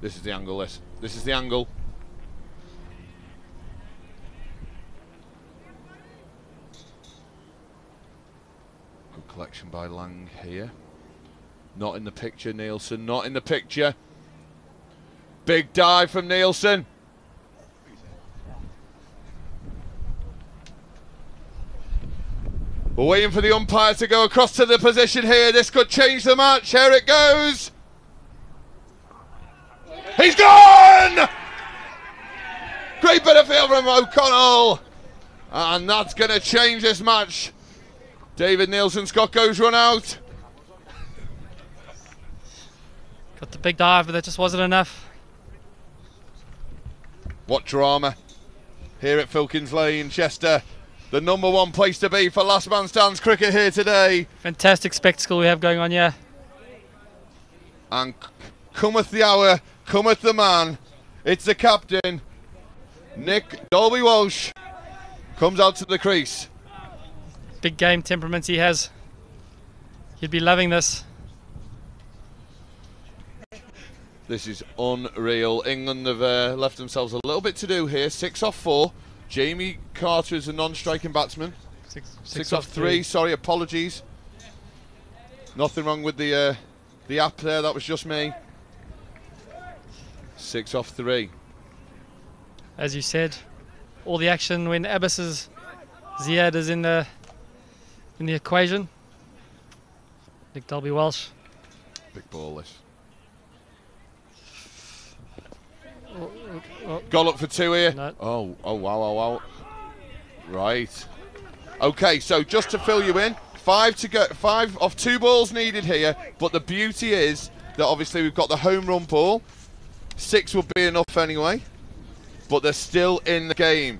This is the angle. This is the angle. Good collection by Lang here. Not in the picture, Nielsen. Not in the picture. Big dive from Nielsen. We're waiting for the umpire to go across to the position here. This could change the match. Here it goes. He's gone! Great bit of field from O'Connell. And that's going to change this match. David Nielsen Scott goes run out. Got the big dive, but that just wasn't enough. What drama here at Filkins Lane, Chester. The #1 place to be for last man stands cricket here today. Fantastic spectacle we have going on here. And cometh the hour, cometh the man. It's the captain, Nick Dolby Walsh, comes out to the crease. big game temperament he has. He'd be loving this. This is unreal. England have left themselves a little bit to do here. 6 off 4. Jamie Carter is a non-striking batsman. 6 off 3. Sorry, apologies. Nothing wrong with the app there. That was just me. 6 off 3. As you said, all the action when Abbas's Ziad is in the equation. Nick Dalby-Welsh. Big ball this. Oh. Goal up for 2 here. No. Oh, wow. Right. Okay, so just to fill you in, 5 to go. 5 off 2 balls needed here. But the beauty is that obviously we've got the home run ball. 6 will be enough anyway. But they're still in the game.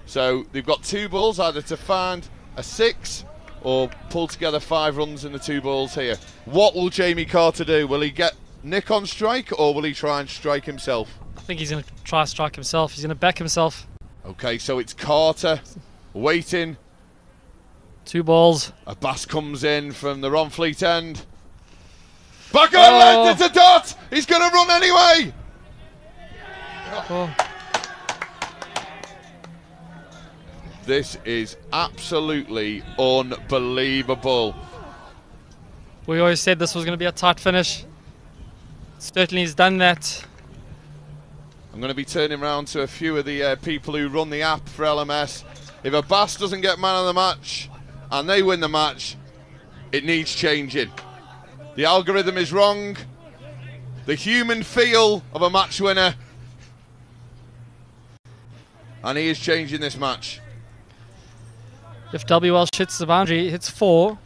So they've got 2 balls either to find a 6 or pull together 5 runs in the 2 balls here. What will Jamie Carter do? Will he get Nick on strike or will he try and strike himself? I think he's going to try to strike himself. He's going to back himself. Okay, so it's Carter waiting. 2 balls. Abbas comes in from the Ronfleet end. Back on length, it's a dot! He's going to run anyway! Oh. This is absolutely unbelievable. We always said this was going to be a tight finish. Certainly he's done that. I'm going to be turning around to a few of the people who run the app for LMS. If Abbas doesn't get man of the match and they win the match, it needs changing. The algorithm is wrong. The human feel of a match winner. And he is changing this match. If W. Welsh hits the boundary, hits 4,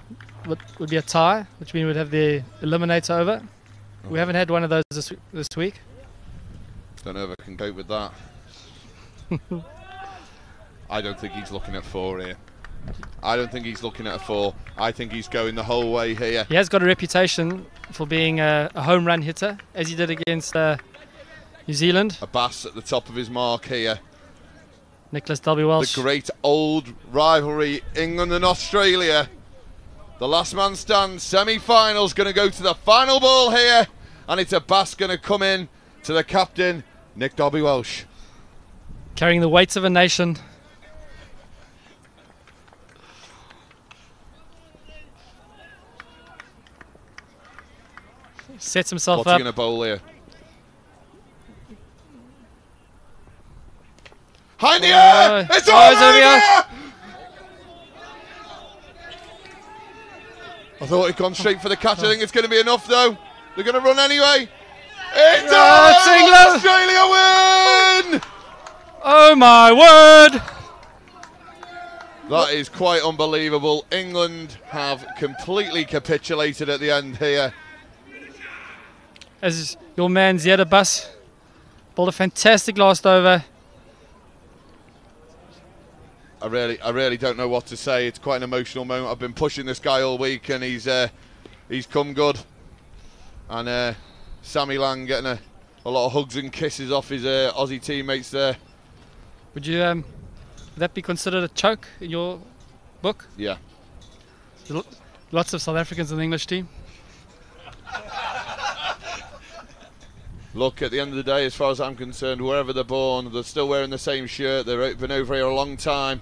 would be a tie, which means we'd have the eliminator over. We haven't had one of those this week. Don't know if I can cope with that. I don't think he's looking at 4 here. I don't think he's looking at a 4. I think he's going the whole way here. He has got a reputation for being a home run hitter, as he did against New Zealand. Abbas at the top of his mark here. Nicholas W. Welsh. The great old rivalry, England and Australia. The last man stands, semi-finals, going to go to the final ball here. And it's Abbas going to come in to the captain, Nick Dalby-Welsh. Carrying the weights of a nation. Sets himself up. What's he going to bowl here? High in the air! It's all over here! I thought he'd gone straight for the catch. I think it's going to be enough though. They're going to run anyway. It's England! Australia win! Oh my word! That is quite unbelievable. England have completely capitulated at the end here. As your man Ziad Abbas bowled a fantastic last over. I really don't know what to say. It's quite an emotional moment. I've been pushing this guy all week, and he's come good. And Sammy Lang getting a lot of hugs and kisses off his Aussie teammates there. Would you would that be considered a choke in your book? Yeah. Lots of South Africans in the English team. Look, at the end of the day, as far as I'm concerned, wherever they're born, they're still wearing the same shirt. They've been over here a long time,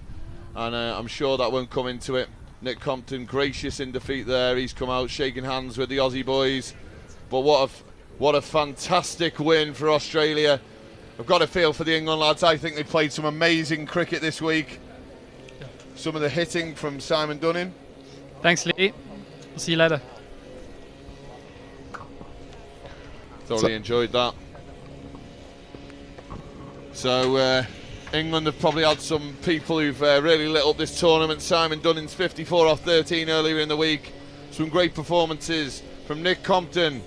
and I'm sure that won't come into it. Nick Compton, gracious in defeat there. He's come out shaking hands with the Aussie boys. But what a fantastic win for Australia. I've got a feel for the England lads. I think they played some amazing cricket this week. Yeah. Some of the hitting from Simon Dunning. Thanks, Lee. We'll see you later. Thoroughly enjoyed that. So England have probably had some people who've really lit up this tournament. Simon Dunning's 54 off 13 earlier in the week. Some great performances from Nick Compton,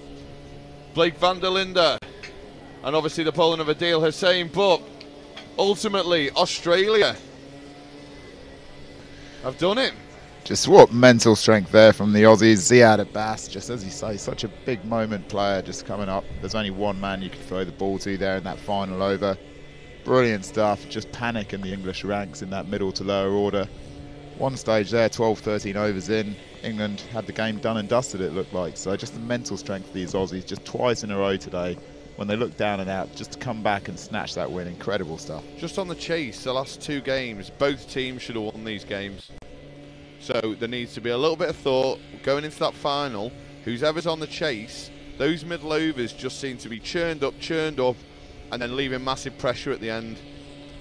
Blake van der Linde, and obviously the bowling of Adil Hussain. But ultimately, Australia have done it. Just what mental strength there from the Aussies. Ziad Abbas, just as you say, such a big moment player just coming up. There's only one man you could throw the ball to there in that final over. Brilliant stuff. Just panic in the English ranks in that middle to lower order. one stage there, 12, 13 overs in, England had the game done and dusted, it looked like. So just the mental strength of these Aussies, just twice in a row today, when they look down and out, just to come back and snatch that win. Incredible stuff. Just on the chase, the last 2 games, both teams should have won these games. So there needs to be a little bit of thought going into that final. Who's ever's on the chase, those middle overs just seem to be churned up, and then leaving massive pressure at the end.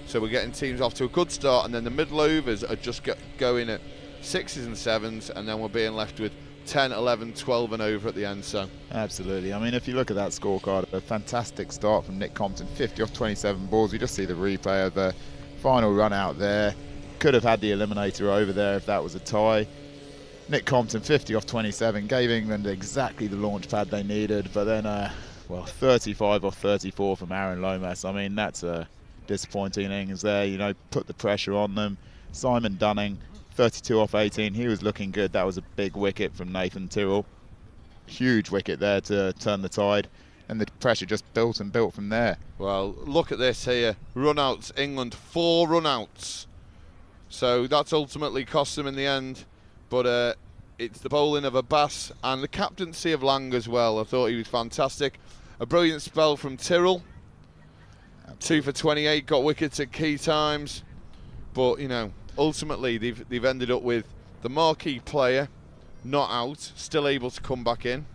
So we're getting teams off to a good start, and then the middle overs are just going at 6s and 7s, and then we're being left with 10, 11, 12 and over at the end. So absolutely. I mean, if you look at that scorecard, a fantastic start from Nick Compton, 50 off 27 balls. We just see the replay of the final run out there. Could have had the eliminator over there if that was a tie. Nick Compton, 50 off 27, gave England exactly the launch pad they needed, but then, well, 35 off 34 from Aaron Lomas. I mean, that's a disappointing innings there, you know, put the pressure on them. Simon Dunning, 32 off 18, he was looking good. That was a big wicket from Nathan Tyrrell. Huge wicket there to turn the tide, and the pressure just built and built from there. Well, look at this here. Run-outs, England, 4 run-outs. So that's ultimately cost them in the end. But it's the bowling of Abbas and the captaincy of Lang as well. I thought he was fantastic. A brilliant spell from Tyrrell. 2 for 28, got wickets at key times. But, you know, ultimately they've ended up with the marquee player not out, still able to come back in.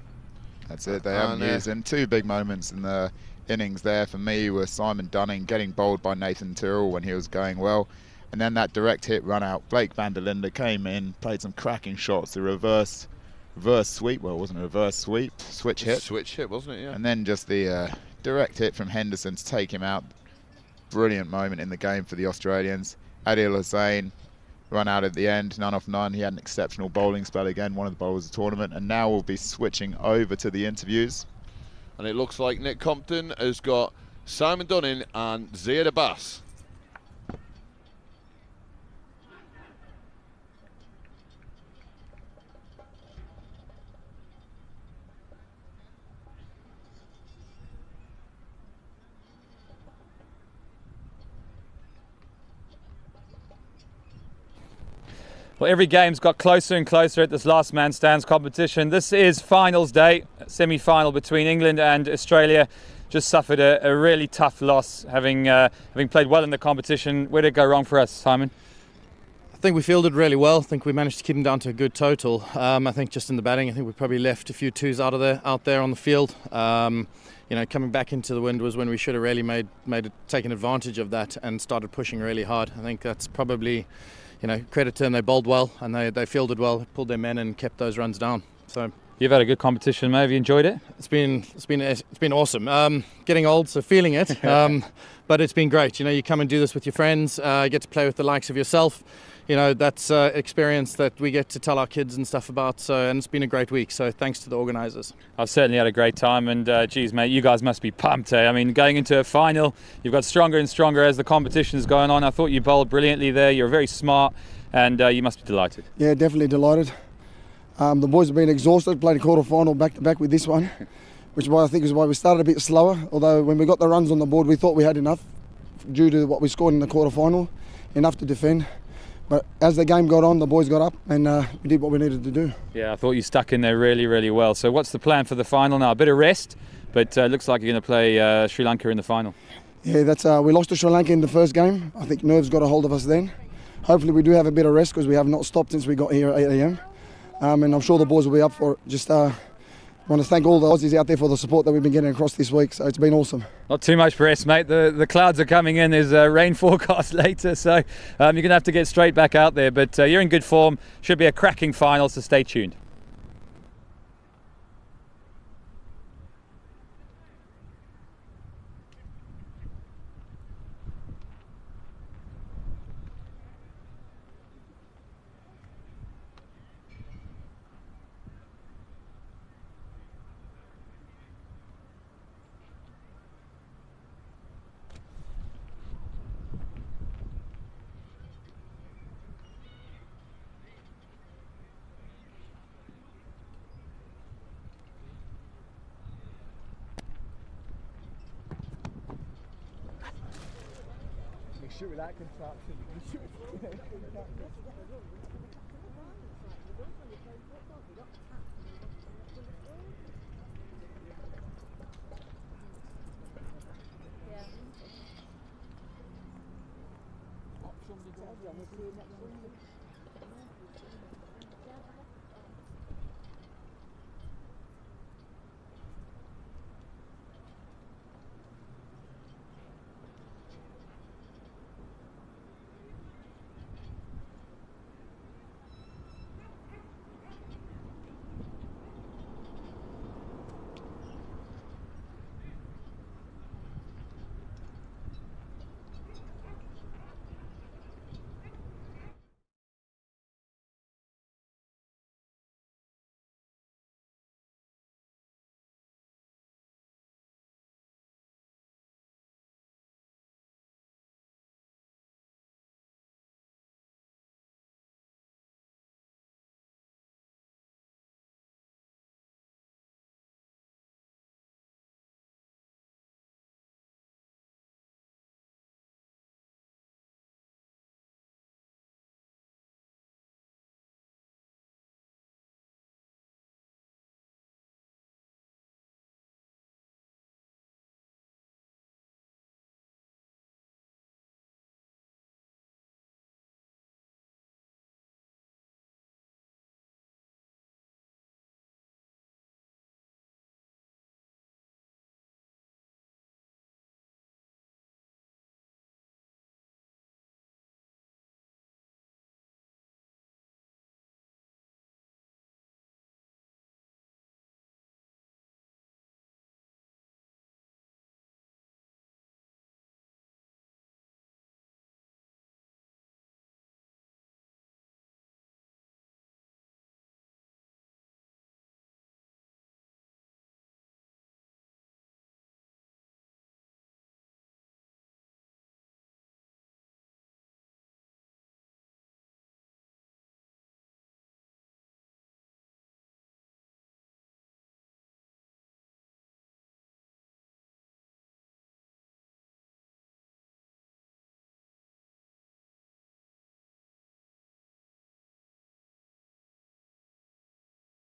That's it, they haven't used him. 2 big moments in the innings there for me were Simon Dunning getting bowled by Nathan Tyrrell when he was going well. And then that direct hit run out. Blake van der Linde came in, played some cracking shots, a reverse sweep. Well, it wasn't a reverse sweep, switch hit. Switch hit, wasn't it? Yeah. And then just the direct hit from Henderson to take him out. Brilliant moment in the game for the Australians. Adil Hussain run out at the end, none off none. He had an exceptional bowling spell again, one of the bowlers of the tournament. And now we'll be switching over to the interviews. And it looks like Nick Compton has got Simon Dunning and Ziad Abbas. Well, every game's got closer and closer at this last man stands competition. This is finals day, semi-final between England and Australia. Just suffered a really tough loss, having played well in the competition. Where did it go wrong for us, Simon? I think we fielded really well. I think we managed to keep them down to a good total. I think just in the batting, I think we probably left a few 2s out there on the field. You know, coming back into the wind was when we should have really taken advantage of that and started pushing really hard. I think that's probably, you know, credit to them. They bowled well and they fielded well, pulled their men and kept those runs down. So you've had a good competition, mate. Have you enjoyed it? It's been awesome. Getting old, so feeling it. But it's been great. You know, you come and do this with your friends. You get to play with the likes of yourself. You know, that's experience that we get to tell our kids and stuff about. So, and it's been a great week. So thanks to the organisers. I've certainly had a great time, and geez, mate, you guys must be pumped. I mean, going into a final, you've got stronger and stronger as the competition's going on. I thought you bowled brilliantly there. You're very smart, and you must be delighted. Yeah, definitely delighted. The boys have been exhausted. Played a quarter final back to back with this one, which I think is why we started a bit slower. Although when we got the runs on the board, we thought we had enough due to what we scored in the quarter final, enough to defend. But as the game got on, the boys got up and we did what we needed to do. Yeah, I thought you stuck in there really, really well. So what's the plan for the final now? A bit of rest, but looks like you're going to play Sri Lanka in the final. Yeah, that's we lost to Sri Lanka in the first game. I think nerves got a hold of us then. Hopefully we do have a bit of rest because we have not stopped since we got here at 8 a.m. And I'm sure the boys will be up for it. Just want to thank all the Aussies out there for the support that we've been getting across this week. So it's been awesome. Not too much rest, mate. The clouds are coming in. There's a rain forecast later, so you're going to have to get straight back out there. But you're in good form. Should be a cracking final, so stay tuned. shoot with that contraption. You shoot with Option to go.